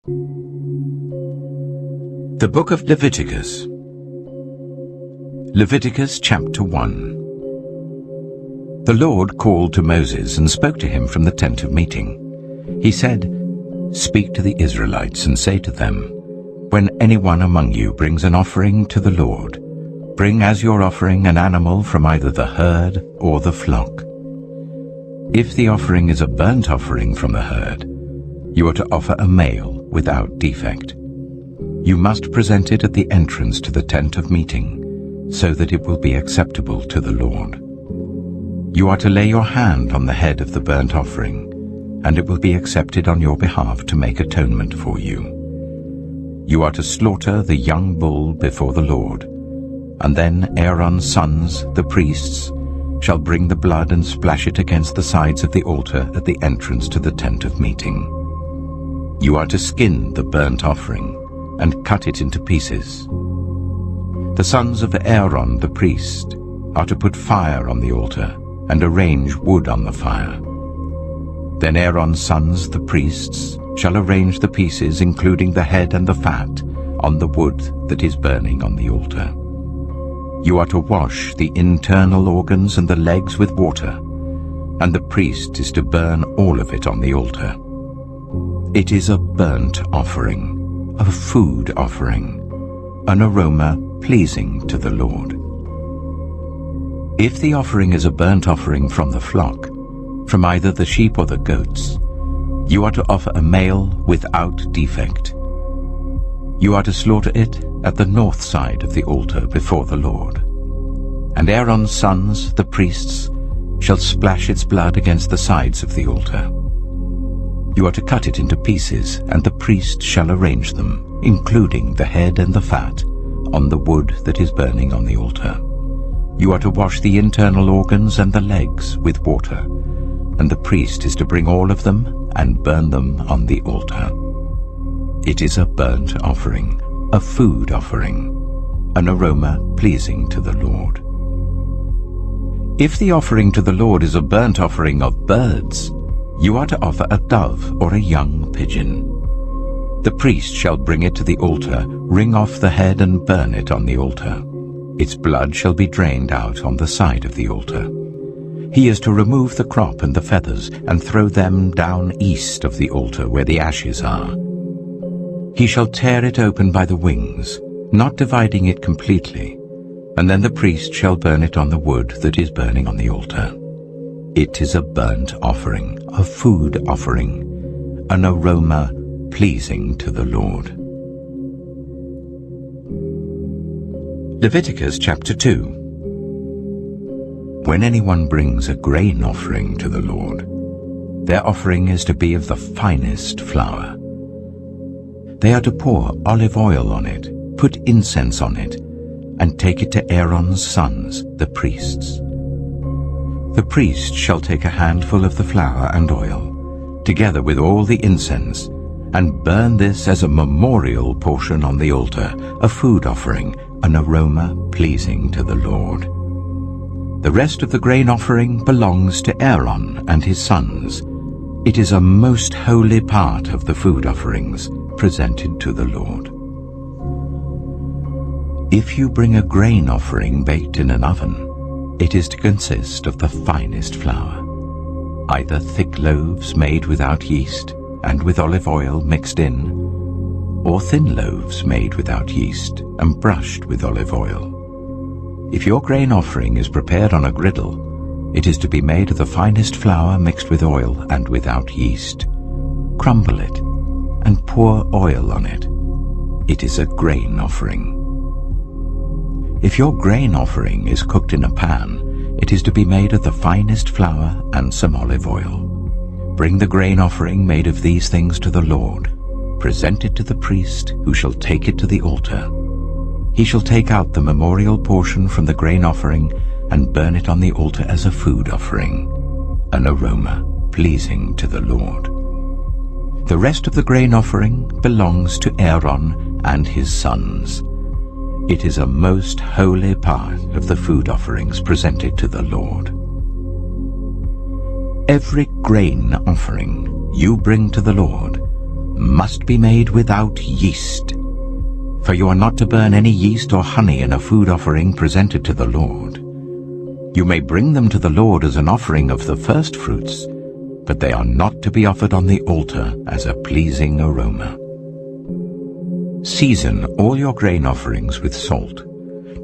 The Book of Leviticus. Leviticus chapter 1. The Lord called to Moses and spoke to him from the tent of meeting. He said, "Speak to the Israelites and say to them, when anyone among you brings an offering to the Lord, bring as your offering an animal from either the herd or the flock. If the offering is a burnt offering from the herd, you are to offer a male without defect. You must present it at the entrance to the tent of meeting, so that it will be acceptable to the Lord. You are to lay your hand on the head of the burnt offering, and it will be accepted on your behalf to make atonement for you. You are to slaughter the young bull before the Lord, and then Aaron's sons, the priests, shall bring the blood and splash it against the sides of the altar at the entrance to the tent of meeting. You are to skin the burnt offering and cut it into pieces. The sons of Aaron the priest are to put fire on the altar and arrange wood on the fire. Then Aaron's sons the priests shall arrange the pieces, including the head and the fat, on the wood that is burning on the altar. You are to wash the internal organs and the legs with water, and the priest is to burn all of it on the altar. It is a burnt offering, a food offering, an aroma pleasing to the Lord. If the offering is a burnt offering from the flock, from either the sheep or the goats, you are to offer a male without defect. You are to slaughter it at the north side of the altar before the Lord. And Aaron's sons, the priests, shall splash its blood against the sides of the altar. You are to cut it into pieces, and the priest shall arrange them, including the head and the fat, on the wood that is burning on the altar. You are to wash the internal organs and the legs with water, and the priest is to bring all of them and burn them on the altar. It is a burnt offering, a food offering, an aroma pleasing to the Lord. If the offering to the Lord is a burnt offering of birds, you are to offer a dove or a young pigeon. The priest shall bring it to the altar, wring off the head and burn it on the altar. Its blood shall be drained out on the side of the altar. He is to remove the crop and the feathers and throw them down east of the altar where the ashes are. He shall tear it open by the wings, not dividing it completely, and then the priest shall burn it on the wood that is burning on the altar. It is a burnt offering, a food offering, an aroma pleasing to the Lord. Leviticus chapter 2. When anyone brings a grain offering to the Lord, their offering is to be of the finest flour. They are to pour olive oil on it, put incense on it, and take it to Aaron's sons, the priests. The priest shall take a handful of the flour and oil, together with all the incense, and burn this as a memorial portion on the altar, a food offering, an aroma pleasing to the Lord. The rest of the grain offering belongs to Aaron and his sons. It is a most holy part of the food offerings presented to the Lord. If you bring a grain offering baked in an oven, it is to consist of the finest flour, either thick loaves made without yeast and with olive oil mixed in, or thin loaves made without yeast and brushed with olive oil. If your grain offering is prepared on a griddle, it is to be made of the finest flour mixed with oil and without yeast. Crumble it and pour oil on it. It is a grain offering. If your grain offering is cooked in a pan, it is to be made of the finest flour and some olive oil. Bring the grain offering made of these things to the Lord. Present it to the priest, who shall take it to the altar. He shall take out the memorial portion from the grain offering and burn it on the altar as a food offering, an aroma pleasing to the Lord. The rest of the grain offering belongs to Aaron and his sons. It is a most holy part of the food offerings presented to the Lord. Every grain offering you bring to the Lord must be made without yeast. For you are not to burn any yeast or honey in a food offering presented to the Lord. You may bring them to the Lord as an offering of the first fruits, but they are not to be offered on the altar as a pleasing aroma. Season all your grain offerings with salt.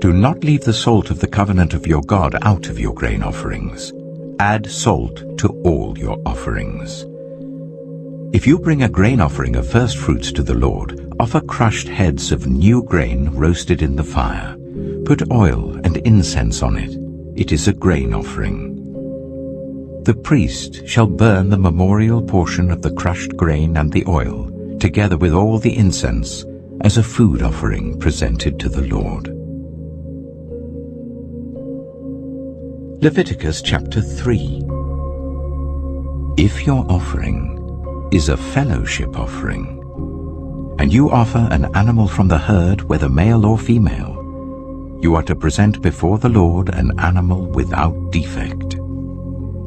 Do not leave the salt of the covenant of your God out of your grain offerings. Add salt to all your offerings. If you bring a grain offering of first fruits to the Lord, offer crushed heads of new grain roasted in the fire. Put oil and incense on it. It is a grain offering. The priest shall burn the memorial portion of the crushed grain and the oil, together with all the incense, as a food offering presented to the Lord. Leviticus chapter 3. If your offering is a fellowship offering, and you offer an animal from the herd, whether male or female, you are to present before the Lord an animal without defect.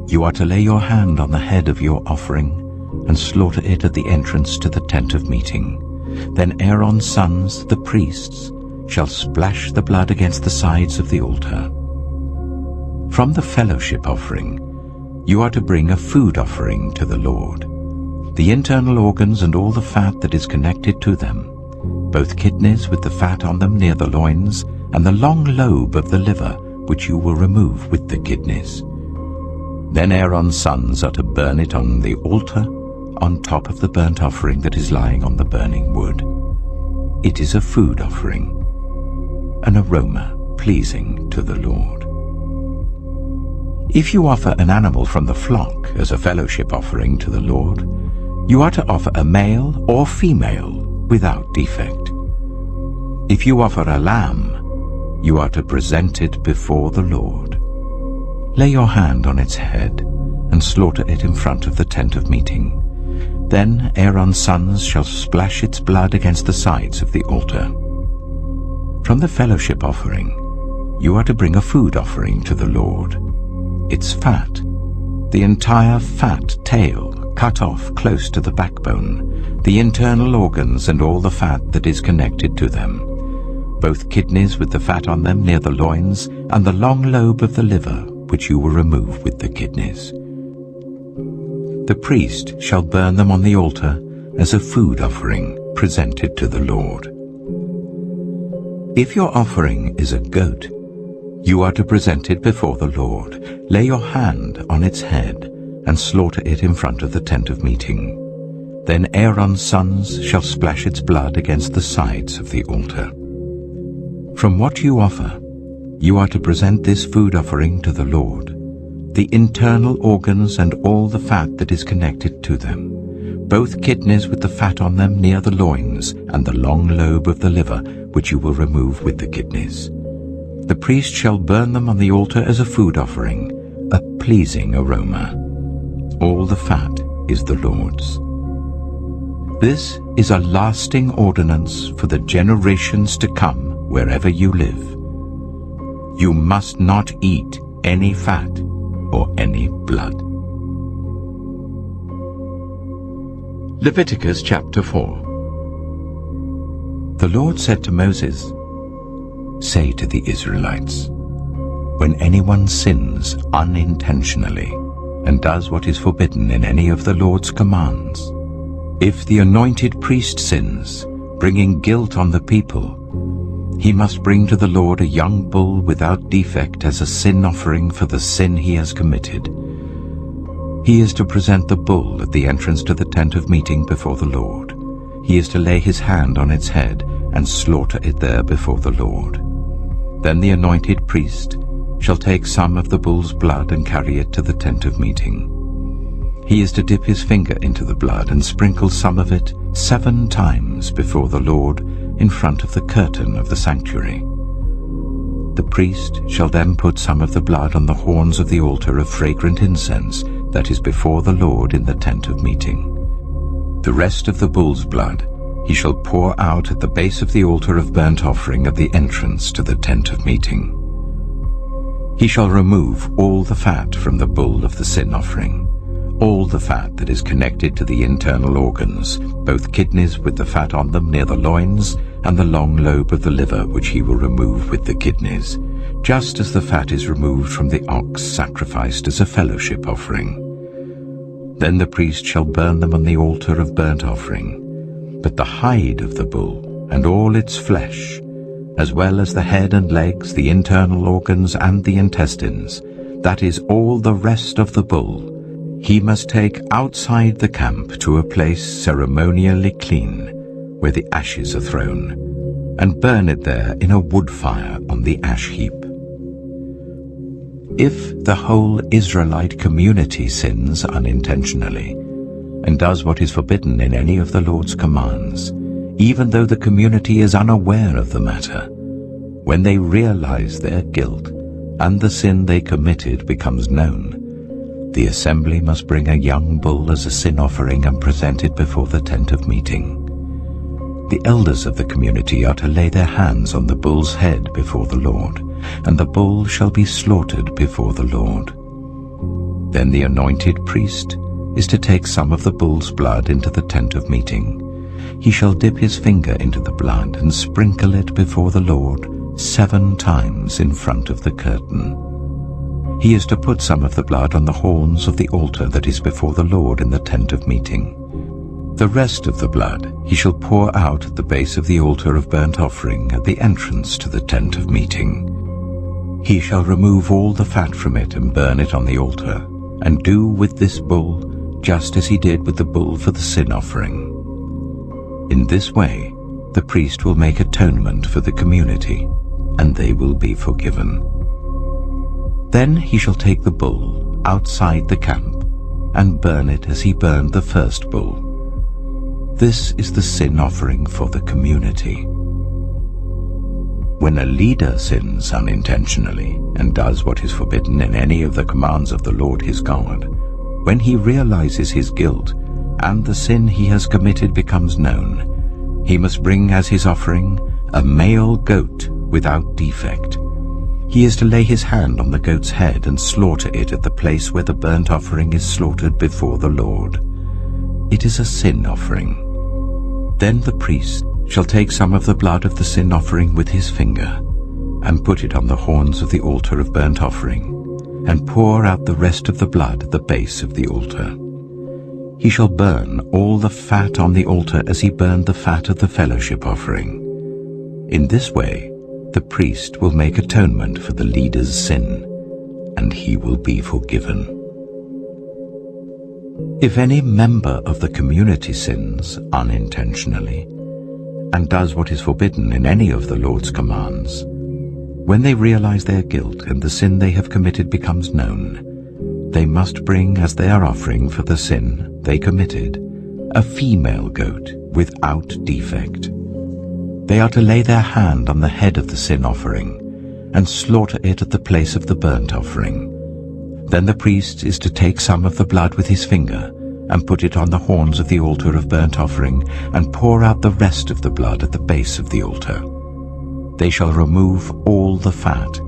You are to lay your hand on the head of your offering and slaughter it at the entrance to the tent of meeting. Then Aaron's sons, the priests, shall splash the blood against the sides of the altar. From the fellowship offering, you are to bring a food offering to the Lord. The internal organs and all the fat that is connected to them, both kidneys with the fat on them near the loins, and the long lobe of the liver, which you will remove with the kidneys. Then Aaron's sons are to burn it on the altar, on top of the burnt offering that is lying on the burning wood. It is a food offering, an aroma pleasing to the Lord. If you offer an animal from the flock as a fellowship offering to the Lord, you are to offer a male or female without defect. If you offer a lamb, you are to present it before the Lord. Lay your hand on its head and slaughter it in front of the tent of meeting. Then Aaron's sons shall splash its blood against the sides of the altar. From the fellowship offering, you are to bring a food offering to the Lord. Its fat, the entire fat tail cut off close to the backbone, the internal organs and all the fat that is connected to them, both kidneys with the fat on them near the loins, and the long lobe of the liver, which you will remove with the kidneys. The priest shall burn them on the altar as a food offering presented to the Lord. If your offering is a goat, you are to present it before the Lord. Lay your hand on its head and slaughter it in front of the tent of meeting. Then Aaron's sons shall splash its blood against the sides of the altar. From what you offer, you are to present this food offering to the Lord, the internal organs and all the fat that is connected to them, both kidneys with the fat on them near the loins, and the long lobe of the liver, which you will remove with the kidneys. The priest shall burn them on the altar as a food offering, a pleasing aroma. All the fat is the Lord's. This is a lasting ordinance for the generations to come wherever you live. You must not eat any fat or any blood. Leviticus chapter 4. The Lord said to Moses, "Say to the Israelites, when anyone sins unintentionally and does what is forbidden in any of the Lord's commands, if the anointed priest sins, bringing guilt on the people, he must bring to the Lord a young bull without defect as a sin offering for the sin he has committed. He is to present the bull at the entrance to the tent of meeting before the Lord. He is to lay his hand on its head and slaughter it there before the Lord. Then the anointed priest shall take some of the bull's blood and carry it to the tent of meeting. He is to dip his finger into the blood and sprinkle some of it 7 times before the Lord in front of the curtain of the sanctuary. The priest shall then put some of the blood on the horns of the altar of fragrant incense that is before the Lord in the tent of meeting. The rest of the bull's blood he shall pour out at the base of the altar of burnt offering at the entrance to the tent of meeting. He shall remove all the fat from the bull of the sin offering, all the fat that is connected to the internal organs, both kidneys with the fat on them near the loins, and the long lobe of the liver which he will remove with the kidneys, just as the fat is removed from the ox sacrificed as a fellowship offering. Then the priest shall burn them on the altar of burnt offering. But the hide of the bull and all its flesh, as well as the head and legs, the internal organs and the intestines, that is all the rest of the bull, he must take outside the camp to a place ceremonially clean, where the ashes are thrown, and burn it there in a wood fire on the ash heap. If the whole Israelite community sins unintentionally, and does what is forbidden in any of the Lord's commands, even though the community is unaware of the matter, when they realize their guilt and the sin they committed becomes known, the assembly must bring a young bull as a sin offering and present it before the tent of meeting. The elders of the community are to lay their hands on the bull's head before the Lord, and the bull shall be slaughtered before the Lord. Then the anointed priest is to take some of the bull's blood into the tent of meeting. He shall dip his finger into the blood and sprinkle it before the Lord 7 times in front of the curtain. He is to put some of the blood on the horns of the altar that is before the Lord in the tent of meeting. The rest of the blood he shall pour out at the base of the altar of burnt offering at the entrance to the tent of meeting. He shall remove all the fat from it and burn it on the altar, and do with this bull just as he did with the bull for the sin offering. In this way, the priest will make atonement for the community, and they will be forgiven. Then he shall take the bull outside the camp and burn it as he burned the first bull. This is the sin offering for the community. When a leader sins unintentionally and does what is forbidden in any of the commands of the Lord his God, when he realizes his guilt and the sin he has committed becomes known, he must bring as his offering a male goat without defect. He is to lay his hand on the goat's head and slaughter it at the place where the burnt offering is slaughtered before the Lord. It is a sin offering. Then the priest shall take some of the blood of the sin offering with his finger, and put it on the horns of the altar of burnt offering, and pour out the rest of the blood at the base of the altar. He shall burn all the fat on the altar as he burned the fat of the fellowship offering. In this way, the priest will make atonement for the leader's sin, and he will be forgiven. If any member of the community sins unintentionally, and does what is forbidden in any of the Lord's commands, when they realize their guilt and the sin they have committed becomes known, they must bring as their offering for the sin they committed a female goat without defect. They are to lay their hand on the head of the sin offering and slaughter it at the place of the burnt offering. Then the priest is to take some of the blood with his finger and put it on the horns of the altar of burnt offering and pour out the rest of the blood at the base of the altar. They shall remove all the fat,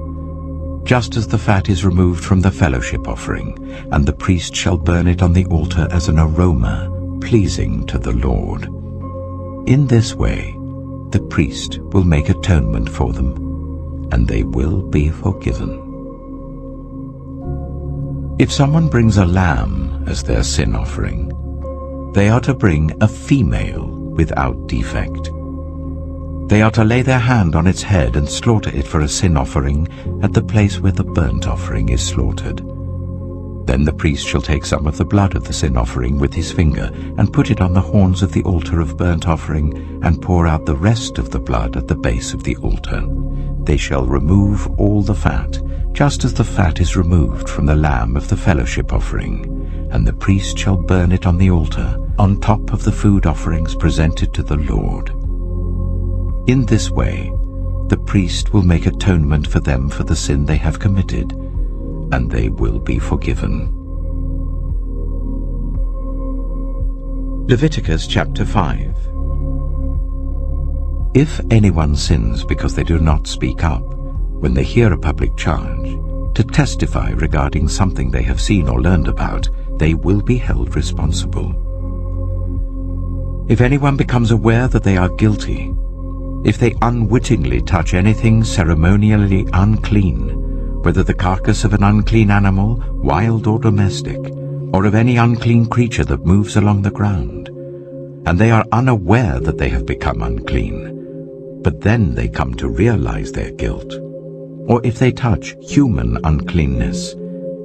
just as the fat is removed from the fellowship offering, and the priest shall burn it on the altar as an aroma pleasing to the Lord. In this way, the priest will make atonement for them, and they will be forgiven. If someone brings a lamb as their sin offering, they are to bring a female without defect. They are to lay their hand on its head and slaughter it for a sin offering at the place where the burnt offering is slaughtered. Then the priest shall take some of the blood of the sin offering with his finger and put it on the horns of the altar of burnt offering and pour out the rest of the blood at the base of the altar. They shall remove all the fat, just as the fat is removed from the lamb of the fellowship offering, and the priest shall burn it on the altar on top of the food offerings presented to the Lord. In this way, the priest will make atonement for them for the sin they have committed, and they will be forgiven. Leviticus chapter 5. If anyone sins because they do not speak up when they hear a public charge, to testify regarding something they have seen or learned about they will be held responsible. If anyone becomes aware that they are guilty, if they unwittingly touch anything ceremonially unclean, whether the carcass of an unclean animal, wild or domestic, or of any unclean creature that moves along the ground, and they are unaware that they have become unclean, but then they come to realize their guilt, or if they touch human uncleanness,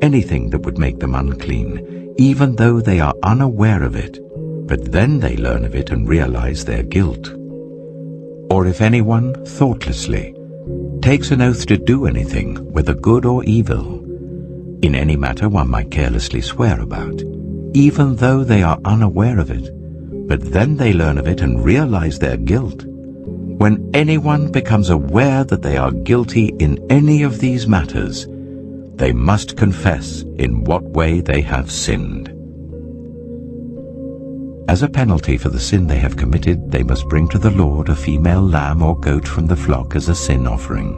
anything that would make them unclean, even though they are unaware of it, but then they learn of it and realize their guilt. Or if anyone thoughtlessly takes an oath to do anything, whether good or evil, in any matter one might carelessly swear about, even though they are unaware of it, but then they learn of it and realize their guilt. When anyone becomes aware that they are guilty in any of these matters, they must confess in what way they have sinned. As a penalty for the sin they have committed, they must bring to the Lord a female lamb or goat from the flock as a sin offering,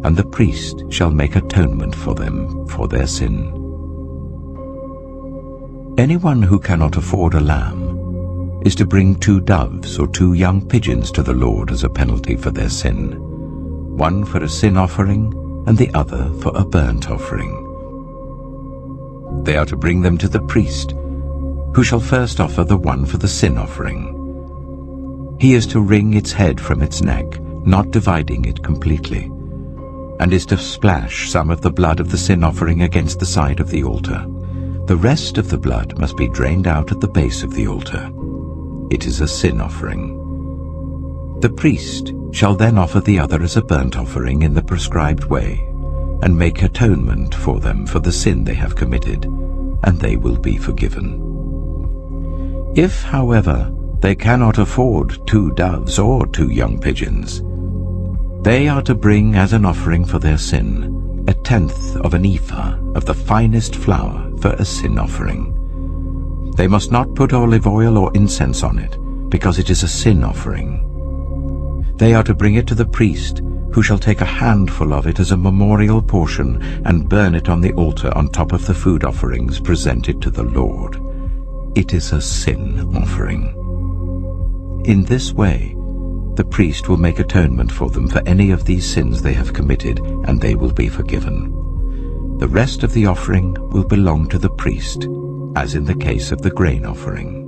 and the priest shall make atonement for them for their sin. Anyone who cannot afford a lamb is to bring 2 doves or 2 young pigeons to the Lord as a penalty for their sin, one for a sin offering and the other for a burnt offering. They are to bring them to the priest, who shall first offer the one for the sin offering. He is to wring its head from its neck, not dividing it completely, and is to splash some of the blood of the sin offering against the side of the altar. The rest of the blood must be drained out at the base of the altar. It is a sin offering. The priest shall then offer the other as a burnt offering in the prescribed way, and make atonement for them for the sin they have committed, and they will be forgiven. If, however, they cannot afford 2 doves or 2 young pigeons, they are to bring as an offering for their sin 1/10 of an ephah of the finest flour for a sin offering. They must not put olive oil or incense on it, because it is a sin offering. They are to bring it to the priest, who shall take a handful of it as a memorial portion and burn it on the altar on top of the food offerings presented to the Lord. It is a sin offering. In this way, the priest will make atonement for them for any of these sins they have committed, and they will be forgiven. The rest of the offering will belong to the priest, as in the case of the grain offering.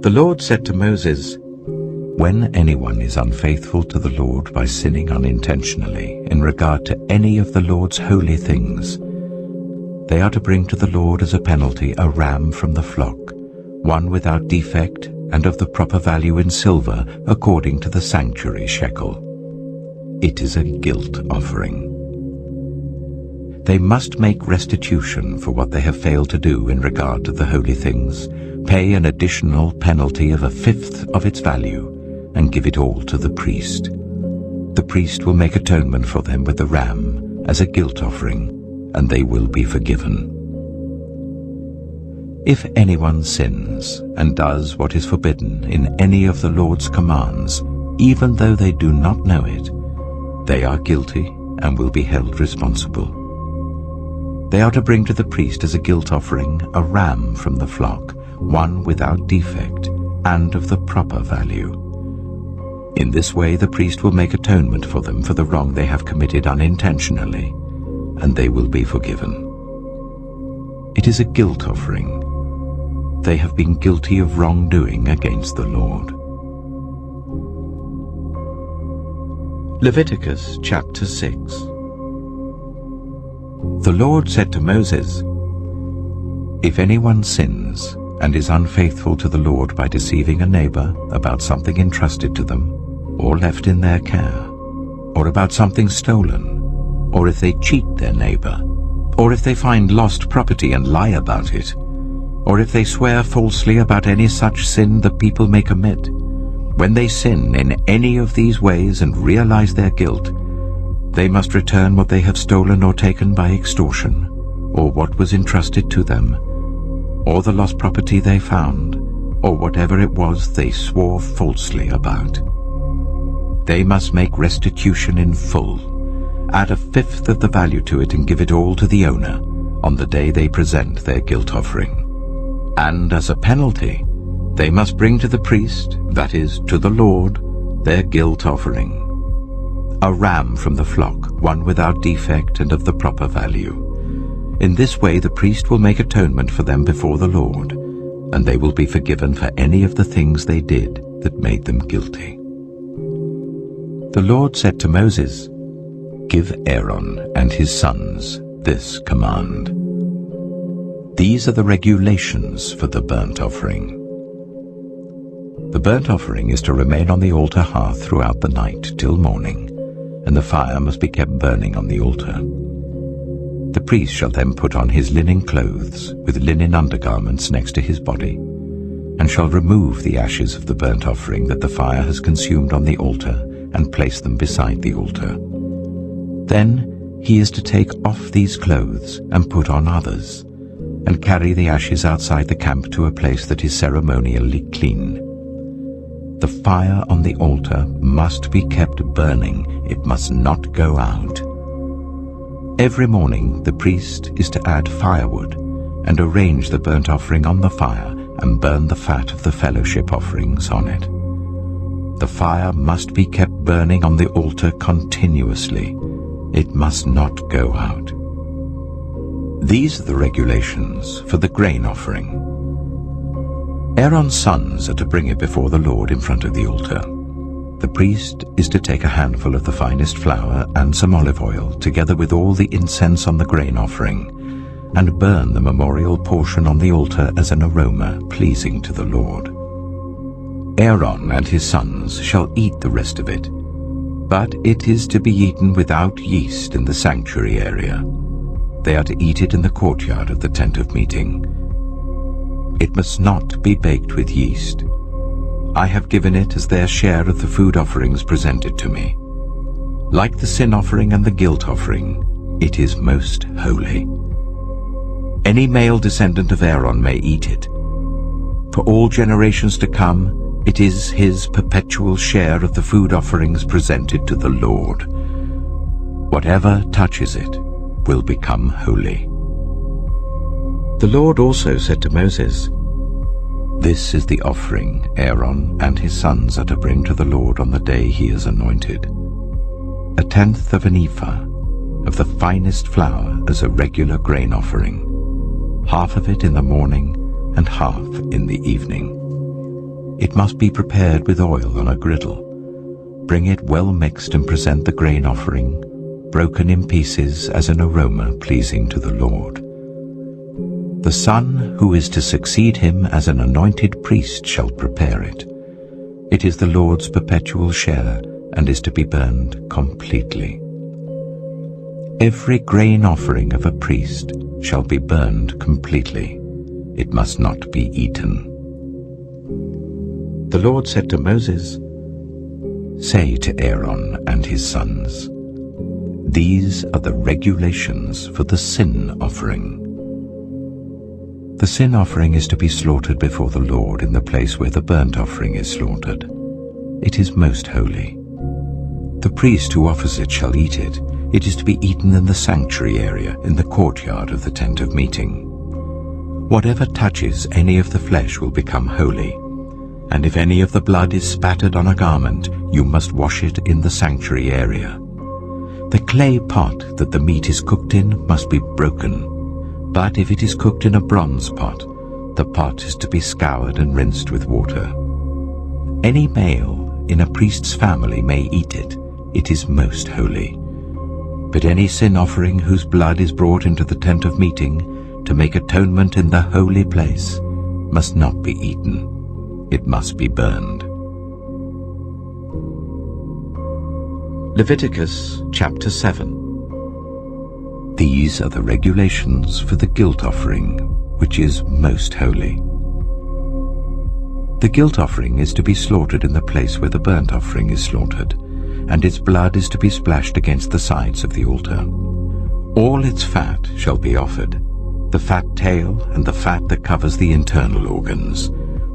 The Lord said to Moses, "When anyone is unfaithful to the Lord by sinning unintentionally in regard to any of the Lord's holy things, they are to bring to the Lord as a penalty a ram from the flock, one without defect and of the proper value in silver according to the sanctuary shekel. It is a guilt offering. They must make restitution for what they have failed to do in regard to the holy things, pay an additional penalty of 1/5 of its value, and give it all to the priest. The priest will make atonement for them with the ram as a guilt offering, and they will be forgiven. If anyone sins and does what is forbidden in any of the Lord's commands, even though they do not know it, they are guilty and will be held responsible. They are to bring to the priest as a guilt offering a ram from the flock, one without defect and of the proper value. In this way the priest will make atonement for them for the wrong they have committed unintentionally, and they will be forgiven. It is a guilt offering. They have been guilty of wrongdoing against the Lord. Leviticus chapter 6. The Lord said to Moses, "If anyone sins and is unfaithful to the Lord by deceiving a neighbor about something entrusted to them, or left in their care, or about something stolen, or if they cheat their neighbor, or if they find lost property and lie about it, or if they swear falsely about any such sin that people may commit, when they sin in any of these ways and realize their guilt, they must return what they have stolen or taken by extortion, or what was entrusted to them, or the lost property they found, or whatever it was they swore falsely about. They must make restitution in full, add 1/5 of the value to it and give it all to the owner, on the day they present their guilt offering. And as a penalty, they must bring to the priest, that is, to the Lord, their guilt offering. A ram from the flock, one without defect and of the proper value. In this way the priest will make atonement for them before the Lord, and they will be forgiven for any of the things they did that made them guilty. The Lord said to Moses, "Give Aaron and his sons this command. These are the regulations for the burnt offering. The burnt offering is to remain on the altar hearth throughout the night till morning, and the fire must be kept burning on the altar. The priest shall then put on his linen clothes with linen undergarments next to his body, and shall remove the ashes of the burnt offering that the fire has consumed on the altar and place them beside the altar. Then he is to take off these clothes and put on others, and carry the ashes outside the camp to a place that is ceremonially clean. The fire on the altar must be kept burning, it must not go out. Every morning the priest is to add firewood and arrange the burnt offering on the fire and burn the fat of the fellowship offerings on it. The fire must be kept burning on the altar continuously. It must not go out. These are the regulations for the grain offering. Aaron's sons are to bring it before the Lord in front of the altar. The priest is to take a handful of the finest flour and some olive oil, together with all the incense on the grain offering, and burn the memorial portion on the altar as an aroma pleasing to the Lord. Aaron and his sons shall eat the rest of it, but it is to be eaten without yeast in the sanctuary area. They are to eat it in the courtyard of the tent of meeting. It must not be baked with yeast. I have given it as their share of the food offerings presented to me. Like the sin offering and the guilt offering, it is most holy. Any male descendant of Aaron may eat it. For all generations to come, it is his perpetual share of the food offerings presented to the Lord. Whatever touches it will become holy. The Lord also said to Moses, "This is the offering Aaron and his sons are to bring to the Lord on the day he is anointed. 1/10 of an ephah of the finest flour as a regular grain offering, half of it in the morning and half in the evening. It must be prepared with oil on a griddle. Bring it well mixed and present the grain offering, broken in pieces as an aroma pleasing to the Lord. The son who is to succeed him as an anointed priest shall prepare it. It is the Lord's perpetual share and is to be burned completely. Every grain offering of a priest shall be burned completely. It must not be eaten." The Lord said to Moses, "Say to Aaron and his sons, these are the regulations for the sin offering. The sin offering is to be slaughtered before the Lord in the place where the burnt offering is slaughtered. It is most holy. The priest who offers it shall eat it. It is to be eaten in the sanctuary area in the courtyard of the tent of meeting. Whatever touches any of the flesh will become holy, and if any of the blood is spattered on a garment, you must wash it in the sanctuary area. The clay pot that the meat is cooked in must be broken, but if it is cooked in a bronze pot, the pot is to be scoured and rinsed with water. Any male in a priest's family may eat it. It is most holy. But any sin offering whose blood is brought into the tent of meeting to make atonement in the holy place must not be eaten. It must be burned." Leviticus chapter 7. These are the regulations for the guilt offering, which is most holy. The guilt offering is to be slaughtered in the place where the burnt offering is slaughtered, and its blood is to be splashed against the sides of the altar. All its fat shall be offered, the fat tail and the fat that covers the internal organs,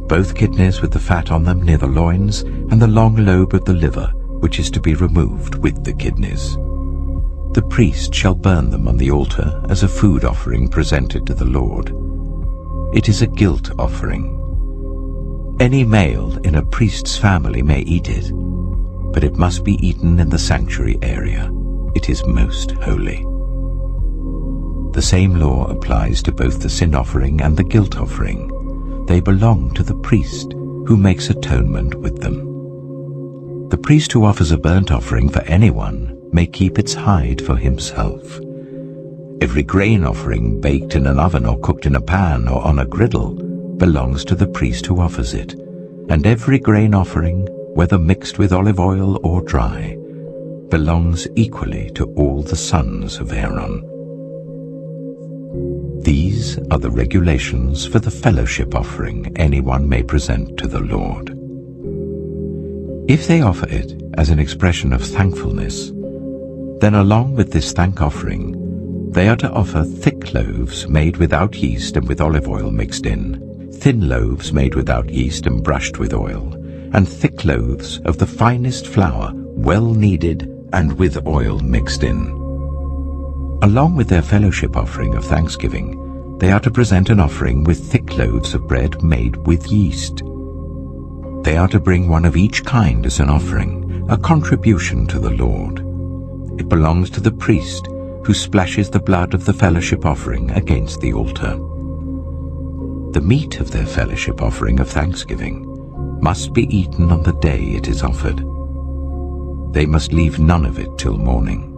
both kidneys with the fat on them near the loins, and the long lobe of the liver, which is to be removed with the kidneys. The priest shall burn them on the altar as a food offering presented to the Lord. It is a guilt offering. Any male in a priest's family may eat it, but it must be eaten in the sanctuary area. It is most holy. The same law applies to both the sin offering and the guilt offering. They belong to the priest, who makes atonement with them. The priest who offers a burnt offering for anyone may keep its hide for himself. Every grain offering baked in an oven or cooked in a pan or on a griddle belongs to the priest who offers it, and every grain offering, whether mixed with olive oil or dry, belongs equally to all the sons of Aaron. These are the regulations for the fellowship offering anyone may present to the Lord. If they offer it as an expression of thankfulness, then along with this thank offering, they are to offer thick loaves made without yeast and with olive oil mixed in, thin loaves made without yeast and brushed with oil, and thick loaves of the finest flour, well kneaded and with oil mixed in. Along with their fellowship offering of thanksgiving, they are to present an offering with thick loaves of bread made with yeast. They are to bring one of each kind as an offering, a contribution to the Lord. It belongs to the priest, who splashes the blood of the fellowship offering against the altar. The meat of their fellowship offering of thanksgiving must be eaten on the day it is offered. They must leave none of it till morning.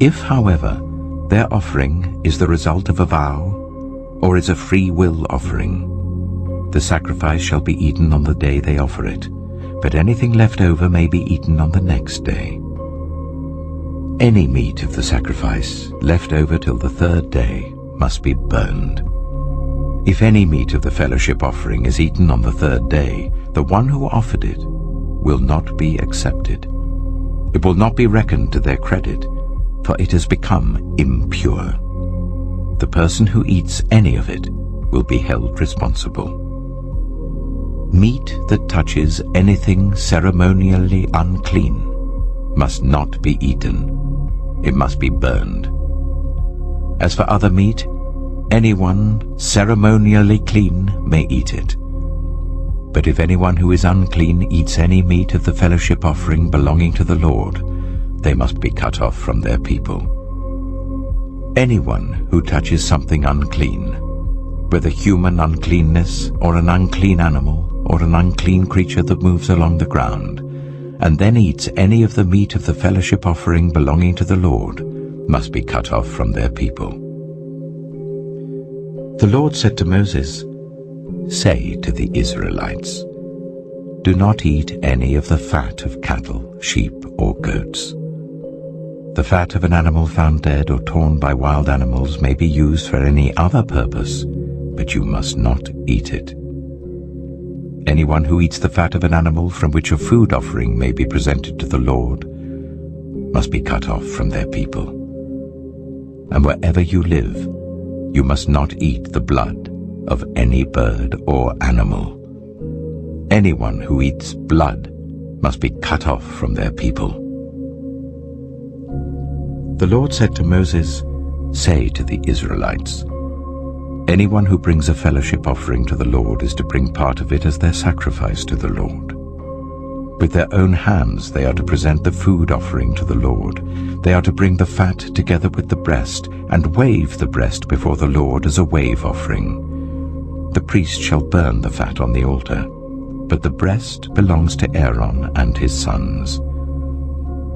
If, however, their offering is the result of a vow, or is a free will offering, the sacrifice shall be eaten on the day they offer it, but anything left over may be eaten on the next day. Any meat of the sacrifice left over till the third day must be burned. If any meat of the fellowship offering is eaten on the third day, the one who offered it will not be accepted. It will not be reckoned to their credit, for it has become impure. The person who eats any of it will be held responsible. Meat that touches anything ceremonially unclean must not be eaten. It must be burned. As for other meat, anyone ceremonially clean may eat it. But if anyone who is unclean eats any meat of the fellowship offering belonging to the Lord, they must be cut off from their people. Anyone who touches something unclean, whether human uncleanness or an unclean animal or an unclean creature that moves along the ground, and then eats any of the meat of the fellowship offering belonging to the Lord, must be cut off from their people. The Lord said to Moses, "Say to the Israelites, do not eat any of the fat of cattle, sheep, or goats. The fat of an animal found dead or torn by wild animals may be used for any other purpose, but you must not eat it. Anyone who eats the fat of an animal from which a food offering may be presented to the Lord must be cut off from their people. And wherever you live, you must not eat the blood of any bird or animal. Anyone who eats blood must be cut off from their people." The Lord said to Moses, "Say to the Israelites, anyone who brings a fellowship offering to the Lord is to bring part of it as their sacrifice to the Lord. With their own hands they are to present the food offering to the Lord. They are to bring the fat together with the breast and wave the breast before the Lord as a wave offering. The priest shall burn the fat on the altar, but the breast belongs to Aaron and his sons.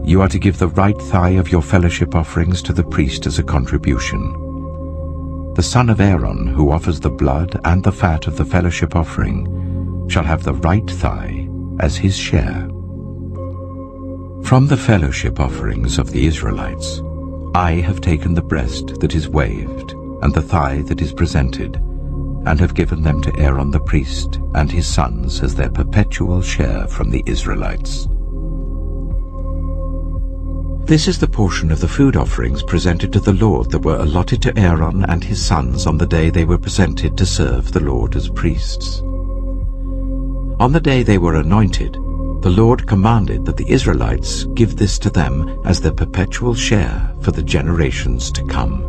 You are to give the right thigh of your fellowship offerings to the priest as a contribution. The son of Aaron who offers the blood and the fat of the fellowship offering shall have the right thigh as his share. From the fellowship offerings of the Israelites, I have taken the breast that is waved and the thigh that is presented, and have given them to Aaron the priest and his sons as their perpetual share from the Israelites. This is the portion of the food offerings presented to the Lord that were allotted to Aaron and his sons on the day they were presented to serve the Lord as priests. On the day they were anointed, the Lord commanded that the Israelites give this to them as their perpetual share for the generations to come.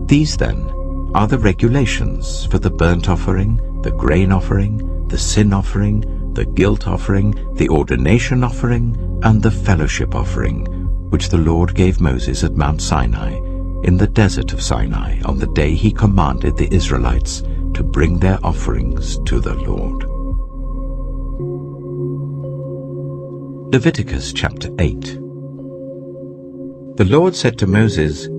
These, then, are the regulations for the burnt offering, the grain offering, the sin offering, the guilt offering, the ordination offering, and the fellowship offering, which the Lord gave Moses at Mount Sinai, in the desert of Sinai, on the day he commanded the Israelites to bring their offerings to the Lord. Leviticus chapter 8. The Lord said to Moses,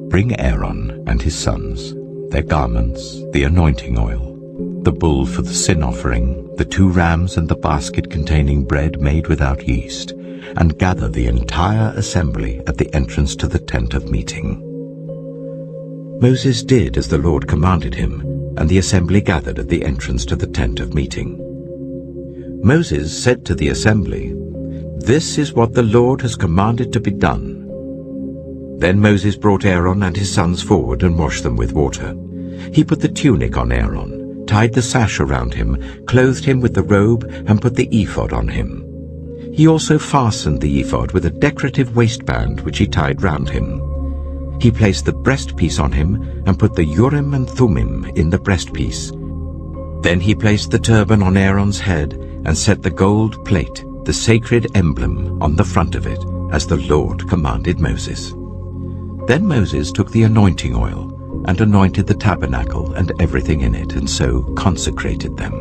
"Bring Aaron and his sons, their garments, the anointing oil, the bull for the sin offering, the 2 rams and the basket containing bread made without yeast, and gather the entire assembly at the entrance to the tent of meeting." Moses did as the Lord commanded him, and the assembly gathered at the entrance to the tent of meeting. Moses said to the assembly, "This is what the Lord has commanded to be done." Then Moses brought Aaron and his sons forward and washed them with water. He put the tunic on Aaron, tied the sash around him, clothed him with the robe, and put the ephod on him. He also fastened the ephod with a decorative waistband which he tied round him. He placed the breastpiece on him and put the Urim and Thummim in the breastpiece. Then he placed the turban on Aaron's head and set the gold plate, the sacred emblem, on the front of it, as the Lord commanded Moses. Then Moses took the anointing oil and anointed the tabernacle and everything in it, and so consecrated them.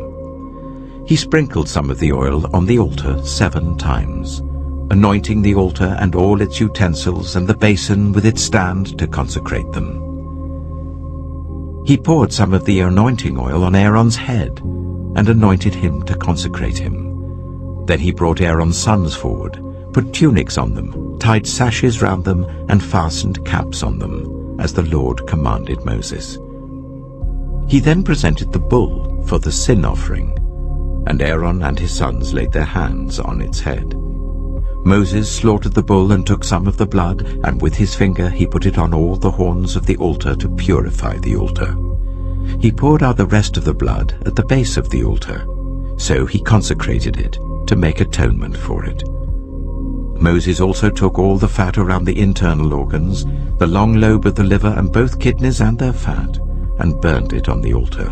He sprinkled some of the oil on the altar 7 times, anointing the altar and all its utensils and the basin with its stand to consecrate them. He poured some of the anointing oil on Aaron's head and anointed him to consecrate him. Then he brought Aaron's sons forward, put tunics on them, tied sashes round them, and fastened caps on them, as the Lord commanded Moses. He then presented the bull for the sin offering, and Aaron and his sons laid their hands on its head. Moses slaughtered the bull and took some of the blood, and with his finger he put it on all the horns of the altar to purify the altar. He poured out the rest of the blood at the base of the altar. So he consecrated it to make atonement for it. Moses also took all the fat around the internal organs, the long lobe of the liver and both kidneys and their fat, and burned it on the altar.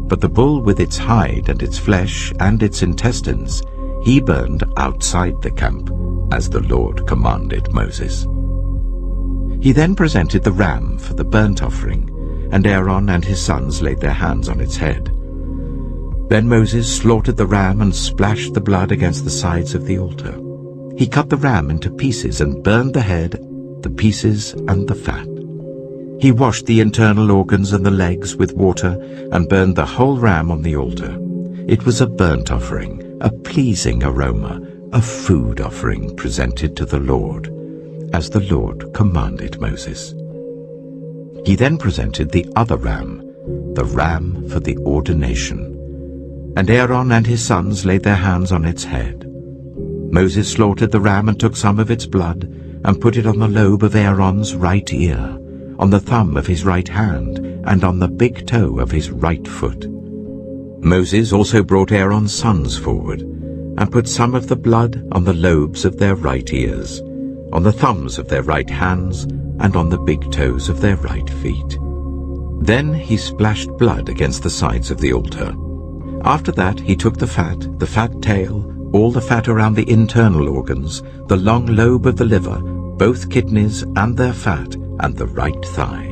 But the bull with its hide and its flesh and its intestines he burned outside the camp, as the Lord commanded Moses. He then presented the ram for the burnt offering, and Aaron and his sons laid their hands on its head. Then Moses slaughtered the ram and splashed the blood against the sides of the altar. He cut the ram into pieces and burned the head, the pieces, and the fat. He washed the internal organs and the legs with water and burned the whole ram on the altar. It was a burnt offering, a pleasing aroma, a food offering presented to the Lord, as the Lord commanded Moses. He then presented the other ram, the ram for the ordination. And Aaron and his sons laid their hands on its head. Moses slaughtered the ram and took some of its blood and put it on the lobe of Aaron's right ear, on the thumb of his right hand, and on the big toe of his right foot. Moses also brought Aaron's sons forward and put some of the blood on the lobes of their right ears, on the thumbs of their right hands, and on the big toes of their right feet. Then he splashed blood against the sides of the altar. After that he took the fat tail, all the fat around the internal organs, the long lobe of the liver, both kidneys and their fat, and the right thigh.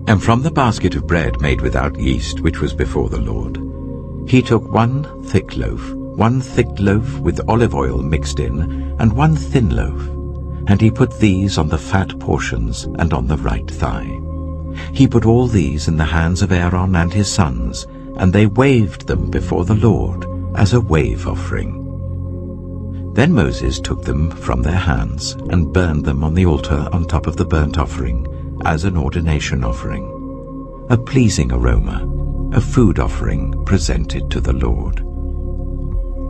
And from the basket of bread made without yeast, which was before the Lord, he took one thick loaf with olive oil mixed in, and one thin loaf, and he put these on the fat portions and on the right thigh. He put all these in the hands of Aaron and his sons, and they waved them before the Lord as a wave offering. Then Moses took them from their hands and burned them on the altar on top of the burnt offering as an ordination offering, a pleasing aroma, a food offering presented to the Lord.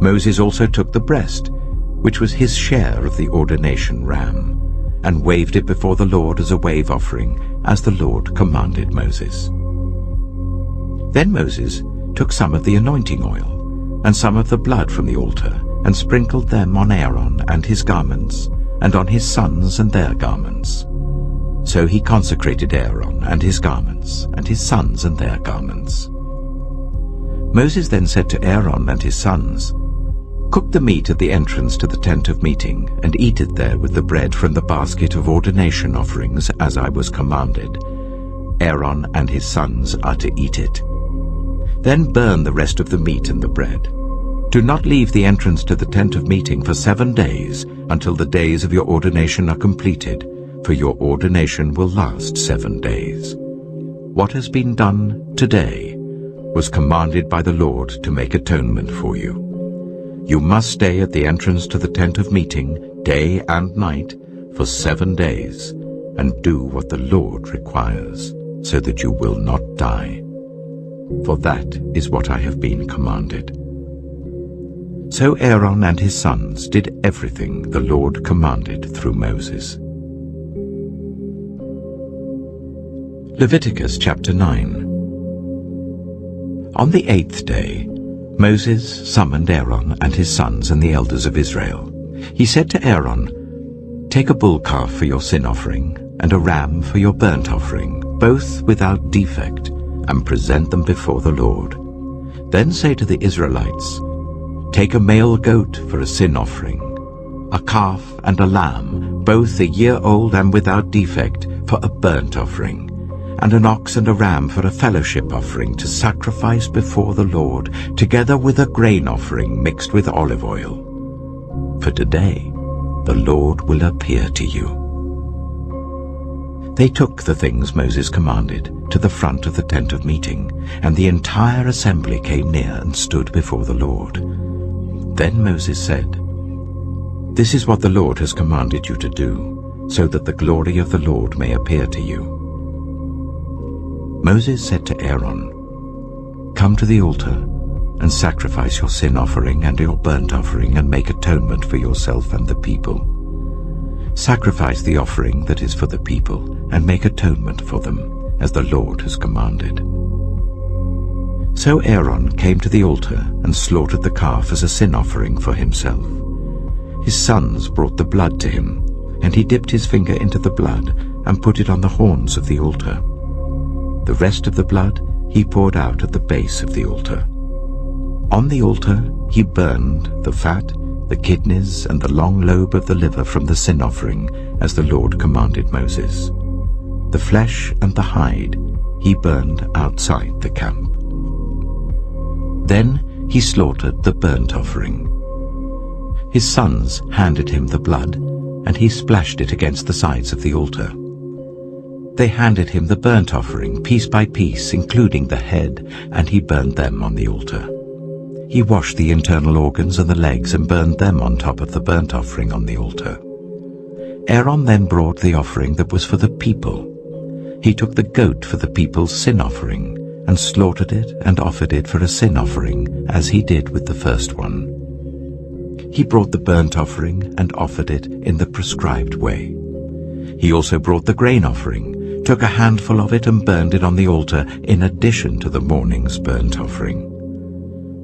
Moses also took the breast, which was his share of the ordination ram, and waved it before the Lord as a wave offering, as the Lord commanded Moses. Then Moses took some of the anointing oil and some of the blood from the altar and sprinkled them on Aaron and his garments, and on his sons and their garments. So he consecrated Aaron and his garments, and his sons and their garments. Moses then said to Aaron and his sons, "Cook the meat at the entrance to the tent of meeting, and eat it there with the bread from the basket of ordination offerings, as I was commanded. Aaron and his sons are to eat it. Then burn the rest of the meat and the bread. Do not leave the entrance to the tent of meeting for 7 days, until the days of your ordination are completed, for your ordination will last 7 days. What has been done today was commanded by the Lord to make atonement for you. You must stay at the entrance to the tent of meeting day and night for 7 days, and do what the Lord requires, so that you will not die. For that is what I have been commanded." So Aaron and his sons did everything the Lord commanded through Moses. Leviticus chapter 9. On the 8th day, Moses summoned Aaron and his sons and the elders of Israel. He said to Aaron, "Take a bull calf for your sin offering, and a ram for your burnt offering, both without defect, and present them before the Lord. Then say to the Israelites, Take a male goat for a sin offering, a calf and a lamb, both a year old and without defect, for a burnt offering, and an ox and a ram for a fellowship offering to sacrifice before the Lord, together with a grain offering mixed with olive oil. For today the Lord will appear to you." They took the things Moses commanded to the front of the tent of meeting, and the entire assembly came near and stood before the Lord. Then Moses said, "This is what the Lord has commanded you to do, so that the glory of the Lord may appear to you." Moses said to Aaron, "Come to the altar and sacrifice your sin offering and your burnt offering, and make atonement for yourself and the people. Sacrifice the offering that is for the people, and make atonement for them, as the Lord has commanded." So Aaron came to the altar and slaughtered the calf as a sin offering for himself. His sons brought the blood to him, and he dipped his finger into the blood and put it on the horns of the altar. The rest of the blood he poured out at the base of the altar. On the altar he burned the fat, the kidneys, and the long lobe of the liver from the sin offering, as the Lord commanded Moses. The flesh and the hide he burned outside the camp. Then he slaughtered the burnt offering. His sons handed him the blood, and he splashed it against the sides of the altar. They handed him the burnt offering piece by piece, including the head, and he burned them on the altar. He washed the internal organs and the legs and burned them on top of the burnt offering on the altar. Aaron then brought the offering that was for the people. He took the goat for the people's sin offering, and slaughtered it and offered it for a sin offering, as he did with the first one. He brought the burnt offering and offered it in the prescribed way. He also brought the grain offering, took a handful of it and burned it on the altar in addition to the morning's burnt offering.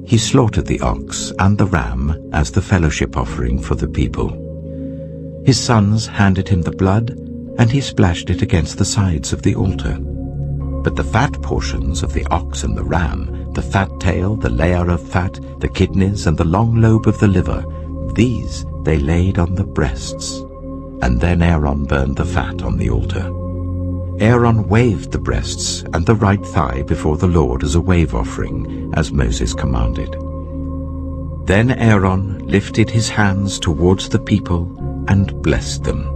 He slaughtered the ox and the ram as the fellowship offering for the people. His sons handed him the blood, and he splashed it against the sides of the altar. But the fat portions of the ox and the ram, the fat tail, the layer of fat, the kidneys, and the long lobe of the liver, these they laid on the breasts. And then Aaron burned the fat on the altar. Aaron waved the breasts and the right thigh before the Lord as a wave offering, as Moses commanded. Then Aaron lifted his hands towards the people and blessed them.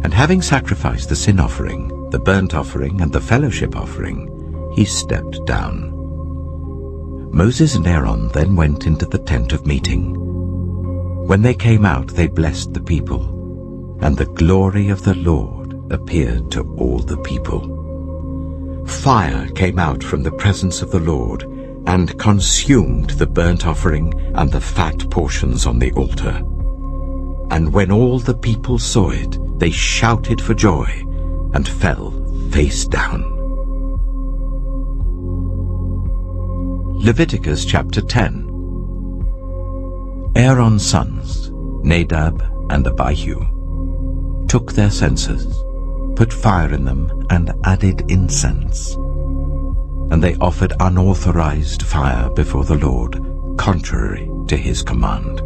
And having sacrificed the sin offering, the burnt offering, and the fellowship offering, he stepped down. Moses and Aaron then went into the tent of meeting. When they came out, they blessed the people, and the glory of the Lord appeared to all the people. Fire came out from the presence of the Lord and consumed the burnt offering and the fat portions on the altar. And when all the people saw it, they shouted for joy and fell face down. Leviticus chapter 10. Aaron's sons, Nadab and Abihu, took their censers, put fire in them, and added incense. And they offered unauthorized fire before the Lord, contrary to his command.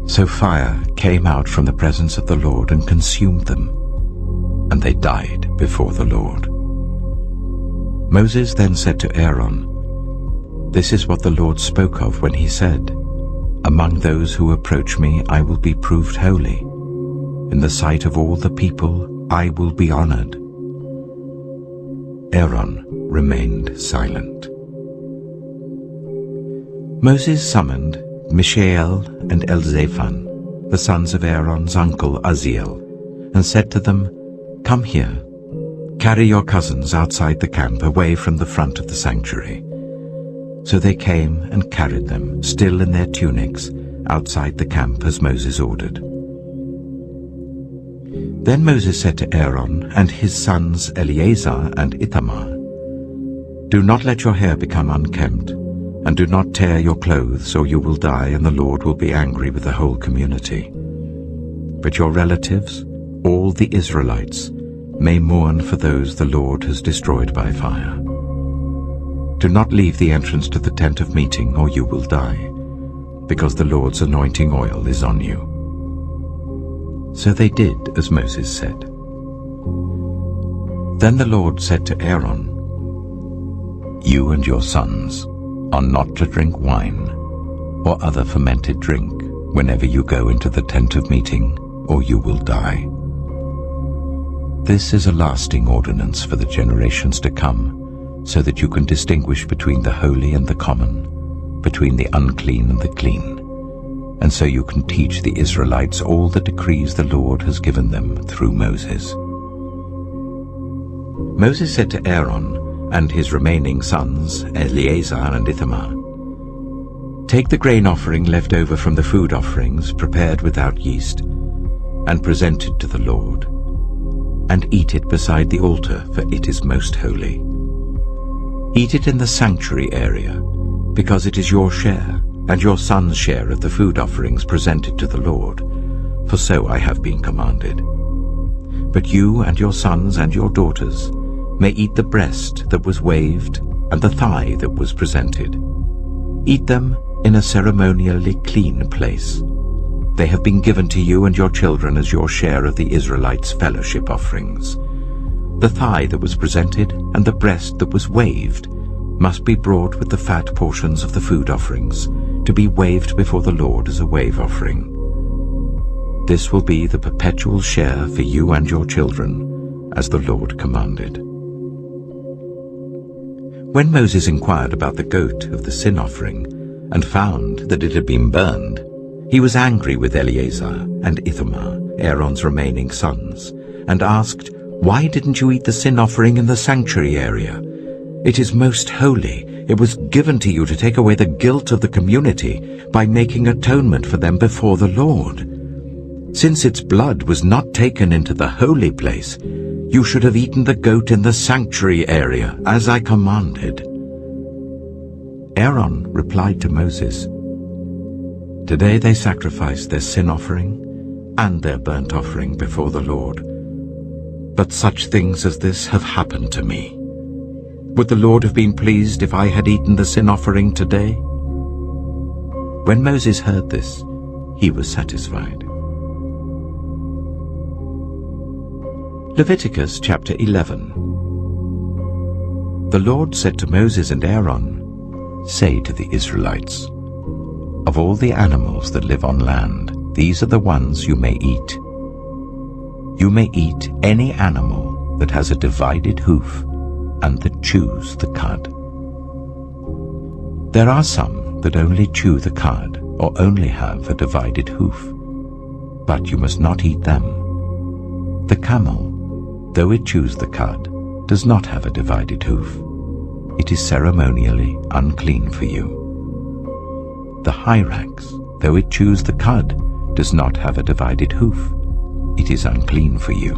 So fire came out from the presence of the Lord and consumed them, and they died before the Lord. Moses then said to Aaron, "This is what the Lord spoke of when he said, 'Among those who approach me I will be proved holy. In the sight of all the people I will be honored.'" Aaron remained silent. Moses summoned Mishael and Elzaphan, the sons of Aaron's uncle Uzziel, and said to them, "Come here, carry your cousins outside the camp away from the front of the sanctuary." So they came and carried them, still in their tunics, outside the camp as Moses ordered. Then Moses said to Aaron and his sons Eleazar and Ithamar, "Do not let your hair become unkempt, and do not tear your clothes, or you will die, and the Lord will be angry with the whole community. But your relatives, all the Israelites, may mourn for those the Lord has destroyed by fire. Do not leave the entrance to the tent of meeting, or you will die, because the Lord's anointing oil is on you." So they did as Moses said. Then the Lord said to Aaron, "You and your sons are not to drink wine or other fermented drink whenever you go into the tent of meeting, or you will die. This is a lasting ordinance for the generations to come, so that you can distinguish between the holy and the common, between the unclean and the clean, and so you can teach the Israelites all the decrees the Lord has given them through Moses." Moses said to Aaron and his remaining sons, Eleazar and Ithamar, "Take the grain offering left over from the food offerings prepared without yeast, and present it to the Lord, and eat it beside the altar, for it is most holy. Eat it in the sanctuary area, because it is your share and your son's share of the food offerings presented to the Lord, for so I have been commanded. But you and your sons and your daughters may eat the breast that was waved and the thigh that was presented. Eat them in a ceremonially clean place. They have been given to you and your children as your share of the Israelites' fellowship offerings. The thigh that was presented and the breast that was waved must be brought with the fat portions of the food offerings, to be waved before the Lord as a wave offering. This will be the perpetual share for you and your children, as the Lord commanded." When Moses inquired about the goat of the sin offering and found that it had been burned, he was angry with Eleazar and Ithamar, Aaron's remaining sons, and asked, "Why didn't you eat the sin offering in the sanctuary area? It is most holy. It was given to you to take away the guilt of the community by making atonement for them before the Lord. Since its blood was not taken into the holy place, you should have eaten the goat in the sanctuary area, as I commanded." Aaron replied to Moses, "Today they sacrificed their sin offering and their burnt offering before the Lord. But such things as this have happened to me. Would the Lord have been pleased if I had eaten the sin offering today?" When Moses heard this, he was satisfied. Leviticus chapter 11. The Lord said to Moses and Aaron, "Say to the Israelites, of all the animals that live on land, these are the ones you may eat. You may eat any animal that has a divided hoof and that chews the cud. There are some that only chew the cud or only have a divided hoof, but you must not eat them. The camel, though it chews the cud, does not have a divided hoof. It is ceremonially unclean for you. The hyrax, though it chews the cud, does not have a divided hoof. It is unclean for you.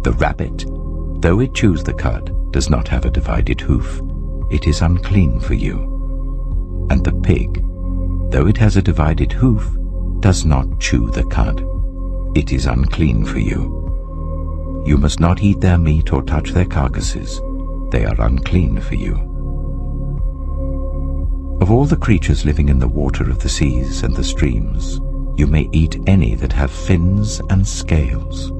The rabbit, though it chews the cud, does not have a divided hoof. it is unclean for you. And the pig, though it has a divided hoof, does not chew the cud. It is unclean for you. You must not eat their meat or touch their carcasses. They are unclean for you. Of all the creatures living in the water of the seas and the streams, you may eat any that have fins and scales.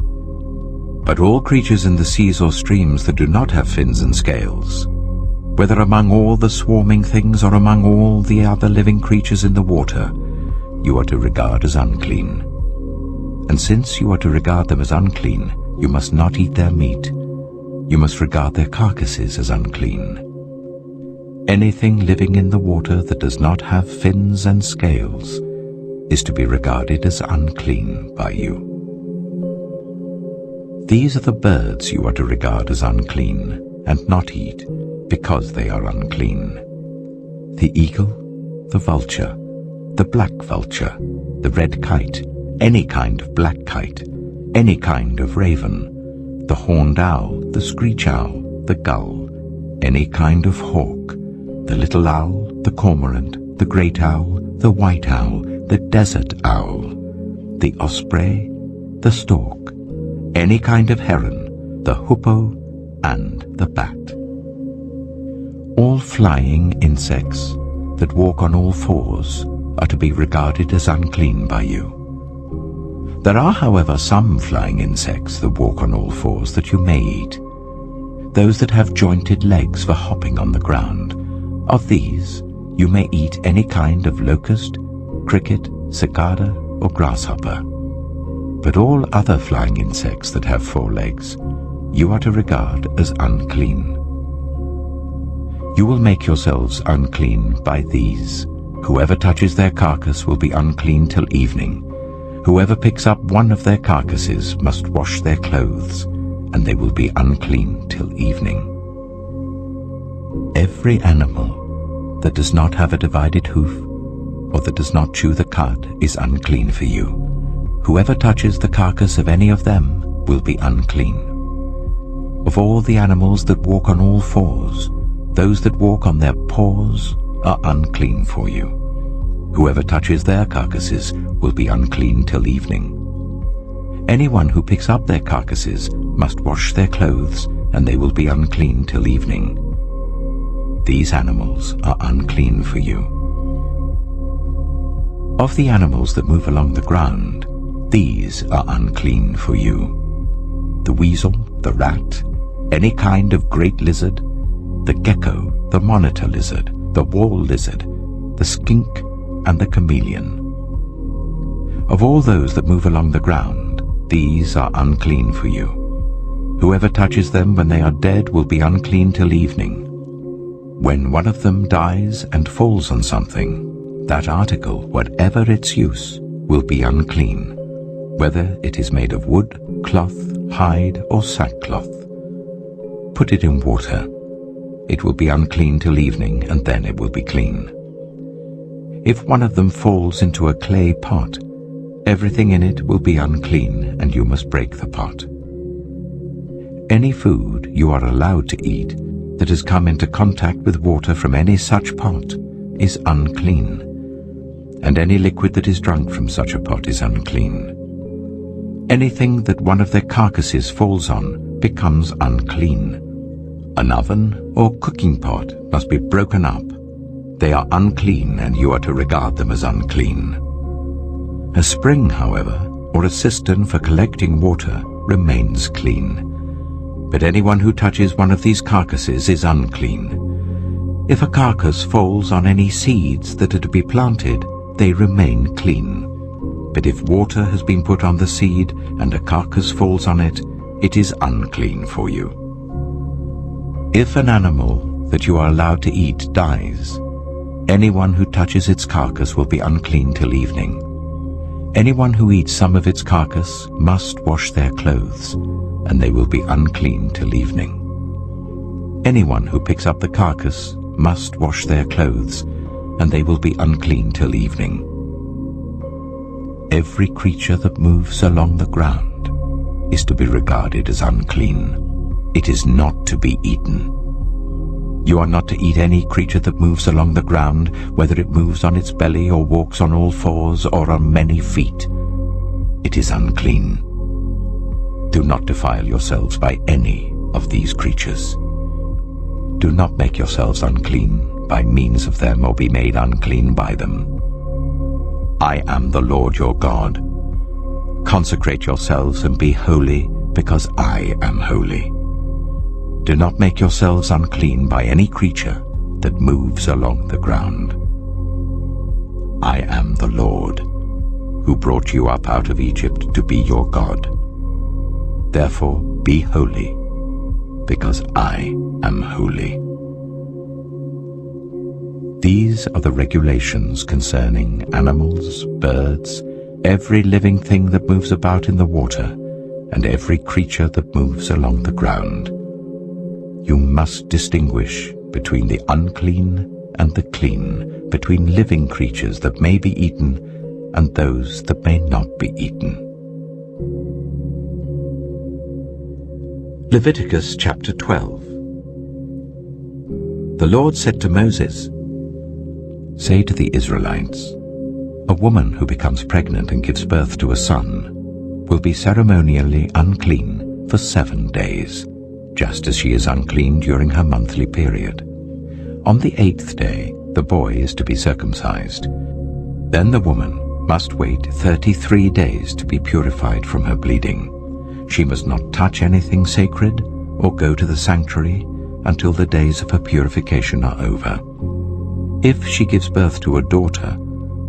But all creatures in the seas or streams that do not have fins and scales, whether among all the swarming things or among all the other living creatures in the water, you are to regard as unclean. And since you are to regard them as unclean, you must not eat their meat. You must regard their carcasses as unclean. Anything living in the water that does not have fins and scales is to be regarded as unclean by you. These are the birds you are to regard as unclean and not eat, because they are unclean: the eagle, the vulture, the black vulture, the red kite, any kind of black kite, any kind of raven, the horned owl, the screech owl, the gull, any kind of hawk, the little owl, the cormorant, the great owl, the white owl, the desert owl, the osprey, the stork, any kind of heron, the hoopoe, and the bat. All flying insects that walk on all fours are to be regarded as unclean by you. There are, however, some flying insects that walk on all fours that you may eat. Those that have jointed legs for hopping on the ground. Of these, you may eat any kind of locust, cricket, cicada, or grasshopper. But all other flying insects that have 4 legs, you are to regard as unclean. You will make yourselves unclean by these. Whoever touches their carcass will be unclean till evening. Whoever picks up one of their carcasses must wash their clothes, and they will be unclean till evening. Every animal that does not have a divided hoof, or that does not chew the cud, is unclean for you. Whoever touches the carcass of any of them will be unclean. Of all the animals that walk on all fours, those that walk on their paws are unclean for you. Whoever touches their carcasses will be unclean till evening. Anyone who picks up their carcasses must wash their clothes, and they will be unclean till evening. These animals are unclean for you. Of the animals that move along the ground, these are unclean for you: the weasel, the rat, any kind of great lizard, the gecko, the monitor lizard, the wall lizard, the skink, and the chameleon. Of all those that move along the ground, these are unclean for you. Whoever touches them when they are dead will be unclean till evening. When one of them dies and falls on something, that article, whatever its use, will be unclean, whether it is made of wood, cloth, hide, or sackcloth. Put it in water. It will be unclean till evening, and then it will be clean. If one of them falls into a clay pot, everything in it will be unclean, and you must break the pot. Any food you are allowed to eat that has come into contact with water from any such pot is unclean, and any liquid that is drunk from such a pot is unclean. Anything that one of their carcasses falls on becomes unclean. An oven or cooking pot must be broken up. They are unclean, and you are to regard them as unclean. A spring, however, or a cistern for collecting water remains clean. But anyone who touches one of these carcasses is unclean. If a carcass falls on any seeds that are to be planted, they remain clean. But if water has been put on the seed and a carcass falls on it, it is unclean for you. If an animal that you are allowed to eat dies, anyone who touches its carcass will be unclean till evening. Anyone who eats some of its carcass must wash their clothes, and they will be unclean till evening. Anyone who picks up the carcass must wash their clothes, and they will be unclean till evening. Every creature that moves along the ground is to be regarded as unclean. It is not to be eaten. You are not to eat any creature that moves along the ground, whether it moves on its belly or walks on all fours or on many feet. It is unclean. Do not defile yourselves by any of these creatures. Do not make yourselves unclean by means of them or be made unclean by them. I am the Lord your God. Consecrate yourselves and be holy, because I am holy. Do not make yourselves unclean by any creature that moves along the ground. I am the Lord, who brought you up out of Egypt to be your God. Therefore be holy, because I am holy. These are the regulations concerning animals, birds, every living thing that moves about in the water, and every creature that moves along the ground. You must distinguish between the unclean and the clean, between living creatures that may be eaten and those that may not be eaten. Leviticus chapter 12. The Lord said to Moses, "Say to the Israelites, a woman who becomes pregnant and gives birth to a son will be ceremonially unclean for 7 days, just as she is unclean during her monthly period. On the 8th day, the boy is to be circumcised. Then the woman must wait 33 days to be purified from her bleeding. She must not touch anything sacred or go to the sanctuary until the days of her purification are over. If she gives birth to a daughter,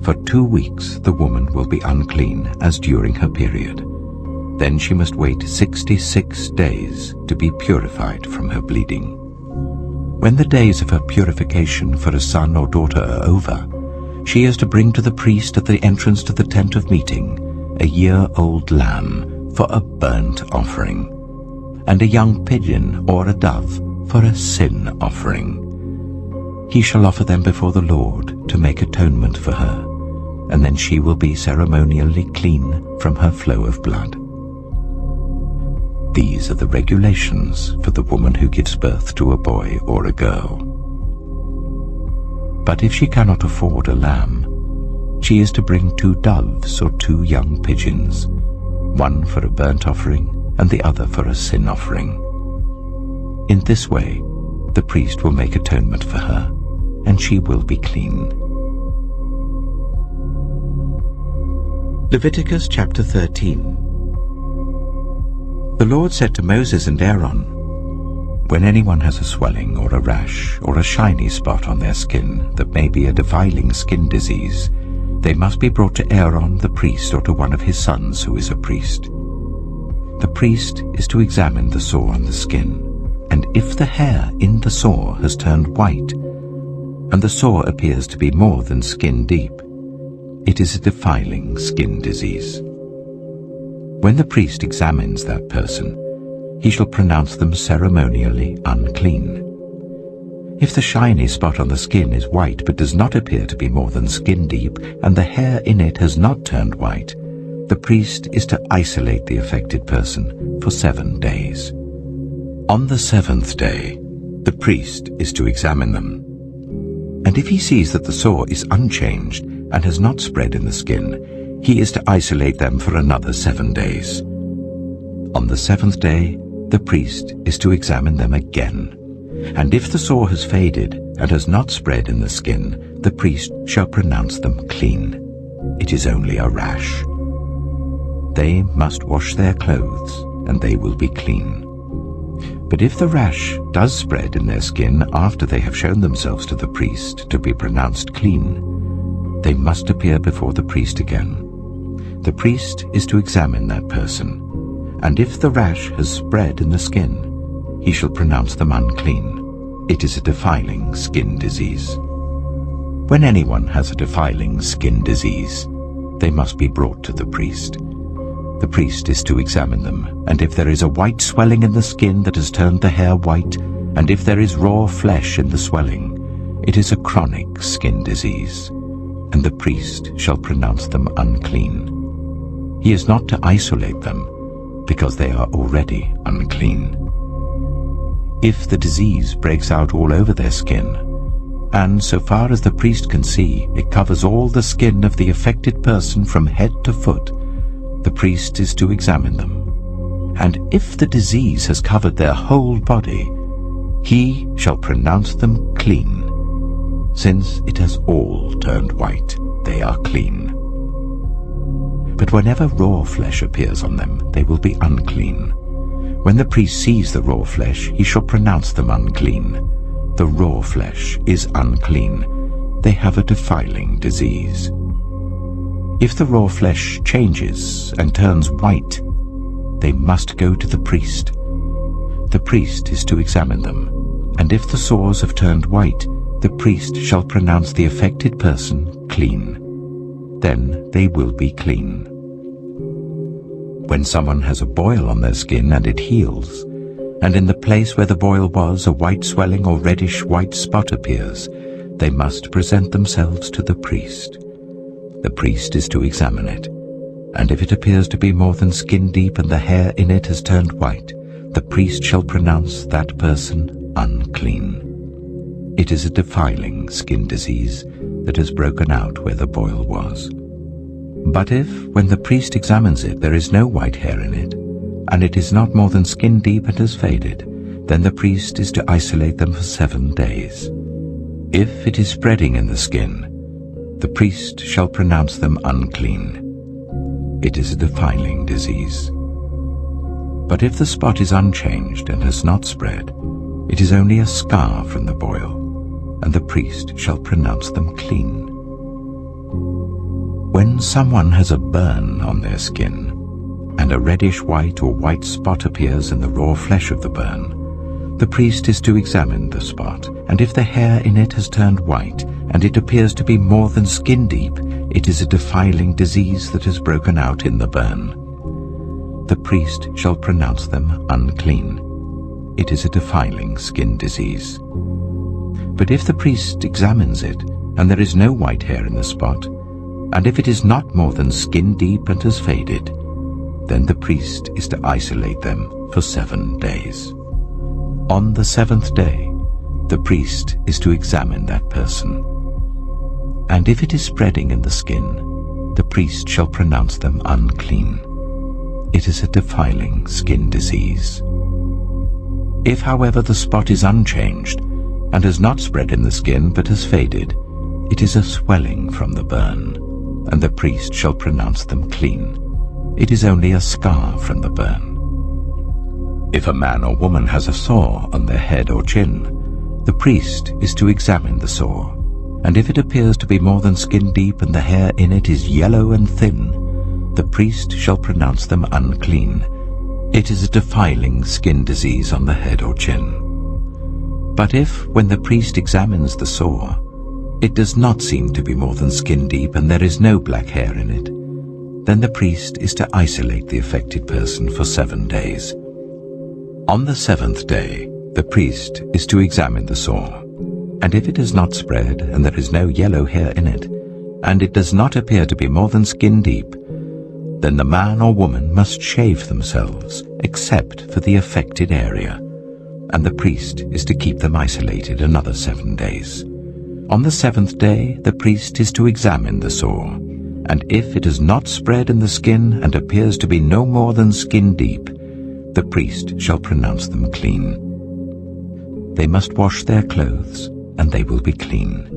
for 2 weeks the woman will be unclean as during her period. Then she must wait 66 days to be purified from her bleeding. When the days of her purification for a son or daughter are over, she is to bring to the priest at the entrance to the tent of meeting a year-old lamb for a burnt offering, and a young pigeon or a dove for a sin offering. He shall offer them before the Lord to make atonement for her, and then she will be ceremonially clean from her flow of blood. These are the regulations for the woman who gives birth to a boy or a girl. But if she cannot afford a lamb, she is to bring 2 doves or 2 young pigeons, one for a burnt offering and the other for a sin offering. In this way, the priest will make atonement for her, and she will be clean. Leviticus chapter 13. The Lord said to Moses and Aaron, "When anyone has a swelling or a rash or a shiny spot on their skin that may be a defiling skin disease, they must be brought to Aaron the priest or to one of his sons who is a priest. The priest is to examine the sore on the skin, and if the hair in the sore has turned white, and the sore appears to be more than skin deep, it is a defiling skin disease. When the priest examines that person, he shall pronounce them ceremonially unclean. If the shiny spot on the skin is white but does not appear to be more than skin deep, and the hair in it has not turned white, the priest is to isolate the affected person for 7 days. On the 7th day, the priest is to examine them. And if he sees that the sore is unchanged and has not spread in the skin, he is to isolate them for another 7 days. On the 7th day, the priest is to examine them again. And if the sore has faded and has not spread in the skin, the priest shall pronounce them clean. It is only a rash. They must wash their clothes, and they will be clean. But if the rash does spread in their skin after they have shown themselves to the priest to be pronounced clean, they must appear before the priest again. The priest is to examine that person, and if the rash has spread in the skin, he shall pronounce them unclean. It is a defiling skin disease. When anyone has a defiling skin disease, they must be brought to the priest. The priest is to examine them, and if there is a white swelling in the skin that has turned the hair white, and if there is raw flesh in the swelling, it is a chronic skin disease, and the priest shall pronounce them unclean. He is not to isolate them, because they are already unclean. If the disease breaks out all over their skin, and so far as the priest can see, it covers all the skin of the affected person from head to foot, the priest is to examine them. And if the disease has covered their whole body, he shall pronounce them clean. Since it has all turned white, they are clean. But whenever raw flesh appears on them, they will be unclean. When the priest sees the raw flesh, he shall pronounce them unclean. The raw flesh is unclean. They have a defiling disease. If the raw flesh changes and turns white, they must go to the priest. The priest is to examine them, and if the sores have turned white, the priest shall pronounce the affected person clean. Then they will be clean. When someone has a boil on their skin and it heals, and in the place where the boil was a white swelling or reddish white spot appears, they must present themselves to the priest. The priest is to examine it, and if it appears to be more than skin deep and the hair in it has turned white, the priest shall pronounce that person unclean. It is a defiling skin disease that has broken out where the boil was. But if, when the priest examines it, there is no white hair in it, and it is not more than skin deep and has faded, then the priest is to isolate them for 7 days. If it is spreading in the skin, the priest shall pronounce them unclean. It is a defiling disease. But if the spot is unchanged and has not spread, it is only a scar from the boil, and the priest shall pronounce them clean. When someone has a burn on their skin, and a reddish white or white spot appears in the raw flesh of the burn, the priest is to examine the spot, and if the hair in it has turned white, and it appears to be more than skin deep, it is a defiling disease that has broken out in the burn. The priest shall pronounce them unclean. It is a defiling skin disease. But if the priest examines it, and there is no white hair in the spot, and if it is not more than skin deep and has faded, then the priest is to isolate them for 7 days. On the 7th day, the priest is to examine that person. And if it is spreading in the skin, the priest shall pronounce them unclean. It is a defiling skin disease. If, however, the spot is unchanged, and has not spread in the skin but has faded, it is a swelling from the burn, and the priest shall pronounce them clean. It is only a scar from the burn. If a man or woman has a sore on their head or chin, the priest is to examine the sore, and if it appears to be more than skin deep and the hair in it is yellow and thin, the priest shall pronounce them unclean. It is a defiling skin disease on the head or chin. But if, when the priest examines the sore, it does not seem to be more than skin deep and there is no black hair in it, then the priest is to isolate the affected person for 7 days. On the 7th day, the priest is to examine the sore, and if it has not spread and there is no yellow hair in it, and it does not appear to be more than skin deep, then the man or woman must shave themselves, except for the affected area, and the priest is to keep them isolated another 7 days. On the 7th day, the priest is to examine the sore, and if it has not spread in the skin and appears to be no more than skin deep, the priest shall pronounce them clean. They must wash their clothes, and they will be clean.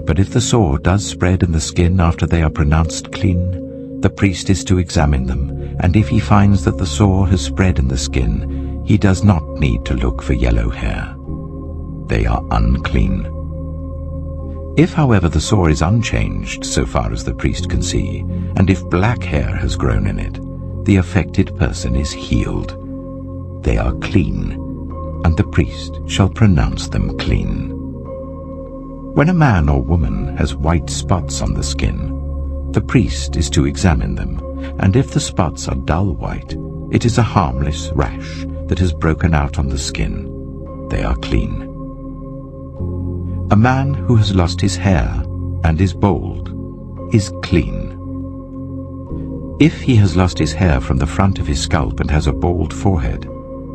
But if the sore does spread in the skin after they are pronounced clean, the priest is to examine them, and if he finds that the sore has spread in the skin, he does not need to look for yellow hair. They are unclean. If, however, the sore is unchanged so far as the priest can see, and if black hair has grown in it, the affected person is healed. They are clean, and the priest shall pronounce them clean. When a man or woman has white spots on the skin, the priest is to examine them, and if the spots are dull white, it is a harmless rash that has broken out on the skin. They are clean. A man who has lost his hair and is bald is clean. If he has lost his hair from the front of his scalp and has a bald forehead,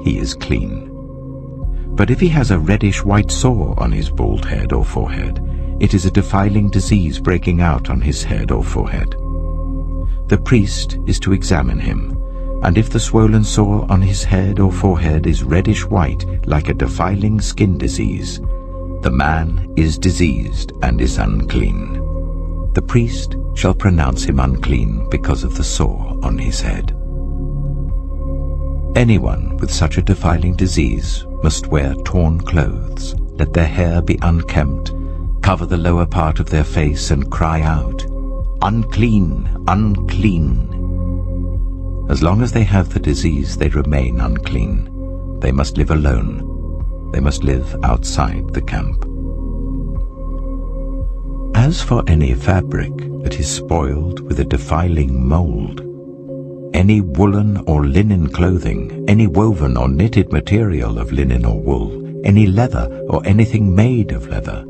he is clean. But if he has a reddish-white sore on his bald head or forehead, it is a defiling disease breaking out on his head or forehead. The priest is to examine him, and if the swollen sore on his head or forehead is reddish-white like a defiling skin disease, the man is diseased and is unclean. The priest shall pronounce him unclean because of the sore on his head. Anyone with such a defiling disease must wear torn clothes, let their hair be unkempt, cover the lower part of their face and cry out, "Unclean, unclean." As long as they have the disease, they remain unclean. They must live alone. They must live outside the camp. As for any fabric that is spoiled with a defiling mold, any woolen or linen clothing, any woven or knitted material of linen or wool, any leather or anything made of leather,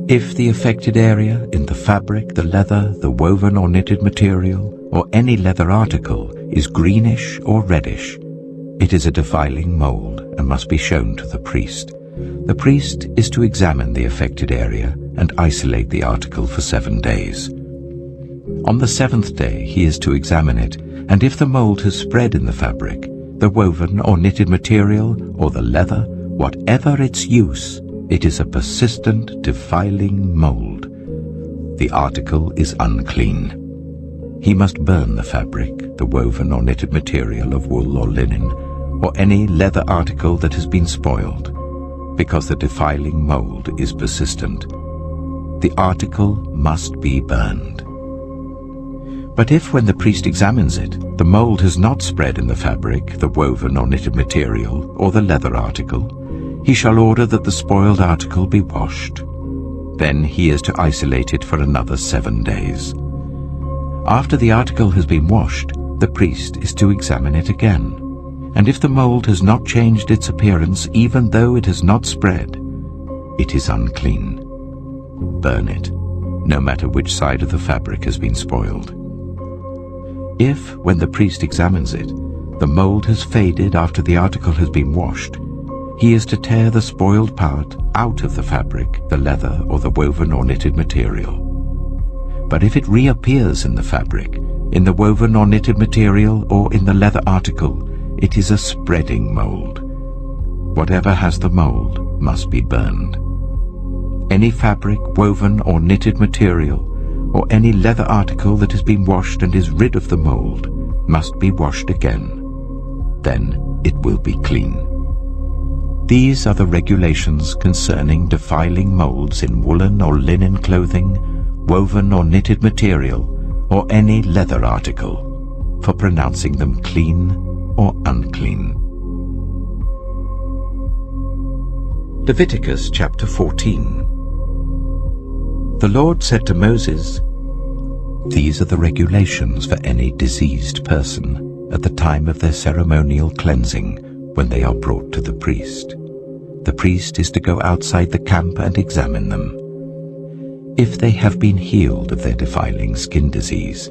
if the affected area in the fabric, the leather, the woven or knitted material, or any leather article is greenish or reddish, it is a defiling mold and must be shown to the priest. The priest is to examine the affected area and isolate the article for 7 days. On the 7th day he is to examine it, and if the mold has spread in the fabric, the woven or knitted material, or the leather, whatever its use, it is a persistent, defiling mold. The article is unclean. He must burn the fabric, the woven or knitted material of wool or linen, or any leather article that has been spoiled, because the defiling mold is persistent. The article must be burned. But if when the priest examines it, the mold has not spread in the fabric, the woven or knitted material, or the leather article, he shall order that the spoiled article be washed. Then he is to isolate it for another 7 days. After the article has been washed, the priest is to examine it again. And if the mold has not changed its appearance, even though it has not spread, it is unclean. Burn it, no matter which side of the fabric has been spoiled. If, when the priest examines it, the mold has faded after the article has been washed, he is to tear the spoiled part out of the fabric, the leather, or the woven or knitted material. But if it reappears in the fabric, in the woven or knitted material, or in the leather article, it is a spreading mold. Whatever has the mold must be burned. Any fabric, woven or knitted material, or any leather article that has been washed and is rid of the mold must be washed again. Then it will be clean. These are the regulations concerning defiling molds in woolen or linen clothing, woven or knitted material, or any leather article, for pronouncing them clean or unclean. Leviticus chapter 14. The Lord said to Moses, "These are the regulations for any diseased person at the time of their ceremonial cleansing when they are brought to the priest. The priest is to go outside the camp and examine them. If they have been healed of their defiling skin disease,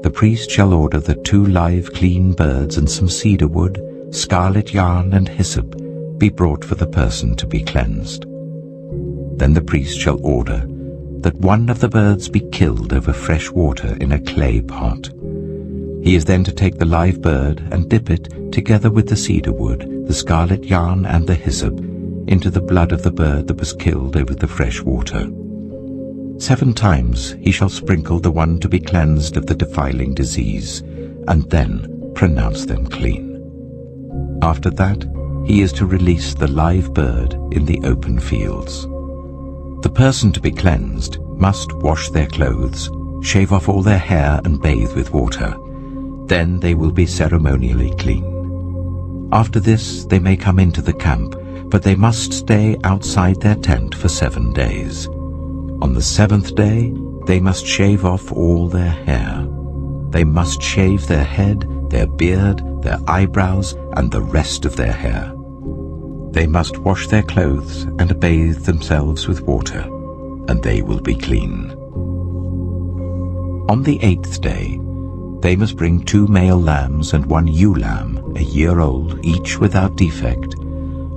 the priest shall order that 2 live clean birds and some cedar wood, scarlet yarn and hyssop be brought for the person to be cleansed. Then the priest shall order that one of the birds be killed over fresh water in a clay pot. He is then to take the live bird and dip it, together with the cedar wood, the scarlet yarn and the hyssop, into the blood of the bird that was killed over the fresh water. 7 times he shall sprinkle the one to be cleansed of the defiling disease, and then pronounce them clean. After that, he is to release the live bird in the open fields. The person to be cleansed must wash their clothes, shave off all their hair and bathe with water. Then they will be ceremonially clean. After this they may come into the camp, but they must stay outside their tent for 7 days. On the 7th day they must shave off all their hair. They must shave their head, their beard, their eyebrows, and the rest of their hair. They must wash their clothes and bathe themselves with water, and they will be clean. On the 8th day, they must bring 2 male lambs and 1 ewe lamb, a year old, each without defect,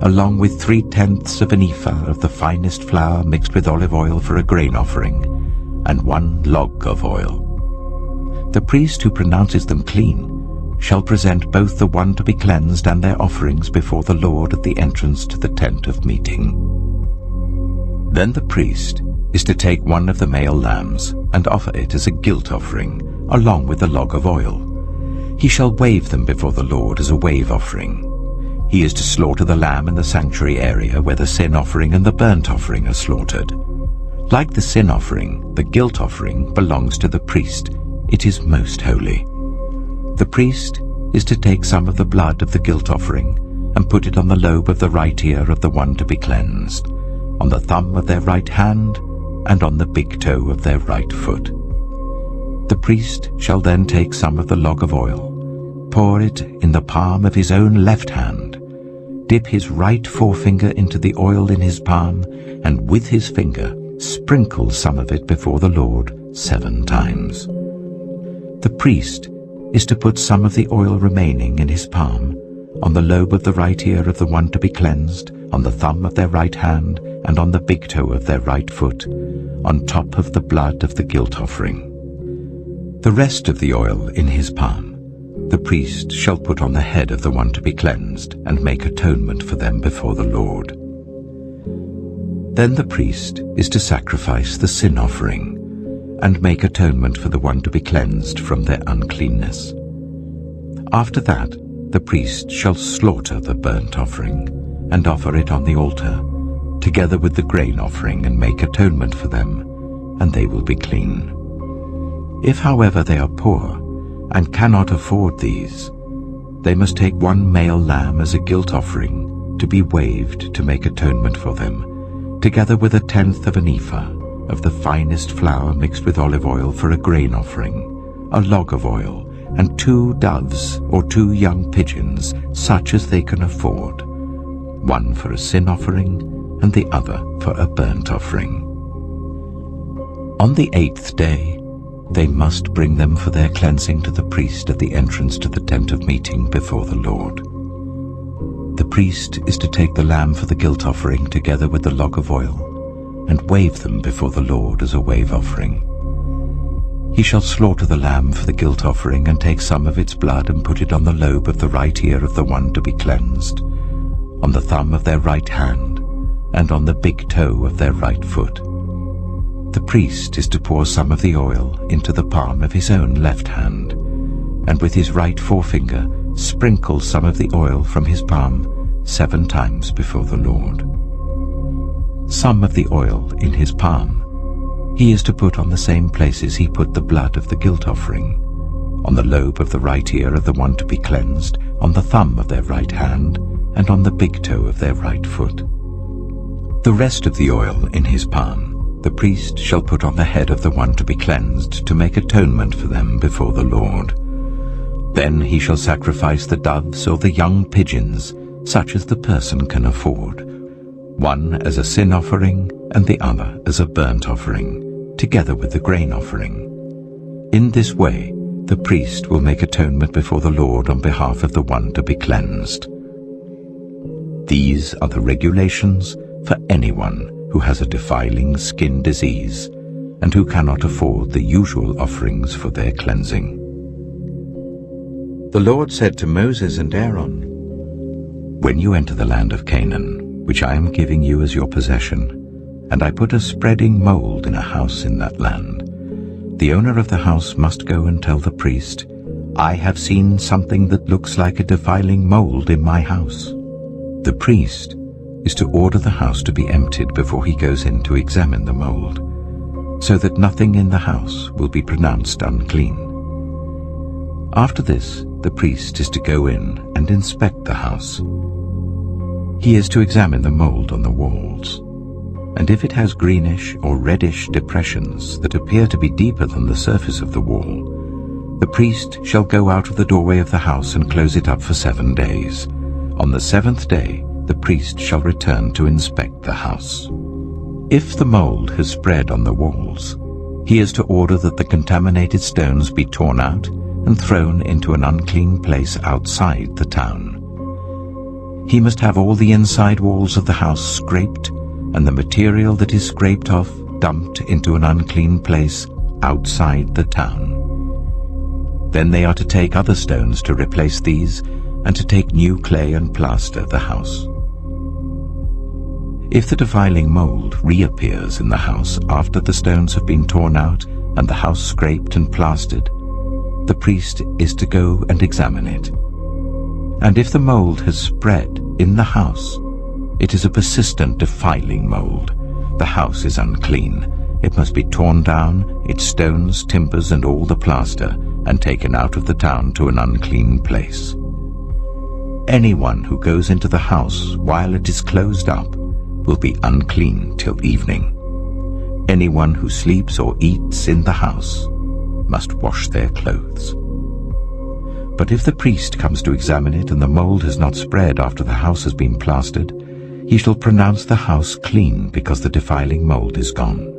along with 3/10 of an ephah of the finest flour mixed with olive oil for a grain offering, and 1 log of oil. The priest who pronounces them clean shall present both the one to be cleansed and their offerings before the Lord at the entrance to the tent of meeting. Then the priest is to take one of the male lambs and offer it as a guilt offering, along with the log of oil. He shall wave them before the Lord as a wave offering. He is to slaughter the lamb in the sanctuary area where the sin offering and the burnt offering are slaughtered. Like the sin offering, the guilt offering belongs to the priest. It is most holy. The priest is to take some of the blood of the guilt offering and put it on the lobe of the right ear of the one to be cleansed, on the thumb of their right hand, and on the big toe of their right foot. The priest shall then take some of the log of oil, pour it in the palm of his own left hand, dip his right forefinger into the oil in his palm, and with his finger sprinkle some of it before the Lord 7 times. The priest is to put some of the oil remaining in his palm on the lobe of the right ear of the one to be cleansed, on the thumb of their right hand, and on the big toe of their right foot, on top of the blood of the guilt offering. The rest of the oil in his palm the priest shall put on the head of the one to be cleansed and make atonement for them before the Lord. Then the priest is to sacrifice the sin offering and make atonement for the one to be cleansed from their uncleanness. After that, the priest shall slaughter the burnt offering and offer it on the altar, together with the grain offering, and make atonement for them, and they will be clean. If, however, they are poor and cannot afford these, they must take 1 male lamb as a guilt offering to be waved to make atonement for them, together with 1/10 of an ephah of the finest flour mixed with olive oil for a grain offering, a log of oil, and 2 doves or 2 young pigeons, such as they can afford, one for a sin offering and the other for a burnt offering. On the 8th day, they must bring them for their cleansing to the priest at the entrance to the tent of meeting before the Lord. The priest is to take the lamb for the guilt offering together with the log of oil and wave them before the Lord as a wave offering. He shall slaughter the lamb for the guilt offering and take some of its blood and put it on the lobe of the right ear of the one to be cleansed, on the thumb of their right hand, and on the big toe of their right foot. The priest is to pour some of the oil into the palm of his own left hand, and with his right forefinger sprinkle some of the oil from his palm 7 times before the Lord. Some of the oil in his palm he is to put on the same places he put the blood of the guilt offering, on the lobe of the right ear of the one to be cleansed, on the thumb of their right hand, and on the big toe of their right foot. The rest of the oil in his palm the priest shall put on the head of the one to be cleansed to make atonement for them before the Lord. Then he shall sacrifice the doves or the young pigeons, such as the person can afford, one as a sin offering and the other as a burnt offering, together with the grain offering. In this way, the priest will make atonement before the Lord on behalf of the one to be cleansed. These are the regulations for anyone who has a defiling skin disease and who cannot afford the usual offerings for their cleansing. The Lord said to Moses and Aaron, "When you enter the land of Canaan, which I am giving you as your possession, and I put a spreading mold in a house in that land, the owner of the house must go and tell the priest, 'I have seen something that looks like a defiling mold in my house.' The priest is to order the house to be emptied before he goes in to examine the mold, so that nothing in the house will be pronounced unclean. After this, the priest is to go in and inspect the house. He is to examine the mold on the walls, and if it has greenish or reddish depressions that appear to be deeper than the surface of the wall, the priest shall go out of the doorway of the house and close it up for 7 days. On the 7th day, the priest shall return to inspect the house. If the mold has spread on the walls, he is to order that the contaminated stones be torn out and thrown into an unclean place outside the town. He must have all the inside walls of the house scraped, and the material that is scraped off dumped into an unclean place outside the town. Then they are to take other stones to replace these, and to take new clay and plaster the house. If the defiling mold reappears in the house after the stones have been torn out and the house scraped and plastered, the priest is to go and examine it. And if the mold has spread in the house, it is a persistent defiling mold. The house is unclean. It must be torn down, its stones, timbers, and all the plaster, and taken out of the town to an unclean place. Anyone who goes into the house while it is closed up will be unclean till evening. Anyone who sleeps or eats in the house must wash their clothes. But if the priest comes to examine it and the mold has not spread after the house has been plastered, he shall pronounce the house clean because the defiling mold is gone.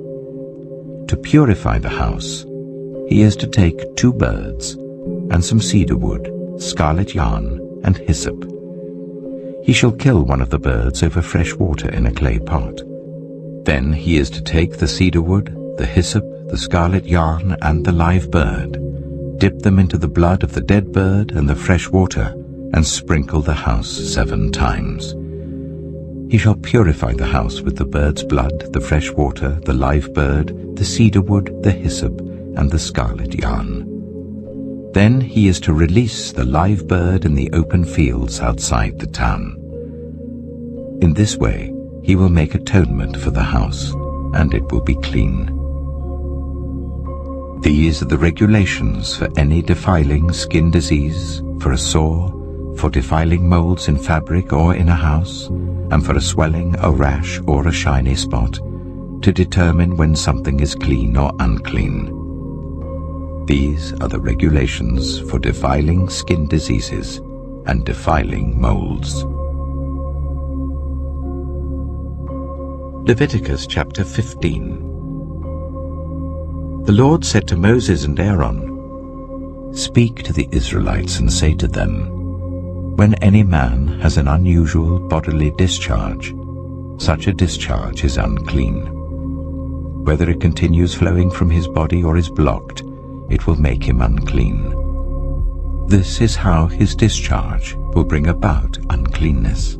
To purify the house, he is to take 2 birds and some cedar wood, scarlet yarn, and hyssop. He shall kill one of the birds over fresh water in a clay pot. Then he is to take the cedar wood, the hyssop, the scarlet yarn, and the live bird, dip them into the blood of the dead bird and the fresh water, and sprinkle the house 7 times. He shall purify the house with the bird's blood, the fresh water, the live bird, the cedar wood, the hyssop, and the scarlet yarn. Then he is to release the live bird in the open fields outside the town. In this way he will make atonement for the house, and it will be clean. These are the regulations for any defiling skin disease, for a sore, for defiling molds in fabric or in a house, and for a swelling, a rash, or a shiny spot, to determine when something is clean or unclean. These are the regulations for defiling skin diseases and defiling molds. Leviticus chapter 15. The Lord said to Moses and Aaron, "Speak to the Israelites and say to them, when any man has an unusual bodily discharge, such a discharge is unclean. Whether it continues flowing from his body or is blocked, it will make him unclean. This is how his discharge will bring about uncleanness.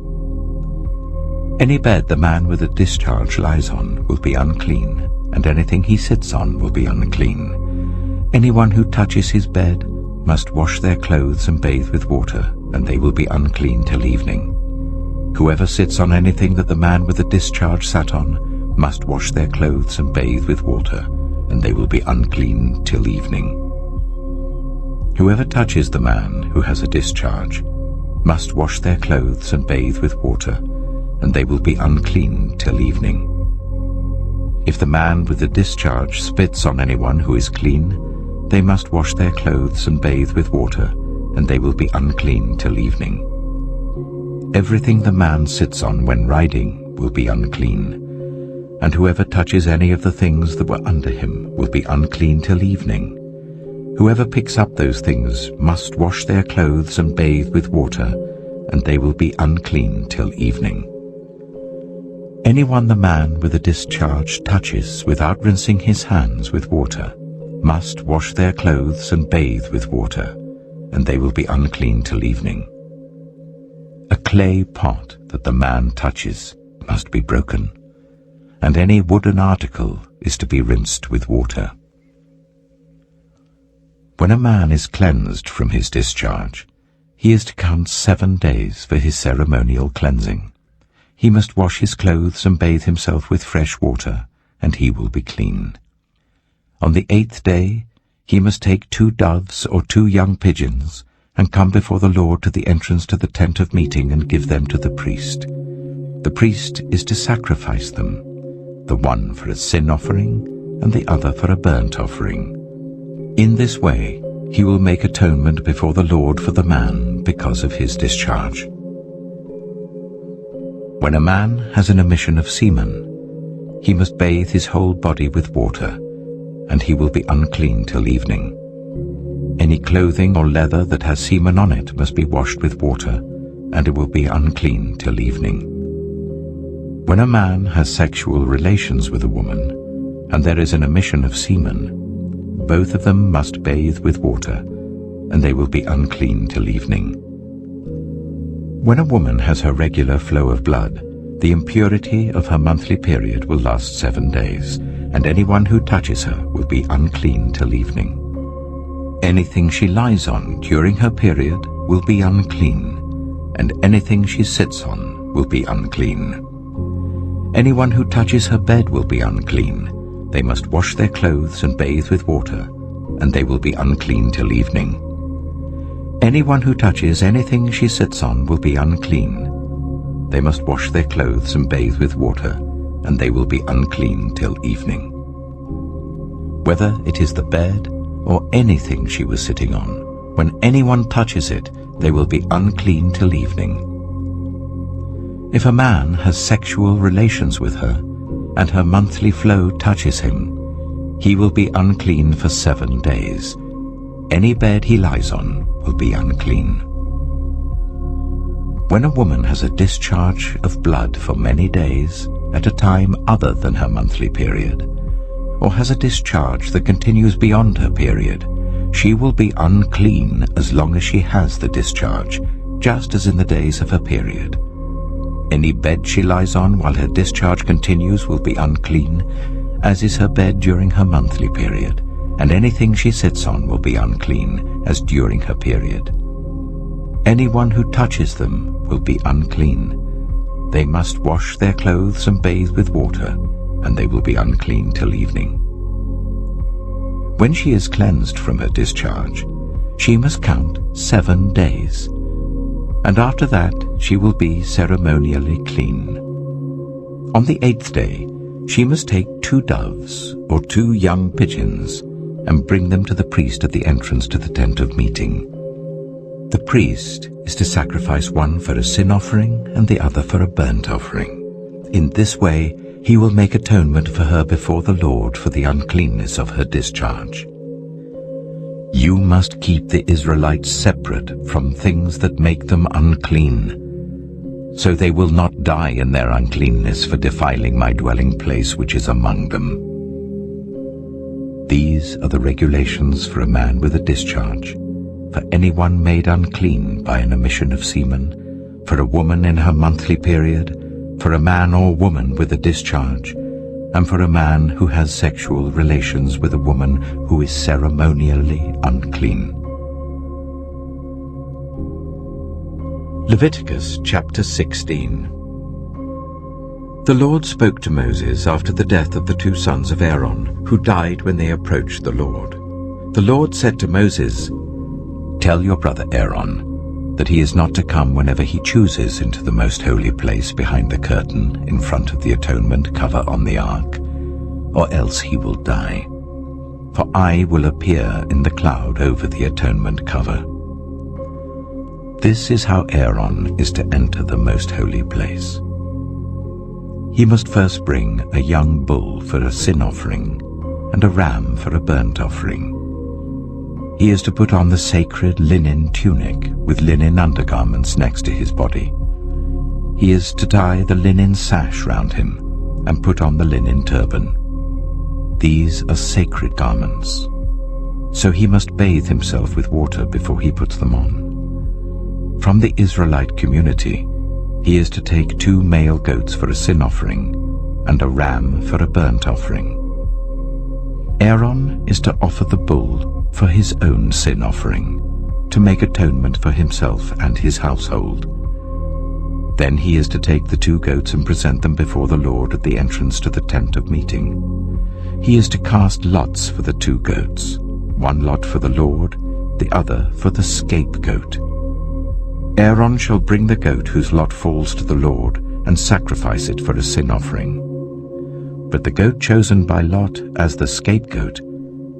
Any bed the man with a discharge lies on will be unclean, and anything he sits on will be unclean. Anyone who touches his bed must wash their clothes and bathe with water, and they will be unclean till evening. Whoever sits on anything that the man with the discharge sat on must wash their clothes and bathe with water, and they will be unclean till evening. Whoever touches the man who has a discharge must wash their clothes and bathe with water, and they will be unclean till evening. If the man with the discharge spits on anyone who is clean, they must wash their clothes and bathe with water, and they will be unclean till evening. Everything the man sits on when riding will be unclean, and whoever touches any of the things that were under him will be unclean till evening. Whoever picks up those things must wash their clothes and bathe with water, and they will be unclean till evening. Anyone the man with a discharge touches without rinsing his hands with water must wash their clothes and bathe with water, and they will be unclean till evening. A clay pot that the man touches must be broken, and any wooden article is to be rinsed with water. When a man is cleansed from his discharge, he is to count 7 days for his ceremonial cleansing. He must wash his clothes and bathe himself with fresh water, and he will be clean. On the 8th day he must take 2 doves or 2 young pigeons, and come before the Lord to the entrance to the tent of meeting and give them to the priest. The priest is to sacrifice them, the one for a sin offering and the other for a burnt offering. In this way he will make atonement before the Lord for the man because of his discharge. When a man has an emission of semen, he must bathe his whole body with water, and he will be unclean till evening. Any clothing or leather that has semen on it must be washed with water, and it will be unclean till evening. When a man has sexual relations with a woman, and there is an emission of semen, both of them must bathe with water, and they will be unclean till evening. When a woman has her regular flow of blood, the impurity of her monthly period will last 7 days, and anyone who touches her will be unclean till evening. Anything she lies on during her period will be unclean, and anything she sits on will be unclean. Anyone who touches her bed will be unclean. They must wash their clothes and bathe with water, and they will be unclean till evening. Anyone who touches anything she sits on will be unclean. They must wash their clothes and bathe with water, and they will be unclean till evening. Whether it is the bed or anything she was sitting on, when anyone touches it, they will be unclean till evening. If a man has sexual relations with her, and her monthly flow touches him, he will be unclean for 7 days. Any bed he lies on will be unclean. When a woman has a discharge of blood for many days at a time other than her monthly period, or has a discharge that continues beyond her period, she will be unclean as long as she has the discharge, just as in the days of her period. Any bed she lies on while her discharge continues will be unclean, as is her bed during her monthly period, and anything she sits on will be unclean, as during her period. Anyone who touches them will be unclean. They must wash their clothes and bathe with water, and they will be unclean till evening. When she is cleansed from her discharge, she must count 7 days, and after that she will be ceremonially clean. On the 8th day she must take 2 doves or 2 young pigeons and bring them to the priest at the entrance to the tent of meeting. The priest is to sacrifice one for a sin offering and the other for a burnt offering. In this way he will make atonement for her before the Lord for the uncleanness of her discharge. You must keep the Israelites separate from things that make them unclean, so they will not die in their uncleanness for defiling my dwelling place which is among them. These are the regulations for a man with a discharge, for anyone made unclean by an emission of semen, for a woman in her monthly period, for a man or woman with a discharge, and for a man who has sexual relations with a woman who is ceremonially unclean. Leviticus chapter 16. The Lord spoke to Moses after the death of the 2 sons of Aaron, who died when they approached the Lord. The Lord said to Moses, "Tell your brother Aaron that he is not to come whenever he chooses into the most holy place behind the curtain in front of the atonement cover on the ark, or else he will die. For I will appear in the cloud over the atonement cover. This is how Aaron is to enter the most holy place. He must first bring a young bull for a sin offering and a ram for a burnt offering. He is to put on the sacred linen tunic with linen undergarments next to his body. He is to tie the linen sash round him and put on the linen turban. These are sacred garments, so he must bathe himself with water before he puts them on. From the Israelite community, he is to take 2 male goats for a sin offering and a ram for a burnt offering. Aaron is to offer the bull for his own sin offering, to make atonement for himself and his household. Then he is to take the 2 goats and present them before the Lord at the entrance to the tent of meeting. He is to cast lots for the 2 goats, 1 lot for the Lord, the other for the scapegoat. Aaron shall bring the goat whose lot falls to the Lord and sacrifice it for a sin offering. But the goat chosen by lot as the scapegoat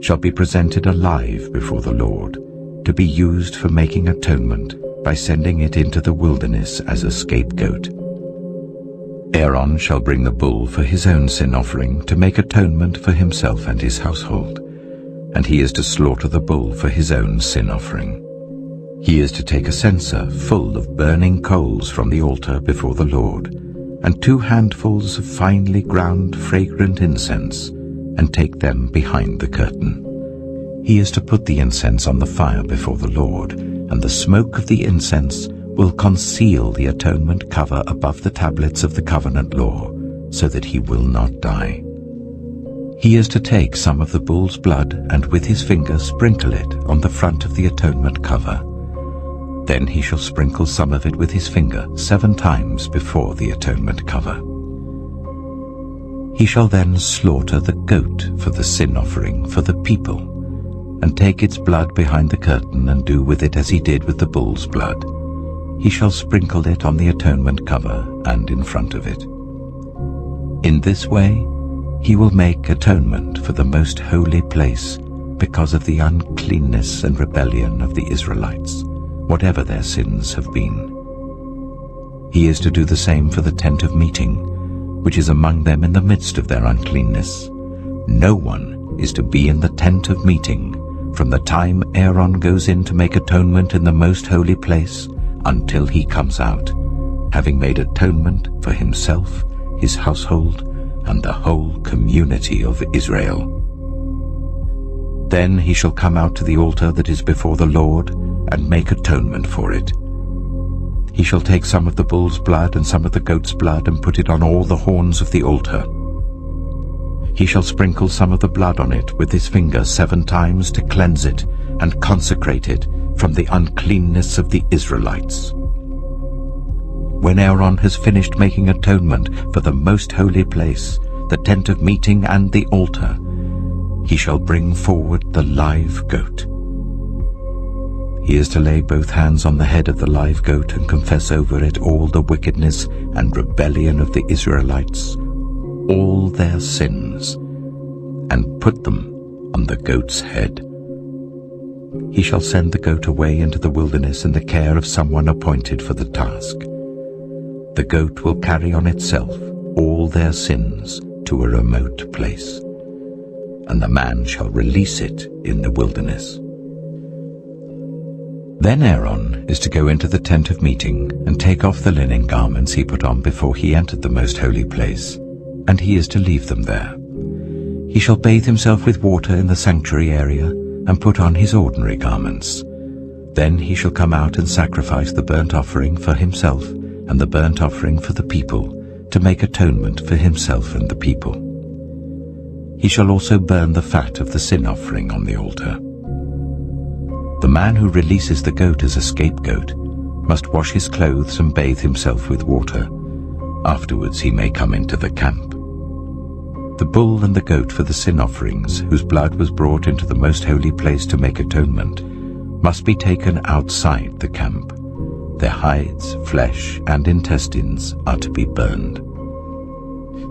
shall be presented alive before the Lord, to be used for making atonement by sending it into the wilderness as a scapegoat. Aaron shall bring the bull for his own sin offering to make atonement for himself and his household, and he is to slaughter the bull for his own sin offering. He is to take a censer full of burning coals from the altar before the Lord, and 2 handfuls of finely ground fragrant incense, and take them behind the curtain. He is to put the incense on the fire before the Lord, and the smoke of the incense will conceal the atonement cover above the tablets of the covenant law, so that he will not die. He is to take some of the bull's blood and with his finger sprinkle it on the front of the atonement cover. Then he shall sprinkle some of it with his finger 7 times before the atonement cover. He shall then slaughter the goat for the sin offering for the people, and take its blood behind the curtain and do with it as he did with the bull's blood. He shall sprinkle it on the atonement cover and in front of it. In this way he will make atonement for the most holy place because of the uncleanness and rebellion of the Israelites, whatever their sins have been. He is to do the same for the tent of meeting, which is among them in the midst of their uncleanness. No one is to be in the tent of meeting from the time Aaron goes in to make atonement in the most holy place until he comes out, having made atonement for himself, his household, and the whole community of Israel. Then he shall come out to the altar that is before the Lord and make atonement for it. He shall take some of the bull's blood and some of the goat's blood and put it on all the horns of the altar. He shall sprinkle some of the blood on it with his finger 7 times to cleanse it and consecrate it from the uncleanness of the Israelites. When Aaron has finished making atonement for the most holy place, the tent of meeting and the altar, he shall bring forward the live goat. He is to lay both hands on the head of the live goat and confess over it all the wickedness and rebellion of the Israelites, all their sins, and put them on the goat's head. He shall send the goat away into the wilderness in the care of someone appointed for the task. The goat will carry on itself all their sins to a remote place, and the man shall release it in the wilderness. Then Aaron is to go into the tent of meeting and take off the linen garments he put on before he entered the most holy place, and he is to leave them there. He shall bathe himself with water in the sanctuary area and put on his ordinary garments. Then he shall come out and sacrifice the burnt offering for himself and the burnt offering for the people, to make atonement for himself and the people. He shall also burn the fat of the sin offering on the altar. The man who releases the goat as a scapegoat must wash his clothes and bathe himself with water. Afterwards he may come into the camp. The bull and the goat for the sin offerings, whose blood was brought into the most holy place to make atonement, must be taken outside the camp. Their hides, flesh, and intestines are to be burned.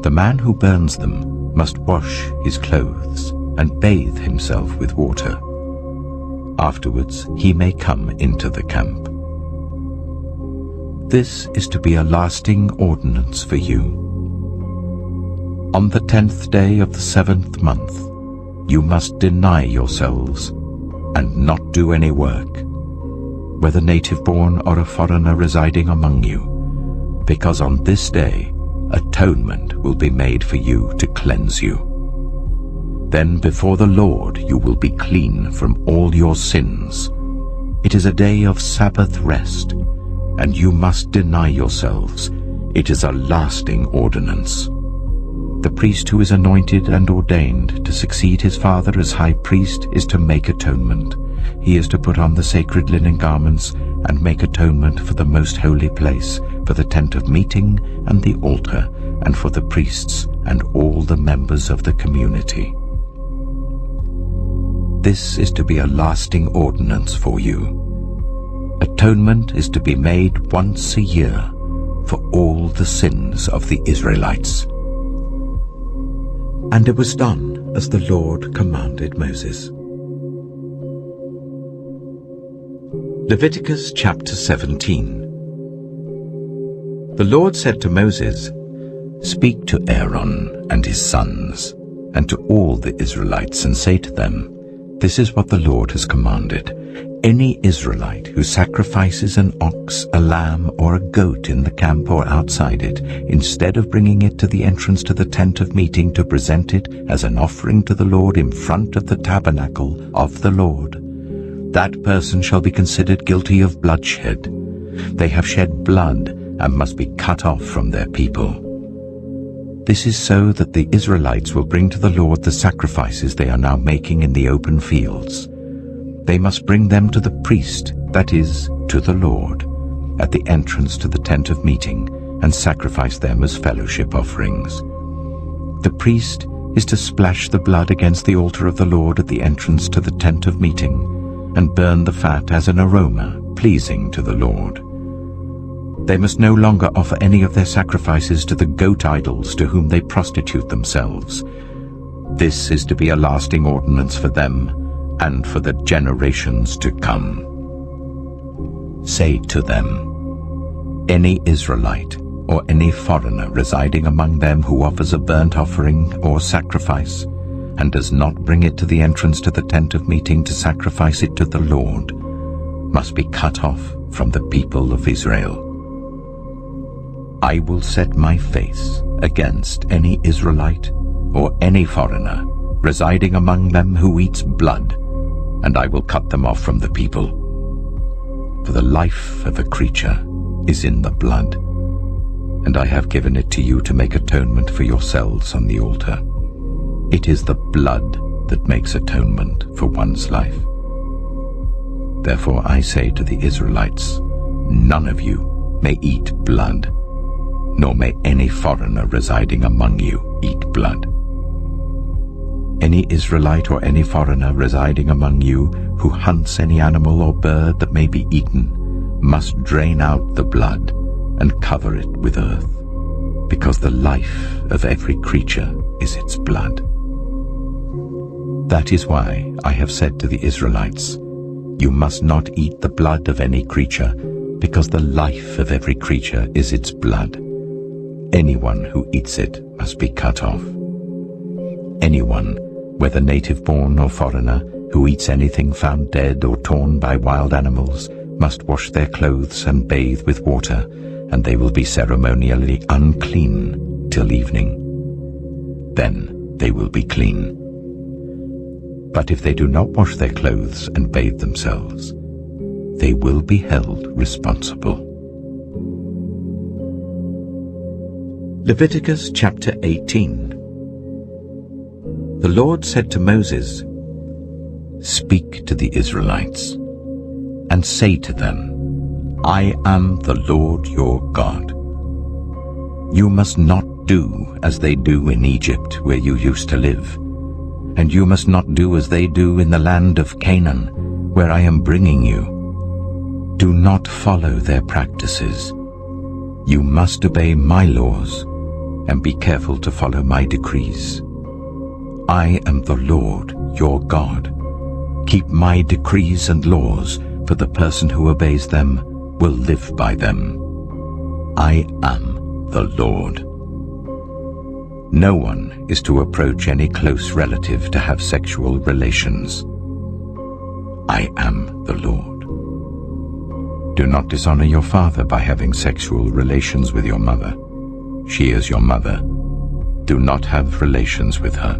The man who burns them must wash his clothes and bathe himself with water. Afterwards he may come into the camp. This is to be a lasting ordinance for you. On the 10th day of the 7th month you must deny yourselves and not do any work, whether native-born or a foreigner residing among you, because on this day atonement will be made for you to cleanse you. Then before the Lord you will be clean from all your sins. It is a day of Sabbath rest, and you must deny yourselves. It is a lasting ordinance. The priest who is anointed and ordained to succeed his father as high priest is to make atonement. He is to put on the sacred linen garments and make atonement for the most holy place, for the tent of meeting and the altar, and for the priests and all the members of the community. This is to be a lasting ordinance for you. Atonement is to be made once a year for all the sins of the Israelites. And it was done as the Lord commanded Moses. Leviticus chapter 17. The Lord said to Moses, "Speak to Aaron and his sons, and to all the Israelites, and say to them, This is what the Lord has commanded. Any Israelite who sacrifices an ox, a lamb, or a goat in the camp or outside it, instead of bringing it to the entrance to the tent of meeting to present it as an offering to the Lord in front of the tabernacle of the Lord, that person shall be considered guilty of bloodshed. They have shed blood and must be cut off from their people. This is so that the Israelites will bring to the Lord the sacrifices they are now making in the open fields. They must bring them to the priest, that is, to the Lord, at the entrance to the tent of meeting, and sacrifice them as fellowship offerings. The priest is to splash the blood against the altar of the Lord at the entrance to the tent of meeting, and burn the fat as an aroma pleasing to the Lord. They must no longer offer any of their sacrifices to the goat idols to whom they prostitute themselves. This is to be a lasting ordinance for them and for the generations to come. Say to them, any Israelite or any foreigner residing among them who offers a burnt offering or sacrifice and does not bring it to the entrance to the tent of meeting to sacrifice it to the Lord must be cut off from the people of Israel. I will set my face against any Israelite or any foreigner residing among them who eats blood, and I will cut them off from the people. For the life of a creature is in the blood, and I have given it to you to make atonement for yourselves on the altar. It is the blood that makes atonement for one's life. Therefore I say to the Israelites, none of you may eat blood, nor may any foreigner residing among you eat blood. Any Israelite or any foreigner residing among you who hunts any animal or bird that may be eaten must drain out the blood and cover it with earth, because the life of every creature is its blood. That is why I have said to the Israelites, you must not eat the blood of any creature, because the life of every creature is its blood. Anyone who eats it must be cut off. Anyone, whether native-born or foreigner, who eats anything found dead or torn by wild animals, must wash their clothes and bathe with water, and they will be ceremonially unclean till evening. Then they will be clean. But if they do not wash their clothes and bathe themselves, they will be held responsible. Leviticus chapter 18. The Lord said to Moses, speak to the Israelites, and say to them, I am the Lord your God. You must not do as they do in Egypt, where you used to live, and you must not do as they do in the land of Canaan, where I am bringing you. Do not follow their practices. You must obey my laws, and be careful to follow my decrees. I am the Lord your God. Keep my decrees and laws, for the person who obeys them will live by them. I am the Lord. No one is to approach any close relative to have sexual relations. I am the Lord. Do not dishonor your father by having sexual relations with your mother. She is your mother. Do not have relations with her.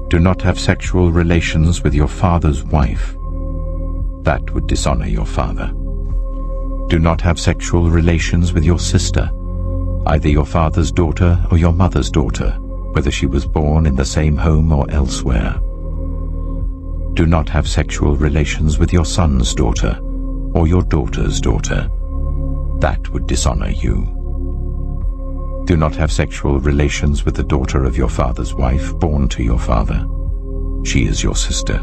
Do not have sexual relations with your father's wife. That would dishonor your father. Do not have sexual relations with your sister, either your father's daughter or your mother's daughter, whether she was born in the same home or elsewhere. Do not have sexual relations with your son's daughter or your daughter's daughter. That would dishonor you. Do not have sexual relations with the daughter of your father's wife born to your father. She is your sister.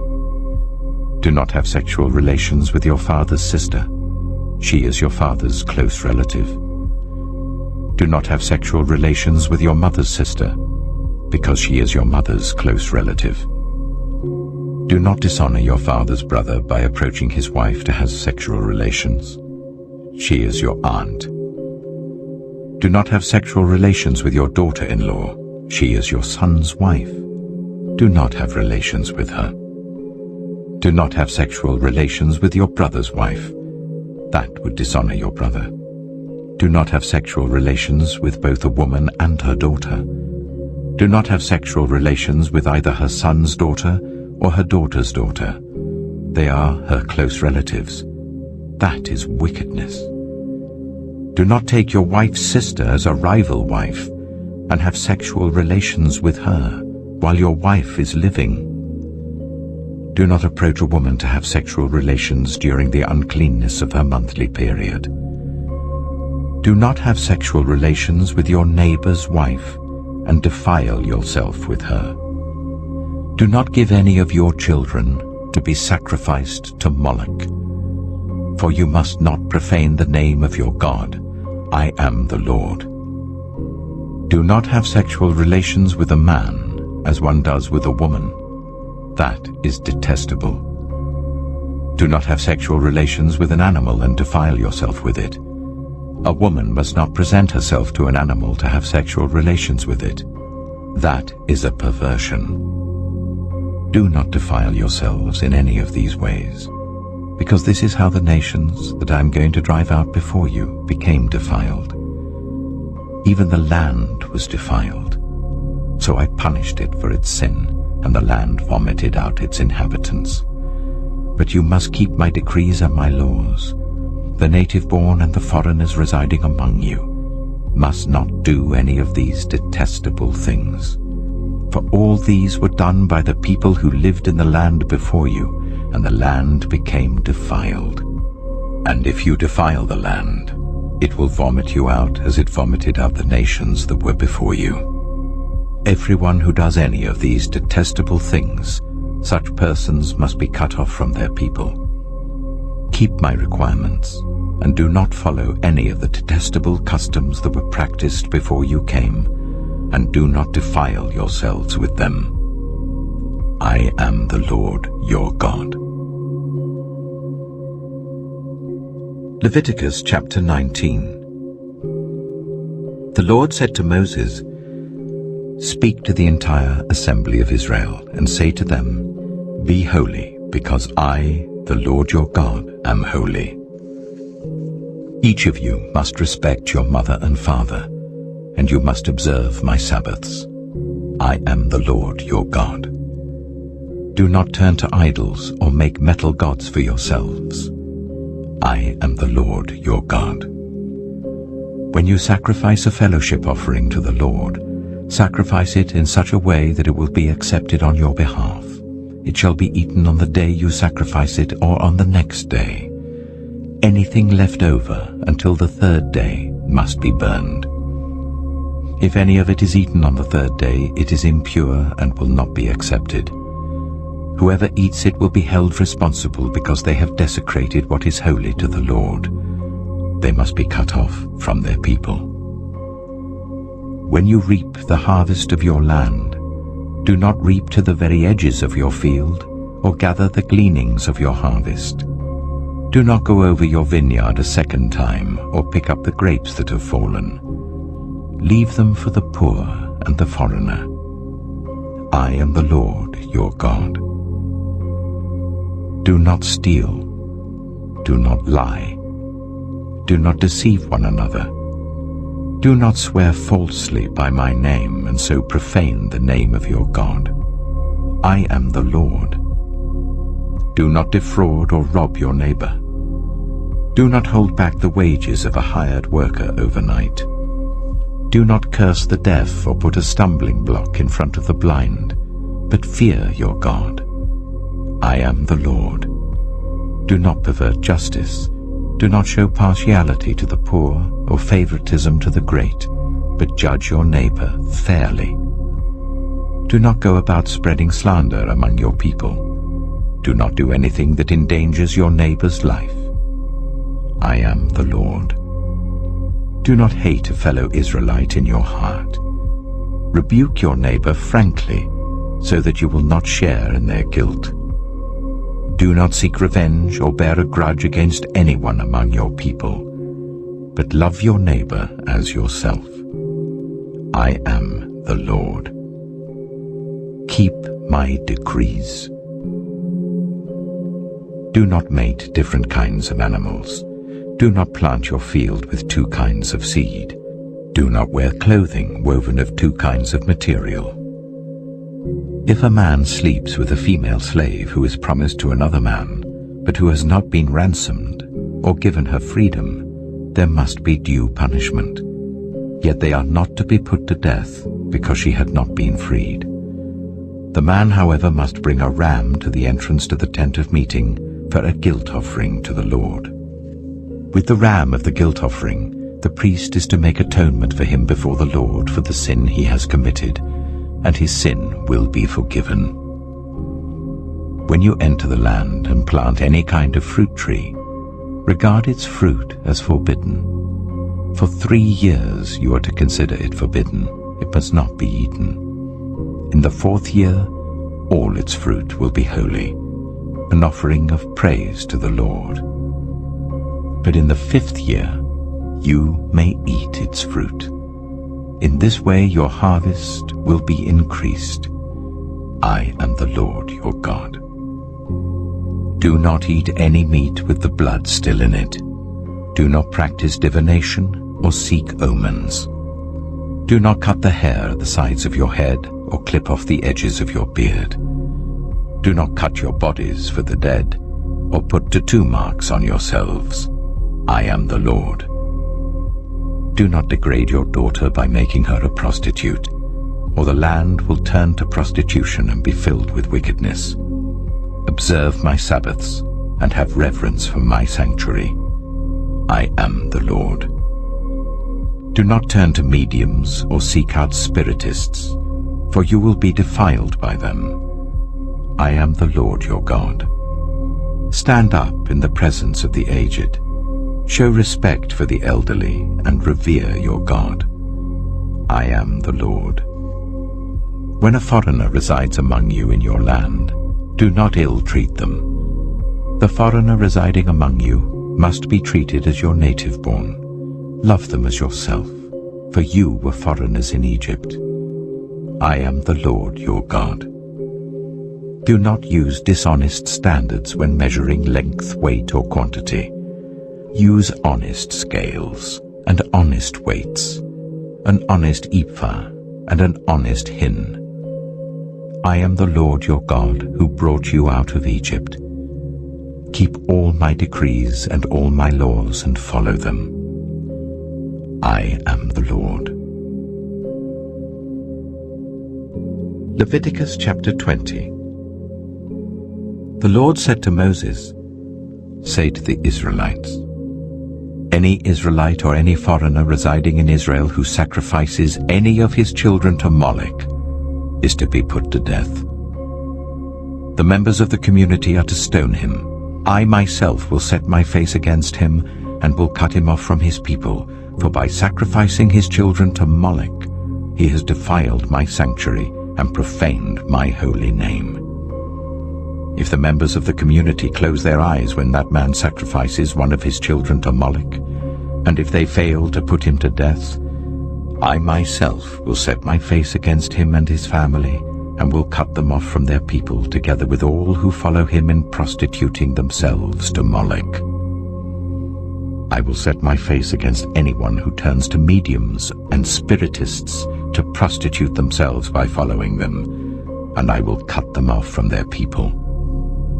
Do not have sexual relations with your father's sister. She is your father's close relative. Do not have sexual relations with your mother's sister, because she is your mother's close relative. Do not dishonor your father's brother by approaching his wife to have sexual relations. She is your aunt. Do not have sexual relations with your daughter-in-law. She is your son's wife. Do not have relations with her. Do not have sexual relations with your brother's wife. That would dishonor your brother. Do not have sexual relations with both a woman and her daughter. Do not have sexual relations with either her son's daughter or her daughter's daughter. They are her close relatives. That is wickedness. Do not take your wife's sister as a rival wife and have sexual relations with her while your wife is living. Do not approach a woman to have sexual relations during the uncleanness of her monthly period. Do not have sexual relations with your neighbor's wife and defile yourself with her. Do not give any of your children to be sacrificed to Moloch, for you must not profane the name of your God. I am the Lord. Do not have sexual relations with a man as one does with a woman. That is detestable. Do not have sexual relations with an animal and defile yourself with it. A woman must not present herself to an animal to have sexual relations with it. That is a perversion. Do not defile yourselves in any of these ways, because this is how the nations that I am going to drive out before you became defiled. Even the land was defiled. So I punished it for its sin, and the land vomited out its inhabitants. But you must keep my decrees and my laws. The native-born and the foreigners residing among you must not do any of these detestable things. For all these were done by the people who lived in the land before you, and the land became defiled. And if you defile the land, it will vomit you out as it vomited out the nations that were before you. Everyone who does any of these detestable things, such persons must be cut off from their people. Keep my requirements, and do not follow any of the detestable customs that were practiced before you came, and do not defile yourselves with them. I am the Lord your God. Leviticus chapter 19. The Lord said to Moses, "Speak to the entire assembly of Israel, and say to them, Be holy, because I, the Lord your God, am holy. Each of you must respect your mother and father, and you must observe my Sabbaths. I am the Lord your God. Do not turn to idols or make metal gods for yourselves. I am the Lord your God. When you sacrifice a fellowship offering to the Lord, sacrifice it in such a way that it will be accepted on your behalf. It shall be eaten on the day you sacrifice it or on the next day. Anything left over until the third day must be burned. If any of it is eaten on the third day, it is impure and will not be accepted. Whoever eats it will be held responsible because they have desecrated what is holy to the Lord. They must be cut off from their people. When you reap the harvest of your land, do not reap to the very edges of your field, or gather the gleanings of your harvest. Do not go over your vineyard a second time, or pick up the grapes that have fallen. Leave them for the poor and the foreigner. I am the Lord your God. Do not steal. Do not lie. Do not deceive one another. Do not swear falsely by my name and so profane the name of your God. I am the Lord. Do not defraud or rob your neighbor. Do not hold back the wages of a hired worker overnight. Do not curse the deaf or put a stumbling block in front of the blind, but fear your God. I am the Lord. Do not pervert justice. Do not show partiality to the poor or favoritism to the great, but judge your neighbor fairly. Do not go about spreading slander among your people. Do not do anything that endangers your neighbor's life. I am the Lord. Do not hate a fellow Israelite in your heart. Rebuke your neighbor frankly, so that you will not share in their guilt. Do not seek revenge or bear a grudge against anyone among your people, but love your neighbor as yourself. I am the Lord. Keep my decrees. Do not mate different kinds of animals. Do not plant your field with two kinds of seed. Do not wear clothing woven of two kinds of material. If a man sleeps with a female slave who is promised to another man, but who has not been ransomed or given her freedom, there must be due punishment. Yet they are not to be put to death because she had not been freed. The man, however, must bring a ram to the entrance to the tent of meeting for a guilt offering to the Lord. With the ram of the guilt offering, the priest is to make atonement for him before the Lord for the sin he has committed, and his sin will be forgiven. When you enter the land and plant any kind of fruit tree, regard its fruit as forbidden. For 3 years you are to consider it forbidden. It must not be eaten. In the 4th year, all its fruit will be holy, an offering of praise to the Lord. But in the 5th year, you may eat its fruit. In this way your harvest will be increased. I am the Lord your God. Do not eat any meat with the blood still in it. Do not practice divination or seek omens. Do not cut the hair at the sides of your head or clip off the edges of your beard. Do not cut your bodies for the dead or put tattoo marks on yourselves. I am the Lord. Do not degrade your daughter by making her a prostitute, or the land will turn to prostitution and be filled with wickedness. Observe my Sabbaths and have reverence for my sanctuary. I am the Lord. Do not turn to mediums or seek out spiritists, for you will be defiled by them. I am the Lord your God. Stand up in the presence of the aged. Show respect for the elderly and revere your God. I am the Lord. When a foreigner resides among you in your land, do not ill-treat them. The foreigner residing among you must be treated as your native-born. Love them as yourself, for you were foreigners in Egypt. I am the Lord your God. Do not use dishonest standards when measuring length, weight, or quantity. Use honest scales and honest weights, an honest ephah and an honest hin. I am the Lord your God who brought you out of Egypt. Keep all my decrees and all my laws and follow them. I am the Lord. Leviticus chapter 20. The Lord said to Moses, "Say to the Israelites, any Israelite or any foreigner residing in Israel who sacrifices any of his children to Moloch is to be put to death. The members of the community are to stone him. I myself will set my face against him and will cut him off from his people, for by sacrificing his children to Moloch, he has defiled my sanctuary and profaned my holy name. If the members of the community close their eyes when that man sacrifices one of his children to Moloch, and if they fail to put him to death, I myself will set my face against him and his family, and will cut them off from their people, together with all who follow him in prostituting themselves to Moloch. I will set my face against anyone who turns to mediums and spiritists to prostitute themselves by following them, and I will cut them off from their people.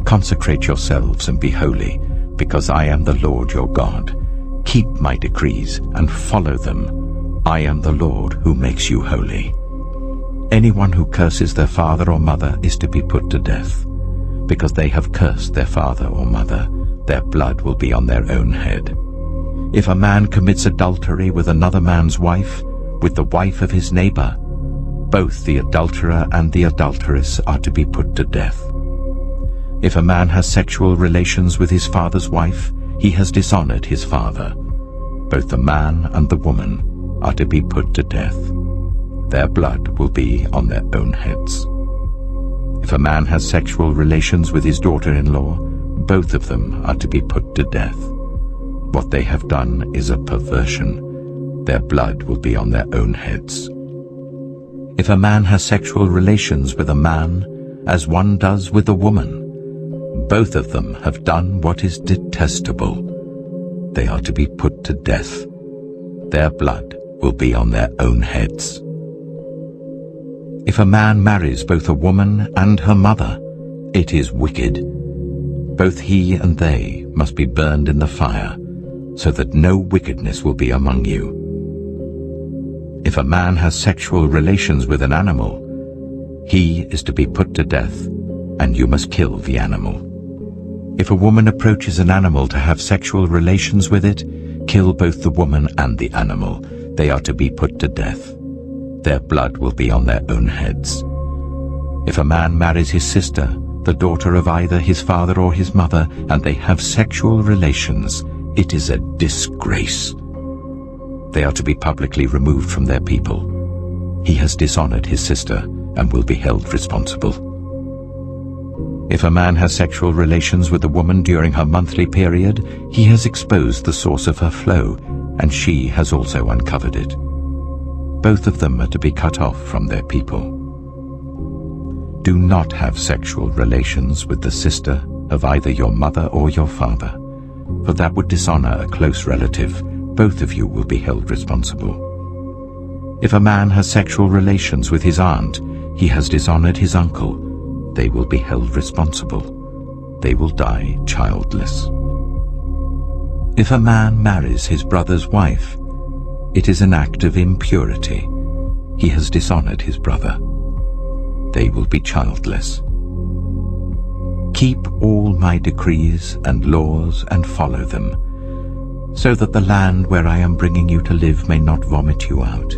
Consecrate yourselves and be holy, because I am the Lord your God. Keep my decrees and follow them. I am the Lord who makes you holy. Anyone who curses their father or mother is to be put to death. Because they have cursed their father or mother, their blood will be on their own head. If a man commits adultery with another man's wife, with the wife of his neighbor, both the adulterer and the adulteress are to be put to death. If a man has sexual relations with his father's wife, he has dishonored his father. Both the man and the woman are to be put to death. Their blood will be on their own heads. If a man has sexual relations with his daughter-in-law, both of them are to be put to death. What they have done is a perversion. Their blood will be on their own heads. If a man has sexual relations with a man, as one does with a woman, Both of them have done what is detestable. They are to be put to death. Their blood will be on their own heads. If a man marries both a woman and her mother, it is wicked. Both he and they must be burned in the fire, so that no wickedness will be among you. If a man has sexual relations with an animal, he is to be put to death, and you must kill the animal. If a woman approaches an animal to have sexual relations with it, kill both the woman and the animal. They are to be put to death. Their blood will be on their own heads. If a man marries his sister, the daughter of either his father or his mother, and they have sexual relations, it is a disgrace. They are to be publicly removed from their people. He has dishonored his sister and will be held responsible. If a man has sexual relations with a woman during her monthly period, he has exposed the source of her flow, and she has also uncovered it. Both of them are to be cut off from their people. Do not have sexual relations with the sister of either your mother or your father, for that would dishonor a close relative. Both of you will be held responsible. If a man has sexual relations with his aunt, he has dishonored his uncle. They will be held responsible. They will die childless. If a man marries his brother's wife, it is an act of impurity. He has dishonored his brother. They will be childless. Keep all my decrees and laws and follow them, so that the land where I am bringing you to live may not vomit you out.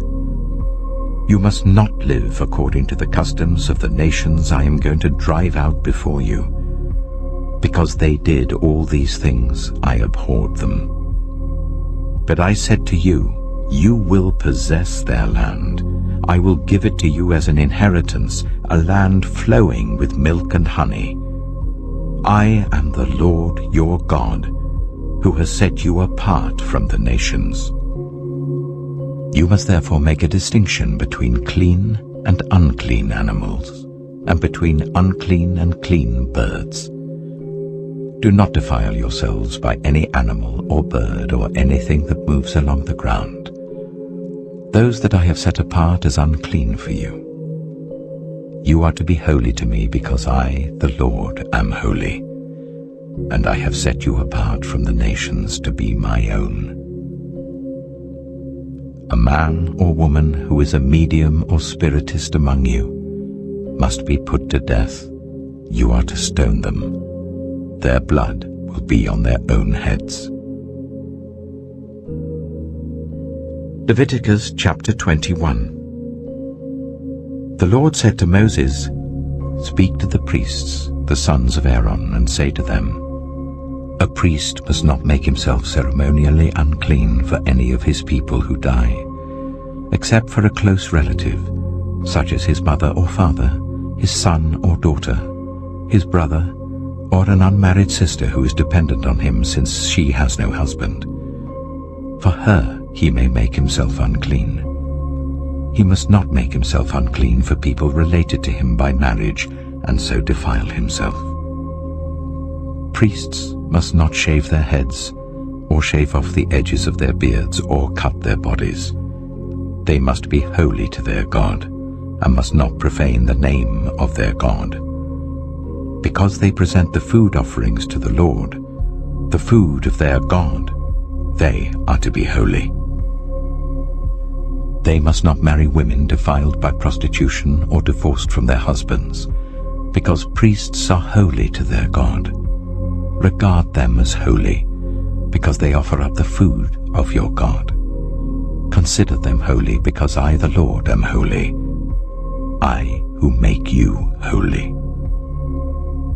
You must not live according to the customs of the nations I am going to drive out before you. Because they did all these things, I abhorred them. But I said to you, you will possess their land. I will give it to you as an inheritance, a land flowing with milk and honey. I am the Lord your God, who has set you apart from the nations. You must therefore make a distinction between clean and unclean animals, and between unclean and clean birds. Do not defile yourselves by any animal or bird or anything that moves along the ground. Those that I have set apart as unclean for you. You are to be holy to me because I, the Lord, am holy, and I have set you apart from the nations to be my own. A man or woman who is a medium or spiritist among you must be put to death. You are to stone them. Their blood will be on their own heads. Leviticus chapter 21. The Lord said to Moses, "Speak to the priests, the sons of Aaron, and say to them, a priest must not make himself ceremonially unclean for any of his people who die, except for a close relative, such as his mother or father, his son or daughter, his brother, or an unmarried sister who is dependent on him since she has no husband. For her he may make himself unclean. He must not make himself unclean for people related to him by marriage, and so defile himself. Priests must not shave their heads, or shave off the edges of their beards, or cut their bodies. They must be holy to their God, and must not profane the name of their God. Because they present the food offerings to the Lord, the food of their God, they are to be holy. They must not marry women defiled by prostitution or divorced from their husbands, because priests are holy to their God. Regard them as holy, because they offer up the food of your God. Consider them holy, because I, the Lord, am holy, I who make you holy.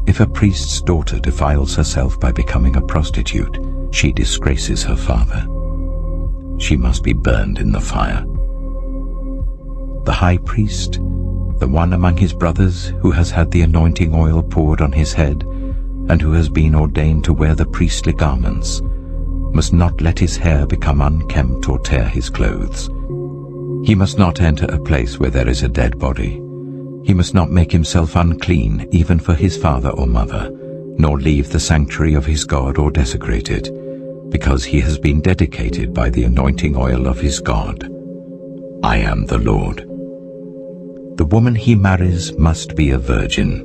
If a priest's daughter defiles herself by becoming a prostitute, she disgraces her father. She must be burned in the fire. The high priest, the one among his brothers who has had the anointing oil poured on his head, and who has been ordained to wear the priestly garments, must not let his hair become unkempt or tear his clothes. He must not enter a place where there is a dead body. He must not make himself unclean even for his father or mother, nor leave the sanctuary of his God or desecrate it, because he has been dedicated by the anointing oil of his God. I am the Lord. The woman he marries must be a virgin.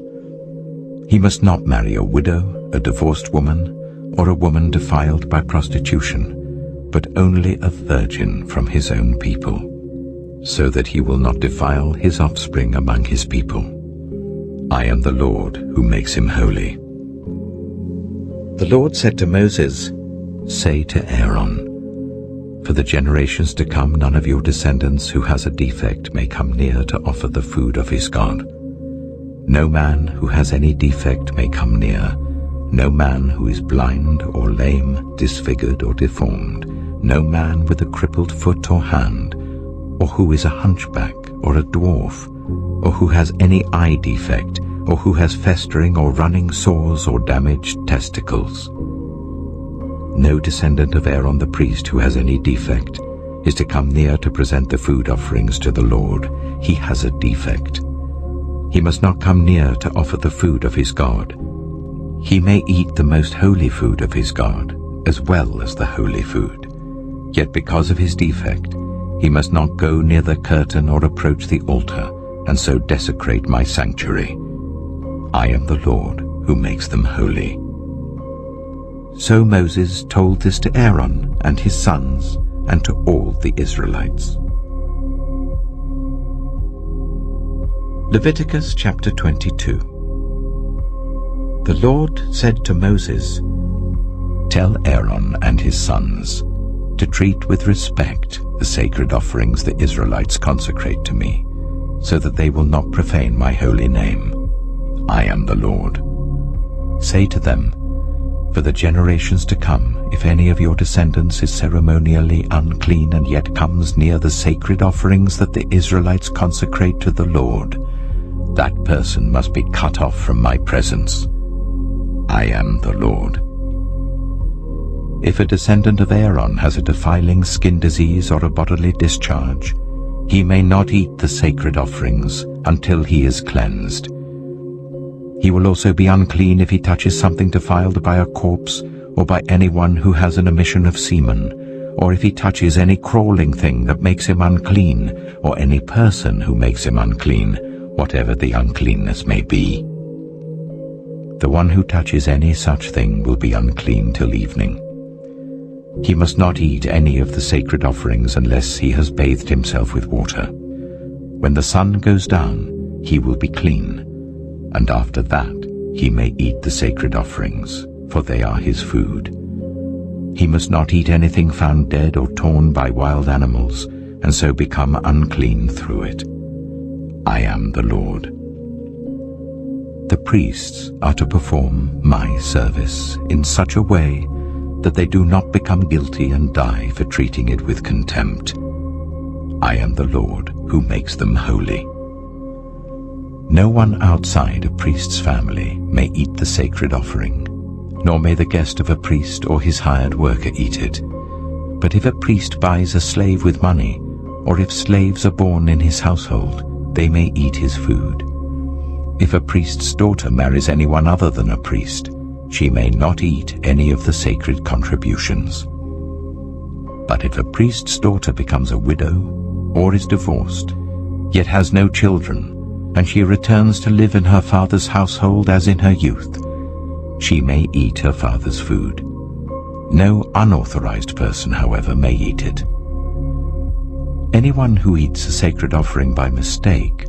He must not marry a widow, a divorced woman, or a woman defiled by prostitution, but only a virgin from his own people, so that he will not defile his offspring among his people. I am the Lord who makes him holy. The Lord said to Moses, Say to Aaron, For the generations to come none of your descendants who has a defect may come near to offer the food of his God. No man who has any defect may come near, no man who is blind or lame, disfigured or deformed, no man with a crippled foot or hand, or who is a hunchback or a dwarf, or who has any eye defect, or who has festering or running sores or damaged testicles. No descendant of Aaron the priest who has any defect is to come near to present the food offerings to the Lord. He has a defect. He must not come near to offer the food of his God. He may eat the most holy food of his God, as well as the holy food. Yet because of his defect, he must not go near the curtain or approach the altar, and so desecrate my sanctuary. I am the Lord who makes them holy. So Moses told this to Aaron and his sons and to all the Israelites. Leviticus chapter 22. The Lord said to Moses, Tell Aaron and his sons to treat with respect the sacred offerings the Israelites consecrate to me, so that they will not profane my holy name. I am the Lord. Say to them, For the generations to come, if any of your descendants is ceremonially unclean and yet comes near the sacred offerings that the Israelites consecrate to the Lord, that person must be cut off from my presence. I am the Lord. If a descendant of Aaron has a defiling skin disease or a bodily discharge, he may not eat the sacred offerings until he is cleansed. He will also be unclean if he touches something defiled by a corpse or by anyone who has an emission of semen, or if he touches any crawling thing that makes him unclean, or any person who makes him unclean, whatever the uncleanness may be. The one who touches any such thing will be unclean till evening. He must not eat any of the sacred offerings unless he has bathed himself with water. When the sun goes down, he will be clean, and after that he may eat the sacred offerings, for they are his food. He must not eat anything found dead or torn by wild animals, and so become unclean through it. I am the Lord. The priests are to perform my service in such a way that they do not become guilty and die for treating it with contempt. I am the Lord who makes them holy. No one outside a priest's family may eat the sacred offering, nor may the guest of a priest or his hired worker eat it. But if a priest buys a slave with money, or if slaves are born in his household, they may eat his food. If a priest's daughter marries anyone other than a priest, she may not eat any of the sacred contributions. But if a priest's daughter becomes a widow or is divorced, yet has no children, and she returns to live in her father's household as in her youth, she may eat her father's food. No unauthorized person, however, may eat it. Anyone who eats a sacred offering by mistake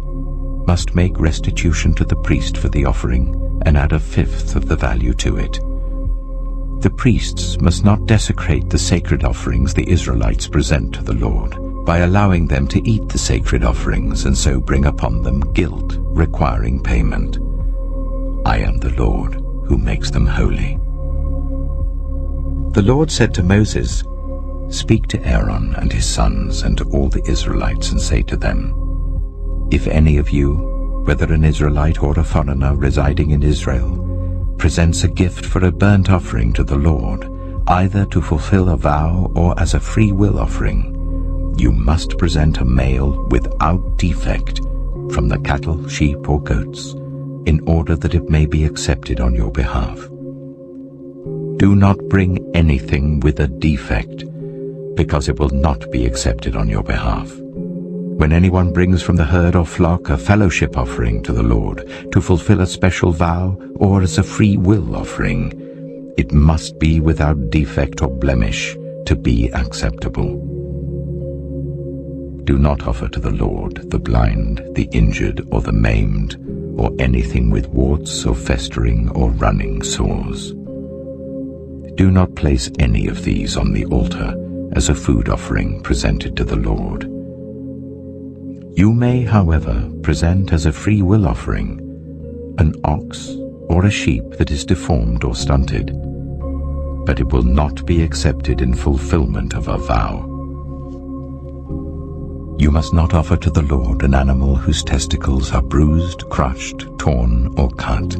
must make restitution to the priest for the offering and add 1/5 of the value to it. The priests must not desecrate the sacred offerings the Israelites present to the Lord by allowing them to eat the sacred offerings and so bring upon them guilt requiring payment. I am the Lord who makes them holy. The Lord said to Moses, Speak to Aaron and his sons and to all the Israelites and say to them, If any of you, whether an Israelite or a foreigner residing in Israel, presents a gift for a burnt offering to the Lord, either to fulfill a vow or as a free will offering, you must present a male without defect from the cattle, sheep, or goats, in order that it may be accepted on your behalf. Do not bring anything with a defect, because it will not be accepted on your behalf. When anyone brings from the herd or flock a fellowship offering to the Lord, to fulfill a special vow or as a free will offering, it must be without defect or blemish to be acceptable. Do not offer to the Lord the blind, the injured, or the maimed, or anything with warts or festering or running sores. Do not place any of these on the altar as a food offering presented to the Lord. You may, however, present as a free will offering an ox or a sheep that is deformed or stunted, but it will not be accepted in fulfillment of a vow. You must not offer to the Lord an animal whose testicles are bruised, crushed, torn, or cut.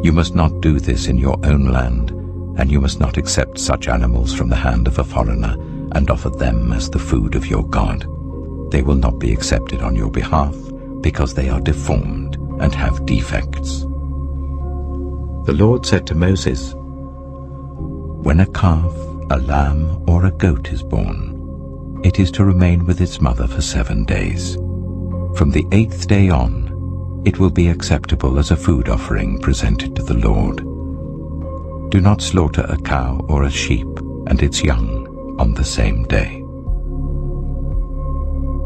You must not do this in your own land, and you must not accept such animals from the hand of a foreigner and offer them as the food of your God. They will not be accepted on your behalf, because they are deformed and have defects. The Lord said to Moses, "When a calf, a lamb, or a goat is born, it is to remain with its mother for 7 days. From the 8th day on, it will be acceptable as a food offering presented to the Lord. Do not slaughter a cow or a sheep and its young on the same day."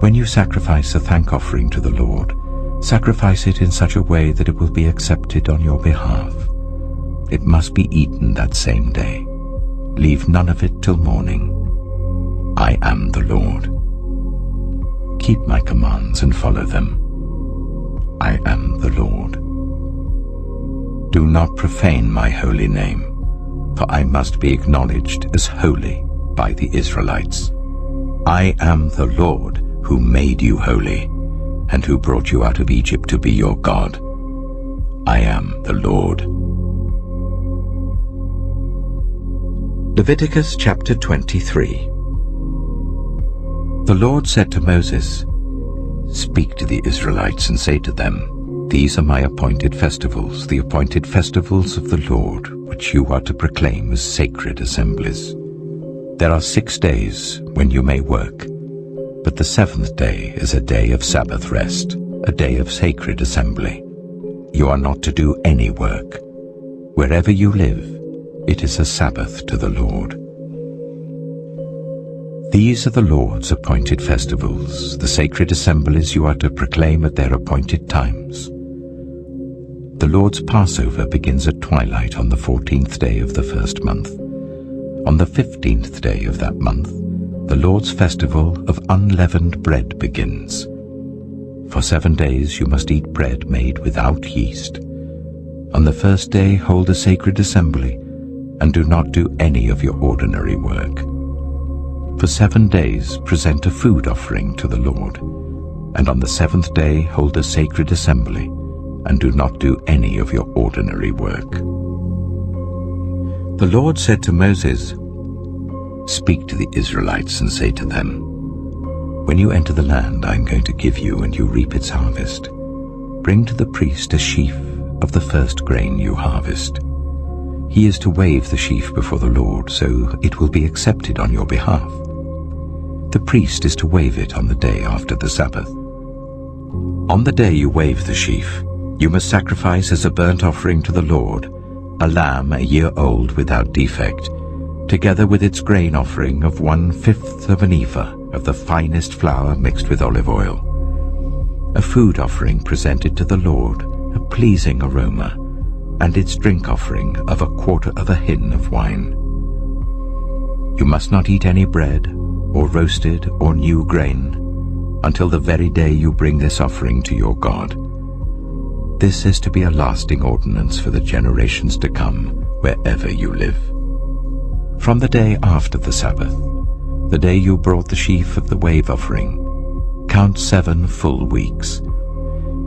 When you sacrifice a thank offering to the Lord, sacrifice it in such a way that it will be accepted on your behalf. It must be eaten that same day. Leave none of it till morning. I am the Lord. Keep my commands and follow them. I am the Lord. Do not profane my holy name, for I must be acknowledged as holy by the Israelites. I am the Lord who made you holy, and who brought you out of Egypt to be your God. I am the Lord. Leviticus chapter 23. The Lord said to Moses, "Speak to the Israelites and say to them, These are my appointed festivals, the appointed festivals of the Lord, which you are to proclaim as sacred assemblies. There are 6 days when you may work, but the 7th day is a day of Sabbath rest, a day of sacred assembly. You are not to do any work. Wherever you live, it is a Sabbath to the Lord. These are the Lord's appointed festivals, the sacred assemblies you are to proclaim at their appointed times. The Lord's Passover begins at twilight on the 14th day of the first month. On the 15th day of that month, the Lord's festival of unleavened bread begins. For 7 days you must eat bread made without yeast. On the first day hold a sacred assembly, and do not do any of your ordinary work. For 7 days present a food offering to the Lord, and on the 7th day hold a sacred assembly, and do not do any of your ordinary work. The Lord said to Moses, "Speak to the Israelites and say to them, When you enter the land I am going to give you and you reap its harvest, bring to the priest a sheaf of the first grain you harvest. He is to wave the sheaf before the Lord, so it will be accepted on your behalf. The priest is to wave it on the day after the Sabbath. On the day you wave the sheaf, you must sacrifice as a burnt offering to the Lord a lamb a year old without defect, together with its grain offering of 1/5 of an ephah of the finest flour mixed with olive oil. A food offering presented to the Lord, a pleasing aroma, and its drink offering of 1/4 of a hin of wine. You must not eat any bread, or roasted or new grain, until the very day you bring this offering to your God. This is to be a lasting ordinance for the generations to come, wherever you live. From the day after the Sabbath, the day you brought the sheaf of the wave offering, count 7 full weeks.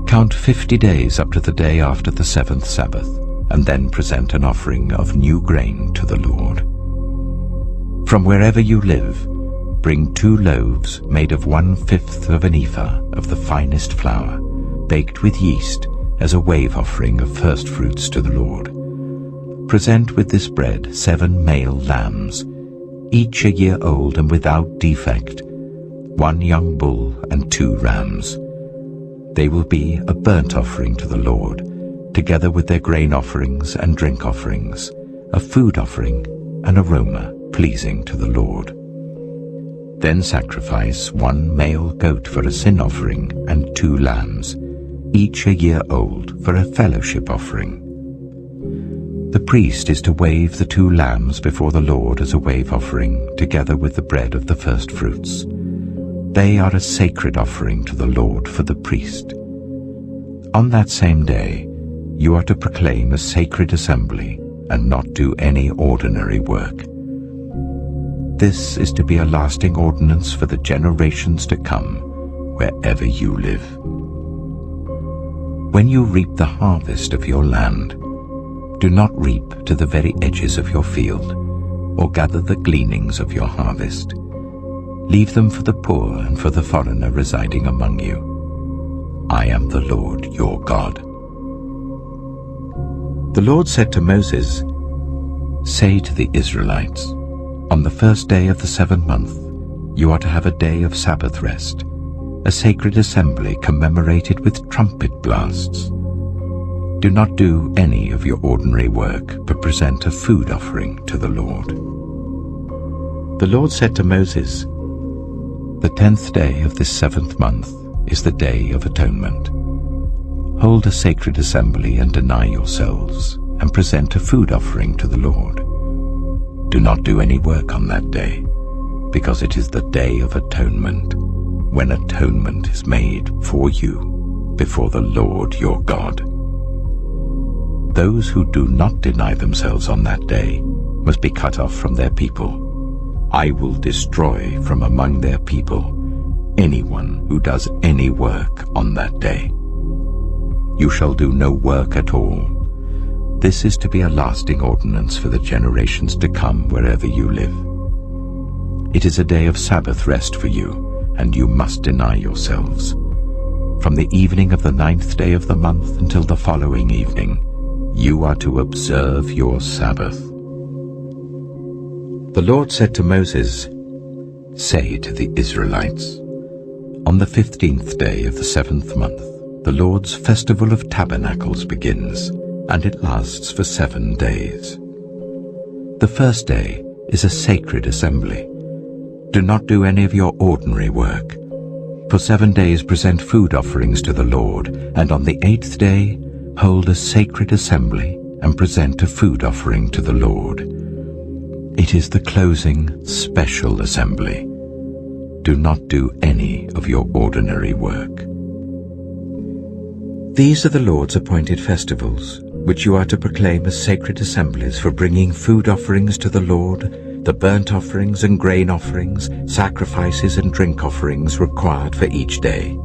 Count 50 days up to the day after the 7th Sabbath, and then present an offering of new grain to the Lord. From wherever you live, bring 2 loaves made of 1/5 of an ephah of the finest flour, baked with yeast, as a wave offering of first fruits to the Lord. Present with this bread 7 male lambs, each a year old and without defect, 1 young bull and 2 rams. They will be a burnt offering to the Lord, together with their grain offerings and drink offerings, a food offering, an aroma pleasing to the Lord. Then sacrifice 1 male goat for a sin offering and 2 lambs, each a year old, for a fellowship offering. The priest is to wave the 2 lambs before the Lord as a wave offering, together with the bread of the first fruits. They are a sacred offering to the Lord for the priest. On that same day, you are to proclaim a sacred assembly and not do any ordinary work. This is to be a lasting ordinance for the generations to come, wherever you live. When you reap the harvest of your land, do not reap to the very edges of your field, or gather the gleanings of your harvest. Leave them for the poor and for the foreigner residing among you. I am the Lord your God. The Lord said to Moses, "Say to the Israelites, on the first day of the 7th month, you are to have a day of Sabbath rest, a sacred assembly commemorated with trumpet blasts. Do not do any of your ordinary work, but present a food offering to the Lord." The Lord said to Moses, "The 10th day of this 7th month is the Day of Atonement. Hold a sacred assembly and deny yourselves, and present a food offering to the Lord. Do not do any work on that day, because it is the Day of Atonement, when atonement is made for you before the Lord your God. Those who do not deny themselves on that day must be cut off from their people. I will destroy from among their people anyone who does any work on that day. You shall do no work at all. This is to be a lasting ordinance for the generations to come wherever you live. It is a day of Sabbath rest for you, and you must deny yourselves. From the evening of the 9th day of the month until the following evening, you are to observe your Sabbath." The Lord said to Moses, "Say to the Israelites, on the 15th day of the 7th month, the Lord's festival of tabernacles begins, and it lasts for 7 days. The first day is a sacred assembly. Do not do any of your ordinary work. For 7 days present food offerings to the Lord, and on the 8th day hold a sacred assembly and present a food offering to the Lord. It is the closing special assembly. Do not do any of your ordinary work." These are the Lord's appointed festivals, which you are to proclaim as sacred assemblies for bringing food offerings to the Lord, the burnt offerings and grain offerings, sacrifices and drink offerings required for each day.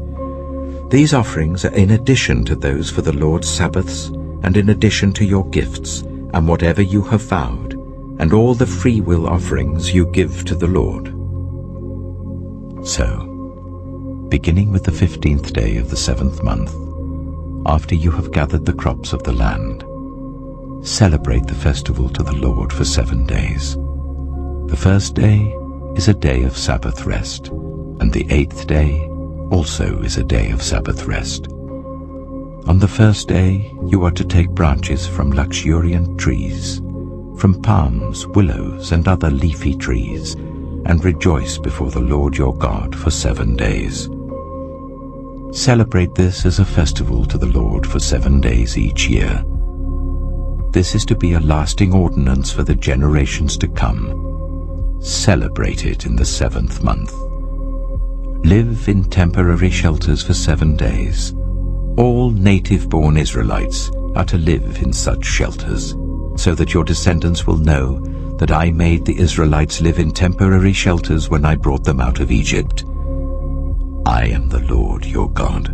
These offerings are in addition to those for the Lord's Sabbaths, and in addition to your gifts, and whatever you have vowed, and all the free will offerings you give to the Lord. So, beginning with the 15th day of the 7th month, after you have gathered the crops of the land, celebrate the festival to the Lord for 7 days. The first day is a day of Sabbath rest, and the 8th day also is a day of Sabbath rest. On the first day you are to take branches from luxuriant trees, from palms, willows, and other leafy trees, and rejoice before the Lord your God for 7 days. Celebrate this as a festival to the Lord for 7 days each year. This is to be a lasting ordinance for the generations to come. Celebrate it in the 7th month. Live in temporary shelters for 7 days. All native-born Israelites are to live in such shelters, so that your descendants will know that I made the Israelites live in temporary shelters when I brought them out of Egypt. I am the Lord your God.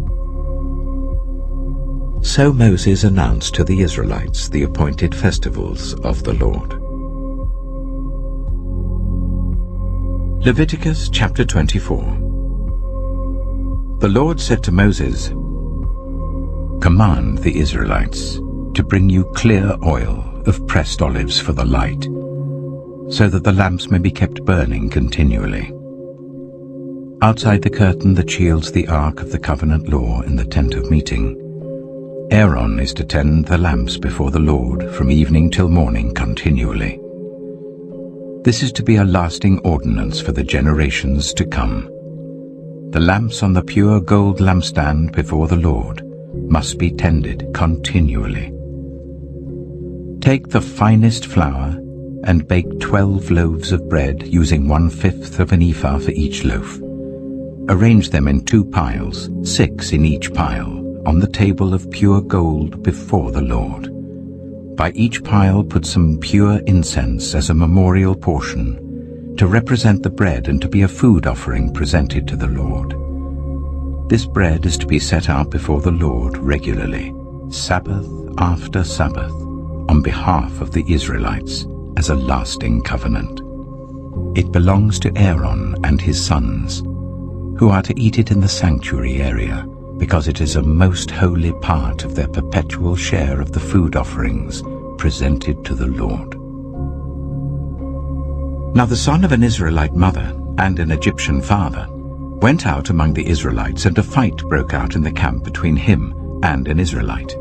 So Moses announced to the Israelites the appointed festivals of the Lord. Leviticus chapter 24. The Lord said to Moses, "Command the Israelites to bring you clear oil of pressed olives for the light, so that the lamps may be kept burning continually. Outside the curtain that shields the ark of the covenant law in the tent of meeting, Aaron is to tend the lamps before the Lord from evening till morning continually. This is to be a lasting ordinance for the generations to come. The lamps on the pure gold lampstand before the Lord must be tended continually. Take the finest flour and bake 12 loaves of bread using 1/5 of an ephah for each loaf. Arrange them in 2 piles, 6 in each pile, on the table of pure gold before the Lord. By each pile put some pure incense as a memorial portion, to represent the bread and to be a food offering presented to the Lord. This bread is to be set out before the Lord regularly, Sabbath after Sabbath, on behalf of the Israelites, as a lasting covenant. It belongs to Aaron and his sons, who are to eat it in the sanctuary area, because it is a most holy part of their perpetual share of the food offerings presented to the Lord. Now the son of an Israelite mother and an Egyptian father went out among the Israelites, and a fight broke out in the camp between him and an Israelite.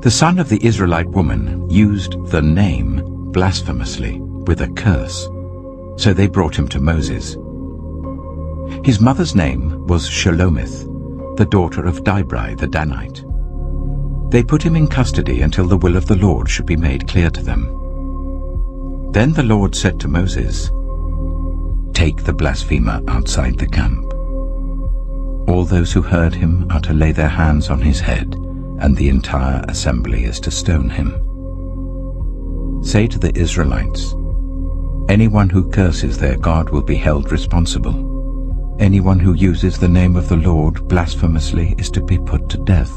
The son of the Israelite woman used the name blasphemously with a curse, so they brought him to Moses. His mother's name was Shelomith, the daughter of Dibri the Danite. They put him in custody until the will of the Lord should be made clear to them. Then the Lord said to Moses, "Take the blasphemer outside the camp. All those who heard him are to lay their hands on his head, and the entire assembly is to stone him. Say to the Israelites, anyone who curses their God will be held responsible. Anyone who uses the name of the Lord blasphemously is to be put to death.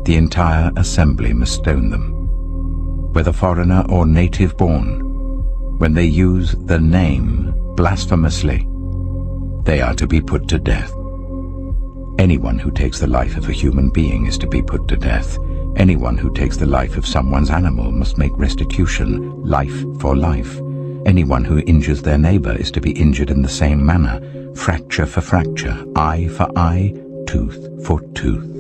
The entire assembly must stone them, whether foreigner or native born. When they use the name blasphemously, they are to be put to death. Anyone who takes the life of a human being is to be put to death. Anyone who takes the life of someone's animal must make restitution, life for life. Anyone who injures their neighbor is to be injured in the same manner, fracture for fracture, eye for eye, tooth for tooth.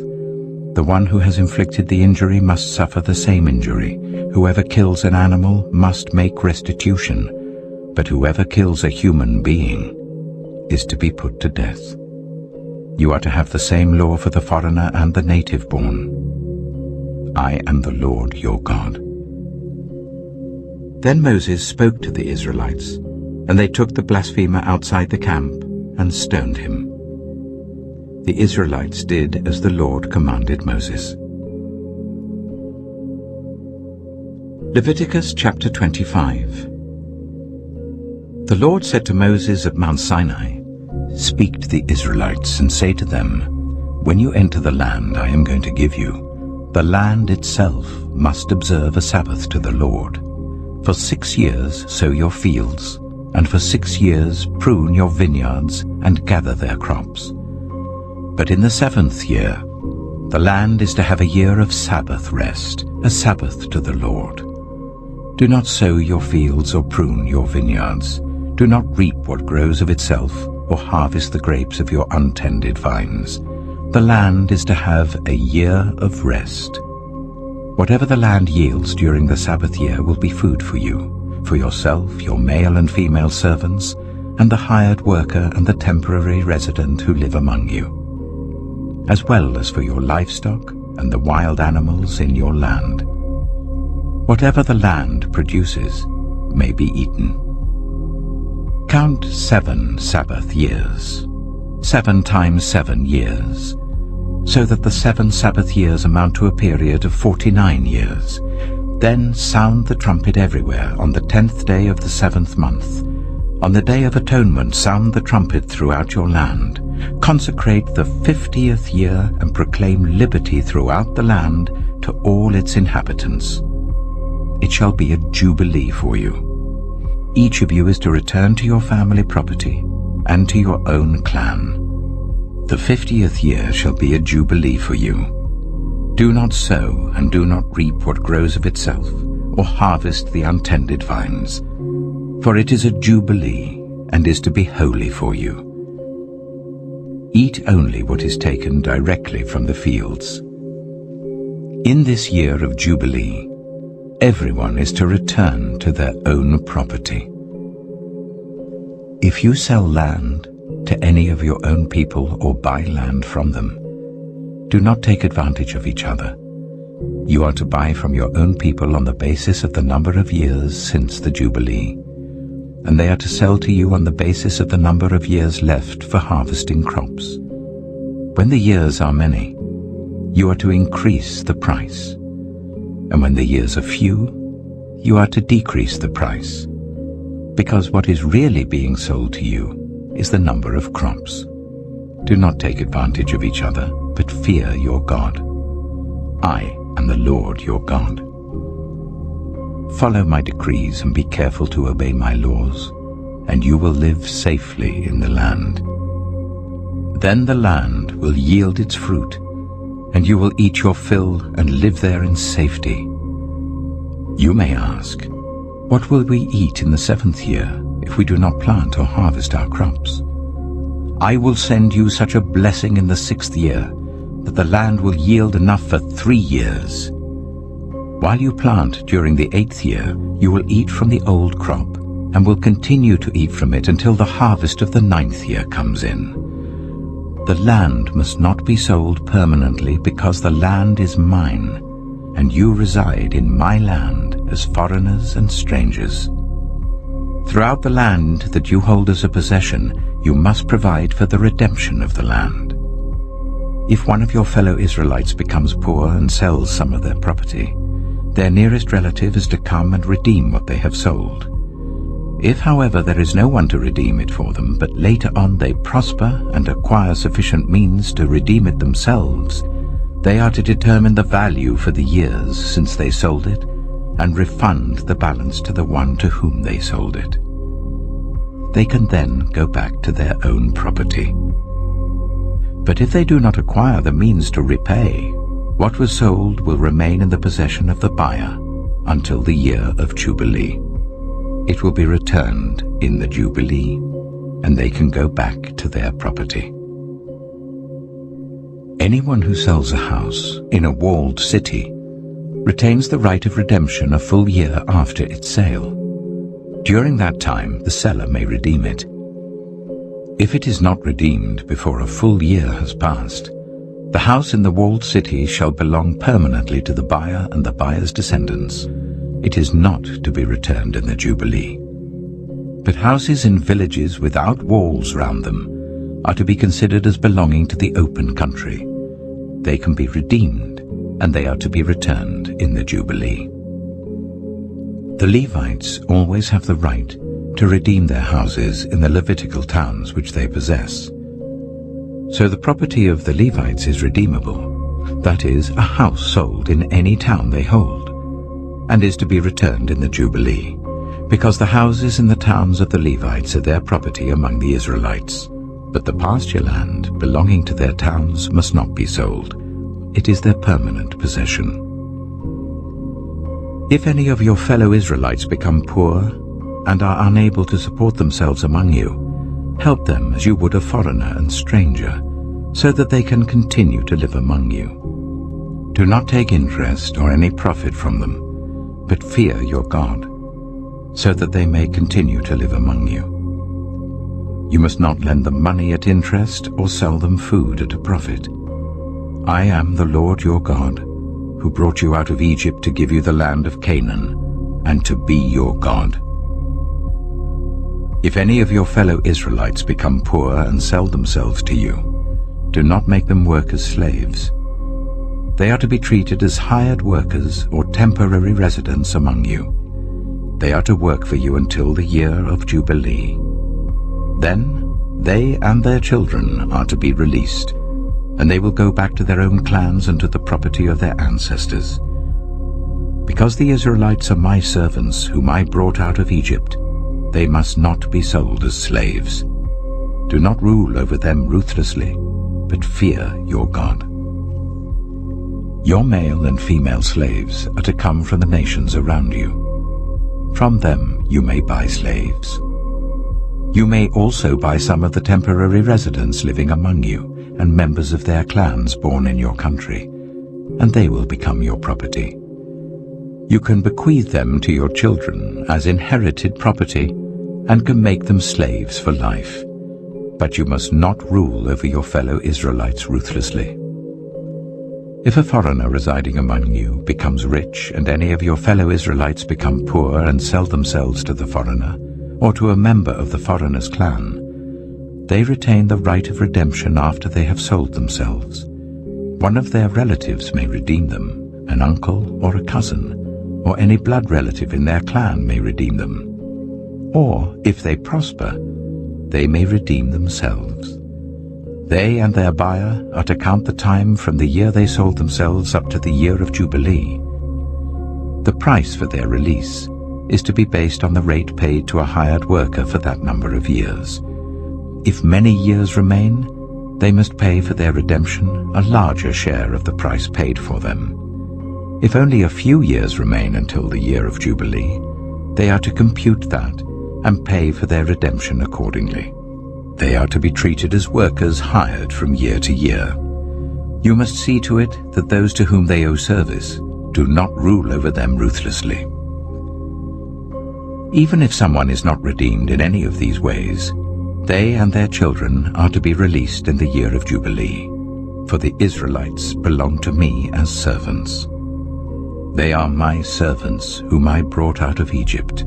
The one who has inflicted the injury must suffer the same injury. Whoever kills an animal must make restitution, but whoever kills a human being is to be put to death. You are to have the same law for the foreigner and the native born. I am the Lord your God." Then Moses spoke to the Israelites, and they took the blasphemer outside the camp and stoned him. The Israelites did as the Lord commanded Moses. Leviticus chapter 25. The Lord said to Moses at Mount Sinai, "Speak to the Israelites and say to them, when you enter the land I am going to give you, the land itself must observe a Sabbath to the Lord. For 6 years sow your fields, and for 6 years prune your vineyards and gather their crops. But in the 7th year, the land is to have a year of Sabbath rest, a Sabbath to the Lord. Do not sow your fields or prune your vineyards. Do not reap what grows of itself, or harvest the grapes of your untended vines. The land is to have a year of rest. Whatever the land yields during the Sabbath year will be food for you, for yourself, your male and female servants, and the hired worker and the temporary resident who live among you, as well as for your livestock and the wild animals in your land. Whatever the land produces may be eaten. Count 7 Sabbath years, 7 times 7 years, so that the 7 Sabbath years amount to a period of 49 years. Then sound the trumpet everywhere on the 10th day of the 7th month. On the day of atonement sound the trumpet throughout your land. Consecrate the 50th year and proclaim liberty throughout the land to all its inhabitants. It shall be a jubilee for you. Each of you is to return to your family property and to your own clan. The 50th year shall be a jubilee for you. Do not sow and do not reap what grows of itself, or harvest the untended vines. For it is a jubilee, and is to be holy for you. Eat only what is taken directly from the fields. In this year of Jubilee, everyone is to return to their own property. If you sell land to any of your own people or buy land from them, do not take advantage of each other. You are to buy from your own people on the basis of the number of years since the Jubilee, and they are to sell to you on the basis of the number of years left for harvesting crops. When the years are many, you are to increase the price, and when the years are few, you are to decrease the price, because what is really being sold to you is the number of crops. Do not take advantage of each other, but fear your God. I am the Lord your God. Follow my decrees and be careful to obey my laws, and you will live safely in the land. Then the land will yield its fruit, and you will eat your fill and live there in safety. You may ask, what will we eat in the 7th year if we do not plant or harvest our crops? I will send you such a blessing in the 6th year that the land will yield enough for 3 years. While you plant during the 8th year, you will eat from the old crop and will continue to eat from it until the harvest of the 9th year comes in. The land must not be sold permanently because the land is mine, and you reside in my land as foreigners and strangers. Throughout the land that you hold as a possession, you must provide for the redemption of the land. If one of your fellow Israelites becomes poor and sells some of their property, their nearest relative is to come and redeem what they have sold. If, however, there is no one to redeem it for them, but later on they prosper and acquire sufficient means to redeem it themselves, they are to determine the value for the years since they sold it and refund the balance to the one to whom they sold it. They can then go back to their own property. But if they do not acquire the means to repay, what was sold will remain in the possession of the buyer until the year of Jubilee. It will be returned in the Jubilee, and they can go back to their property. Anyone who sells a house in a walled city retains the right of redemption a full year after its sale. During that time, the seller may redeem it. If it is not redeemed before a full year has passed, the house in the walled city shall belong permanently to the buyer and the buyer's descendants. It is not to be returned in the Jubilee. But houses in villages without walls round them are to be considered as belonging to the open country. They can be redeemed, and they are to be returned in the Jubilee. The Levites always have the right to redeem their houses in the Levitical towns which they possess. So the property of the Levites is redeemable, that is, a house sold in any town they hold, and is to be returned in the Jubilee, because the houses in the towns of the Levites are their property among the Israelites. But the pasture land belonging to their towns must not be sold. It is their permanent possession. If any of your fellow Israelites become poor and are unable to support themselves among you, help them as you would a foreigner and stranger, so that they can continue to live among you. Do not take interest or any profit from them, but fear your God, so that they may continue to live among you. You must not lend them money at interest or sell them food at a profit. I am the Lord your God, who brought you out of Egypt to give you the land of Canaan, and to be your God. If any of your fellow Israelites become poor and sell themselves to you, do not make them work as slaves. They are to be treated as hired workers or temporary residents among you. They are to work for you until the year of Jubilee. Then they and their children are to be released, and they will go back to their own clans and to the property of their ancestors. Because the Israelites are my servants whom I brought out of Egypt, they must not be sold as slaves. Do not rule over them ruthlessly, but fear your God. Your male and female slaves are to come from the nations around you. From them you may buy slaves. You may also buy some of the temporary residents living among you and members of their clans born in your country, and they will become your property. You can bequeath them to your children as inherited property and can make them slaves for life, but you must not rule over your fellow Israelites ruthlessly. If a foreigner residing among you becomes rich and any of your fellow Israelites become poor and sell themselves to the foreigner or to a member of the foreigner's clan, they retain the right of redemption after they have sold themselves. One of their relatives may redeem them, an uncle or a cousin, or any blood relative in their clan may redeem them. Or, if they prosper, they may redeem themselves. They and their buyer are to count the time from the year they sold themselves up to the year of Jubilee. The price for their release is to be based on the rate paid to a hired worker for that number of years. If many years remain, they must pay for their redemption a larger share of the price paid for them. If only a few years remain until the year of Jubilee, they are to compute that and pay for their redemption accordingly. They are to be treated as workers hired from year to year. You must see to it that those to whom they owe service do not rule over them ruthlessly. Even if someone is not redeemed in any of these ways, they and their children are to be released in the year of Jubilee, for the Israelites belong to me as servants. They are my servants whom I brought out of Egypt.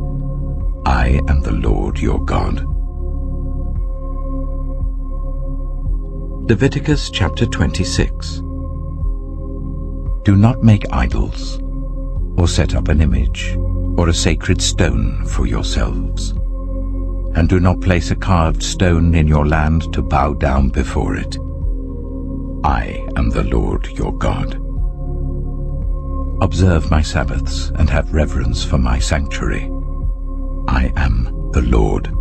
I am the Lord your God. Leviticus chapter 26. Do not make idols, or set up an image, or a sacred stone for yourselves. And do not place a carved stone in your land to bow down before it. I am the Lord your God. Observe my Sabbaths and have reverence for my sanctuary. I am the Lord.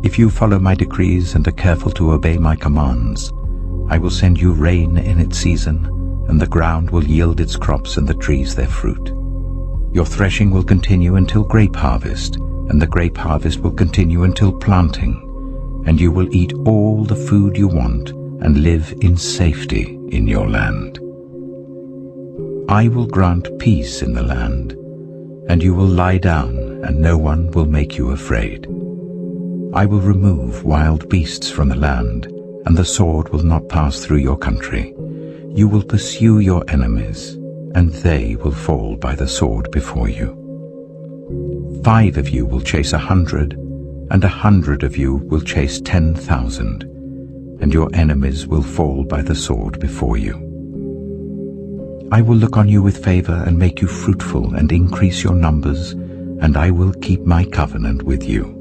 If you follow my decrees and are careful to obey my commands, I will send you rain in its season, and the ground will yield its crops and the trees their fruit. Your threshing will continue until grape harvest, and the grape harvest will continue until planting, and you will eat all the food you want and live in safety in your land. I will grant peace in the land, and you will lie down, and no one will make you afraid. I will remove wild beasts from the land, and the sword will not pass through your country. You will pursue your enemies, and they will fall by the sword before you. 5 of you will chase 100, and 100 of you will chase 10,000, and your enemies will fall by the sword before you. I will look on you with favor and make you fruitful and increase your numbers, and I will keep my covenant with you.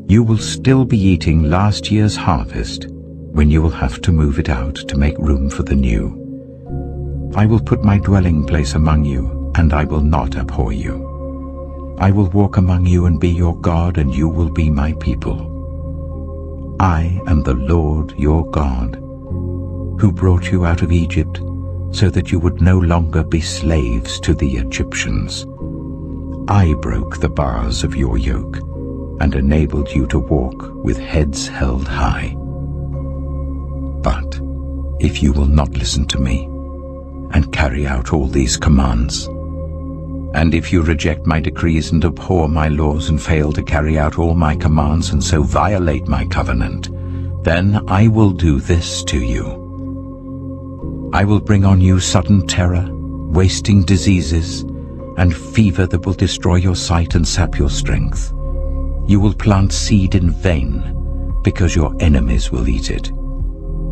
You will still be eating last year's harvest when you will have to move it out to make room for the new. I will put my dwelling place among you, and I will not abhor you. I will walk among you and be your God, and you will be my people. I am the Lord your God, who brought you out of Egypt, so that you would no longer be slaves to the Egyptians. I broke the bars of your yoke, and enabled you to walk with heads held high. But if you will not listen to me, and carry out all these commands, and if you reject my decrees and abhor my laws and fail to carry out all my commands and so violate my covenant, then I will do this to you. I will bring on you sudden terror, wasting diseases, and fever that will destroy your sight and sap your strength. You will plant seed in vain, because your enemies will eat it.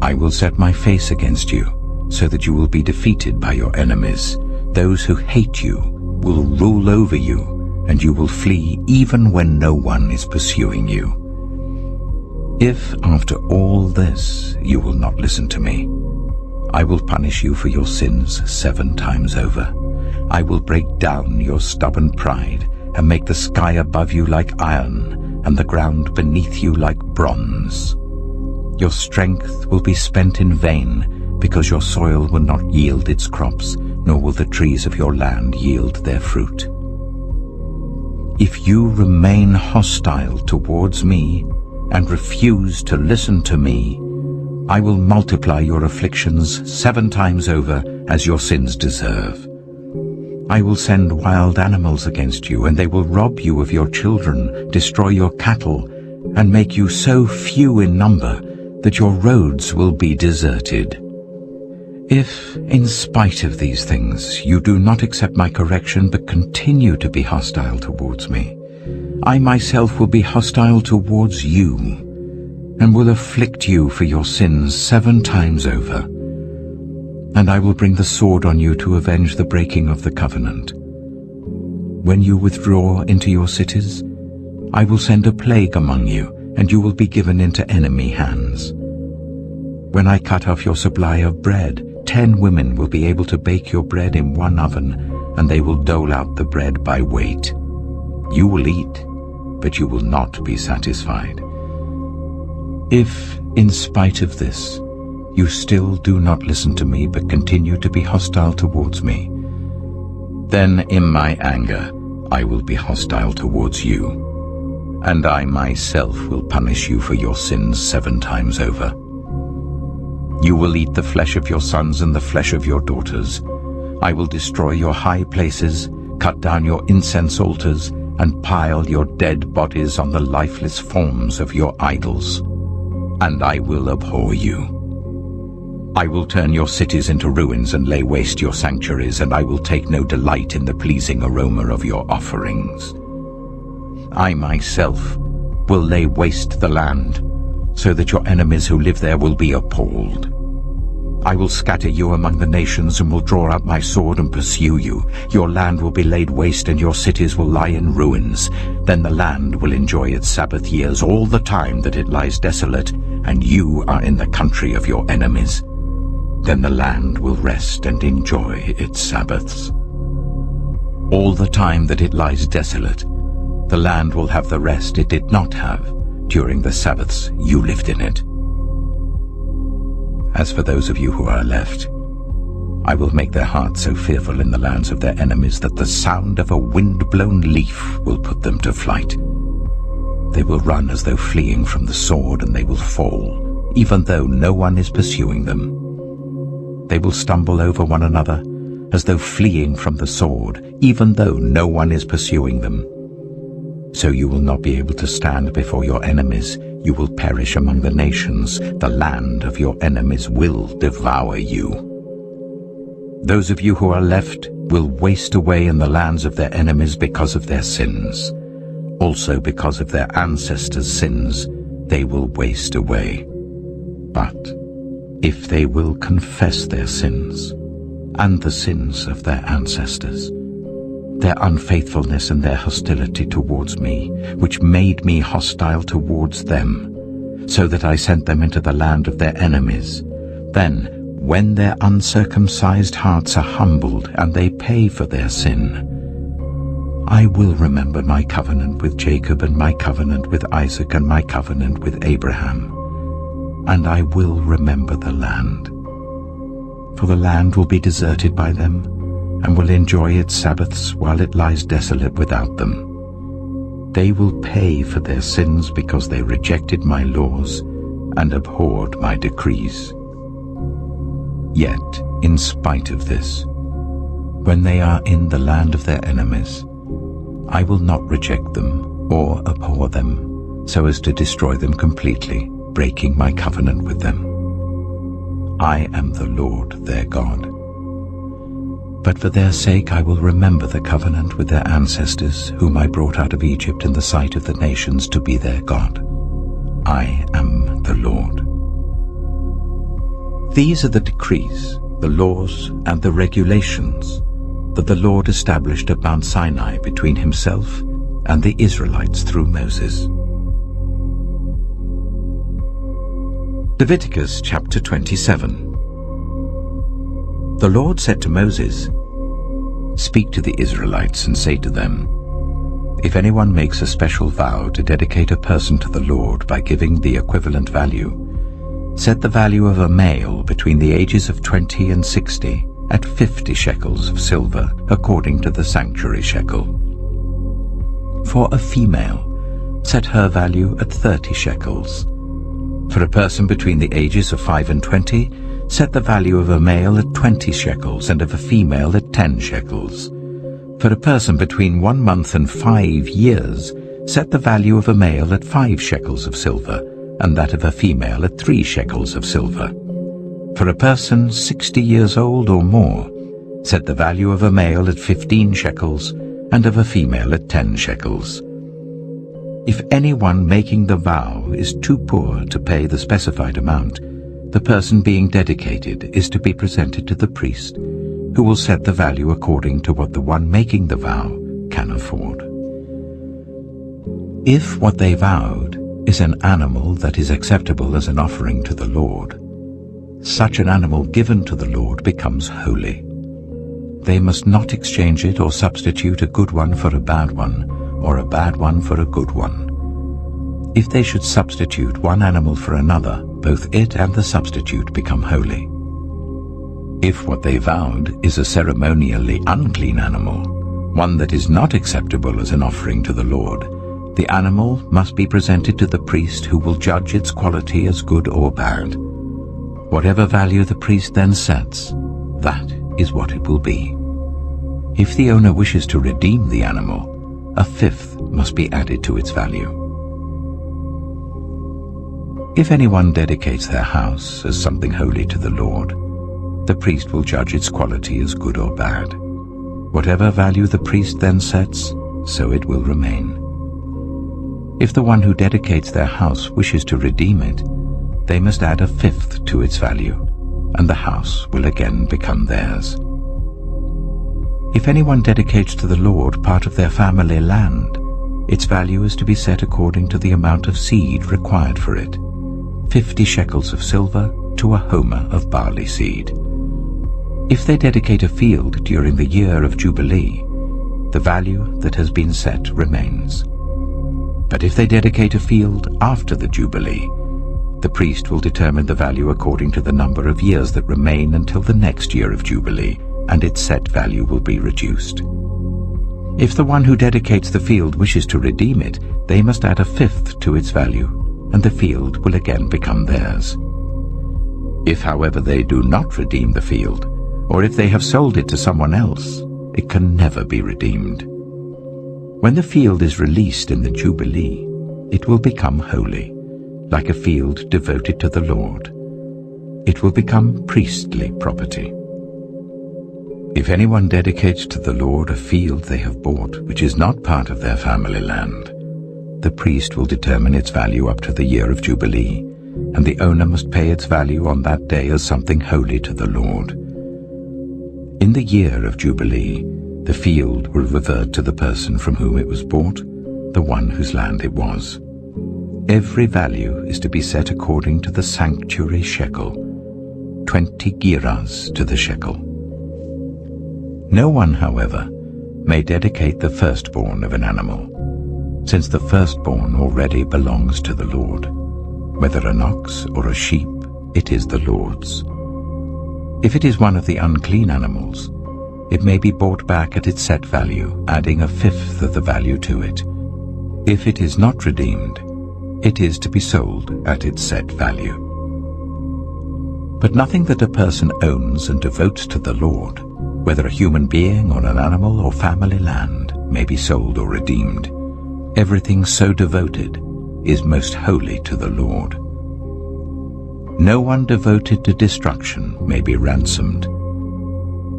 I will set my face against you, so that you will be defeated by your enemies. Those who hate you will rule over you, and you will flee even when no one is pursuing you. If, after all this, you will not listen to me, I will punish you for your sins 7 times over. I will break down your stubborn pride, and make the sky above you like iron, and the ground beneath you like bronze. Your strength will be spent in vain, because your soil will not yield its crops, nor will the trees of your land yield their fruit. If you remain hostile towards me and refuse to listen to me, I will multiply your afflictions 7 times over as your sins deserve. I will send wild animals against you, and they will rob you of your children, destroy your cattle, and make you so few in number that your roads will be deserted. If, in spite of these things, you do not accept my correction but continue to be hostile towards me, I myself will be hostile towards you, and will afflict you for your sins 7 times over. And I will bring the sword on you to avenge the breaking of the covenant. When you withdraw into your cities, I will send a plague among you, and you will be given into enemy hands. When I cut off your supply of bread, 10 women will be able to bake your bread in 1 oven, and they will dole out the bread by weight. You will eat, but you will not be satisfied. If, in spite of this, you still do not listen to me but continue to be hostile towards me, then in my anger I will be hostile towards you, and I myself will punish you for your sins 7 times over. You will eat the flesh of your sons and the flesh of your daughters. I will destroy your high places, cut down your incense altars, and pile your dead bodies on the lifeless forms of your idols. And I will abhor you. I will turn your cities into ruins and lay waste your sanctuaries, and I will take no delight in the pleasing aroma of your offerings. I myself will lay waste the land, so that your enemies who live there will be appalled. I will scatter you among the nations and will draw out my sword and pursue you. Your land will be laid waste and your cities will lie in ruins. Then the land will enjoy its Sabbath years all the time that it lies desolate, and you are in the country of your enemies. Then the land will rest and enjoy its Sabbaths. All the time that it lies desolate, the land will have the rest it did not have during the Sabbaths you lived in it. As for those of you who are left, I will make their hearts so fearful in the lands of their enemies that the sound of a wind-blown leaf will put them to flight. They will run as though fleeing from the sword, and they will fall, even though no one is pursuing them. They will stumble over one another, as though fleeing from the sword, even though no one is pursuing them. So you will not be able to stand before your enemies. You will perish among the nations. The land of your enemies will devour you. Those of you who are left will waste away in the lands of their enemies because of their sins. Also because of their ancestors' sins, they will waste away. But if they will confess their sins and the sins of their ancestors, their unfaithfulness and their hostility towards me, which made me hostile towards them, so that I sent them into the land of their enemies, then, when their uncircumcised hearts are humbled and they pay for their sin, I will remember my covenant with Jacob and my covenant with Isaac and my covenant with Abraham, and I will remember the land. For the land will be deserted by them, and will enjoy its Sabbaths while it lies desolate without them. They will pay for their sins because they rejected my laws and abhorred my decrees. Yet, in spite of this, when they are in the land of their enemies, I will not reject them or abhor them, so as to destroy them completely, breaking my covenant with them. I am the Lord their God. But for their sake I will remember the covenant with their ancestors, whom I brought out of Egypt in the sight of the nations to be their God. I am the Lord. These are the decrees, the laws, and the regulations that the Lord established at Mount Sinai between himself and the Israelites through Moses. Leviticus chapter 27. The Lord said to Moses, "Speak to the Israelites and say to them, if anyone makes a special vow to dedicate a person to the Lord by giving the equivalent value, set the value of a male between the ages of 20 and 60 at 50 shekels of silver, according to the sanctuary shekel. For a female, set her value at 30 shekels. For a person between the ages of 5 and 20, set the value of a male at 20 shekels and of a female at 10 shekels. For a person between 1 month and 5 years, set the value of a male at 5 shekels of silver, and that of a female at 3 shekels of silver. For a person 60 years old or more, set the value of a male at 15 shekels, and of a female at 10 shekels. If anyone making the vow is too poor to pay the specified amount, the person being dedicated is to be presented to the priest, who will set the value according to what the one making the vow can afford. If what they vowed is an animal that is acceptable as an offering to the Lord, such an animal given to the Lord becomes holy. They must not exchange it or substitute a good one for a bad one, or a bad one for a good one. If they should substitute one animal for another, both it and the substitute become holy. If what they vowed is a ceremonially unclean animal, one that is not acceptable as an offering to the Lord, the animal must be presented to the priest, who will judge its quality as good or bad. Whatever value the priest then sets, that is what it will be. If the owner wishes to redeem the animal, a fifth must be added to its value. If anyone dedicates their house as something holy to the Lord, the priest will judge its quality as good or bad. Whatever value the priest then sets, so it will remain. If the one who dedicates their house wishes to redeem it, they must add a fifth to its value, and the house will again become theirs. If anyone dedicates to the Lord part of their family land, its value is to be set according to the amount of seed required for it, 50 shekels of silver to a homer of barley seed. If they dedicate a field during the year of Jubilee, the value that has been set remains. But if they dedicate a field after the Jubilee, the priest will determine the value according to the number of years that remain until the next year of Jubilee, and its set value will be reduced. If the one who dedicates the field wishes to redeem it, they must add a fifth to its value, and the field will again become theirs. If, however, they do not redeem the field, or if they have sold it to someone else, it can never be redeemed. When the field is released in the Jubilee, it will become holy, like a field devoted to the Lord. It will become priestly property. If anyone dedicates to the Lord a field they have bought which is not part of their family land, the priest will determine its value up to the year of Jubilee, and the owner must pay its value on that day as something holy to the Lord. In the year of Jubilee, the field will revert to the person from whom it was bought, the one whose land it was. Every value is to be set according to the sanctuary shekel, 20 giras to the shekel. No one, however, may dedicate the firstborn of an animal, since the firstborn already belongs to the Lord. Whether an ox or a sheep, it is the Lord's. If it is one of the unclean animals, it may be bought back at its set value, adding a fifth of the value to it. If it is not redeemed, it is to be sold at its set value. But nothing that a person owns and devotes to the Lord, whether a human being or an animal or family land, may be sold or redeemed. Everything so devoted is most holy to the Lord. No one devoted to destruction may be ransomed.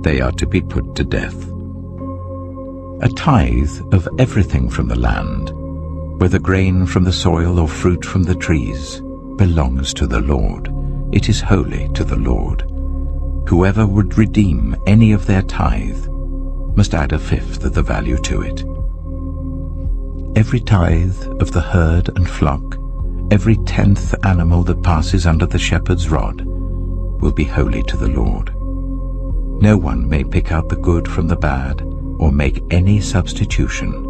They are to be put to death. A tithe of everything from the land, whether grain from the soil or fruit from the trees, belongs to the Lord. It is holy to the Lord. Whoever would redeem any of their tithe must add a fifth of the value to it. Every tithe of the herd and flock, every 10th animal that passes under the shepherd's rod, will be holy to the Lord. No one may pick out the good from the bad or make any substitution.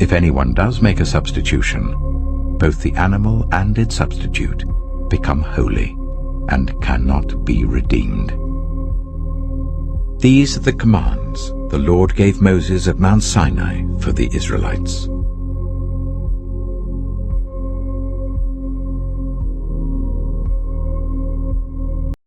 If anyone does make a substitution, both the animal and its substitute become holy and cannot be redeemed. These are the commands the Lord gave Moses at Mount Sinai for the Israelites.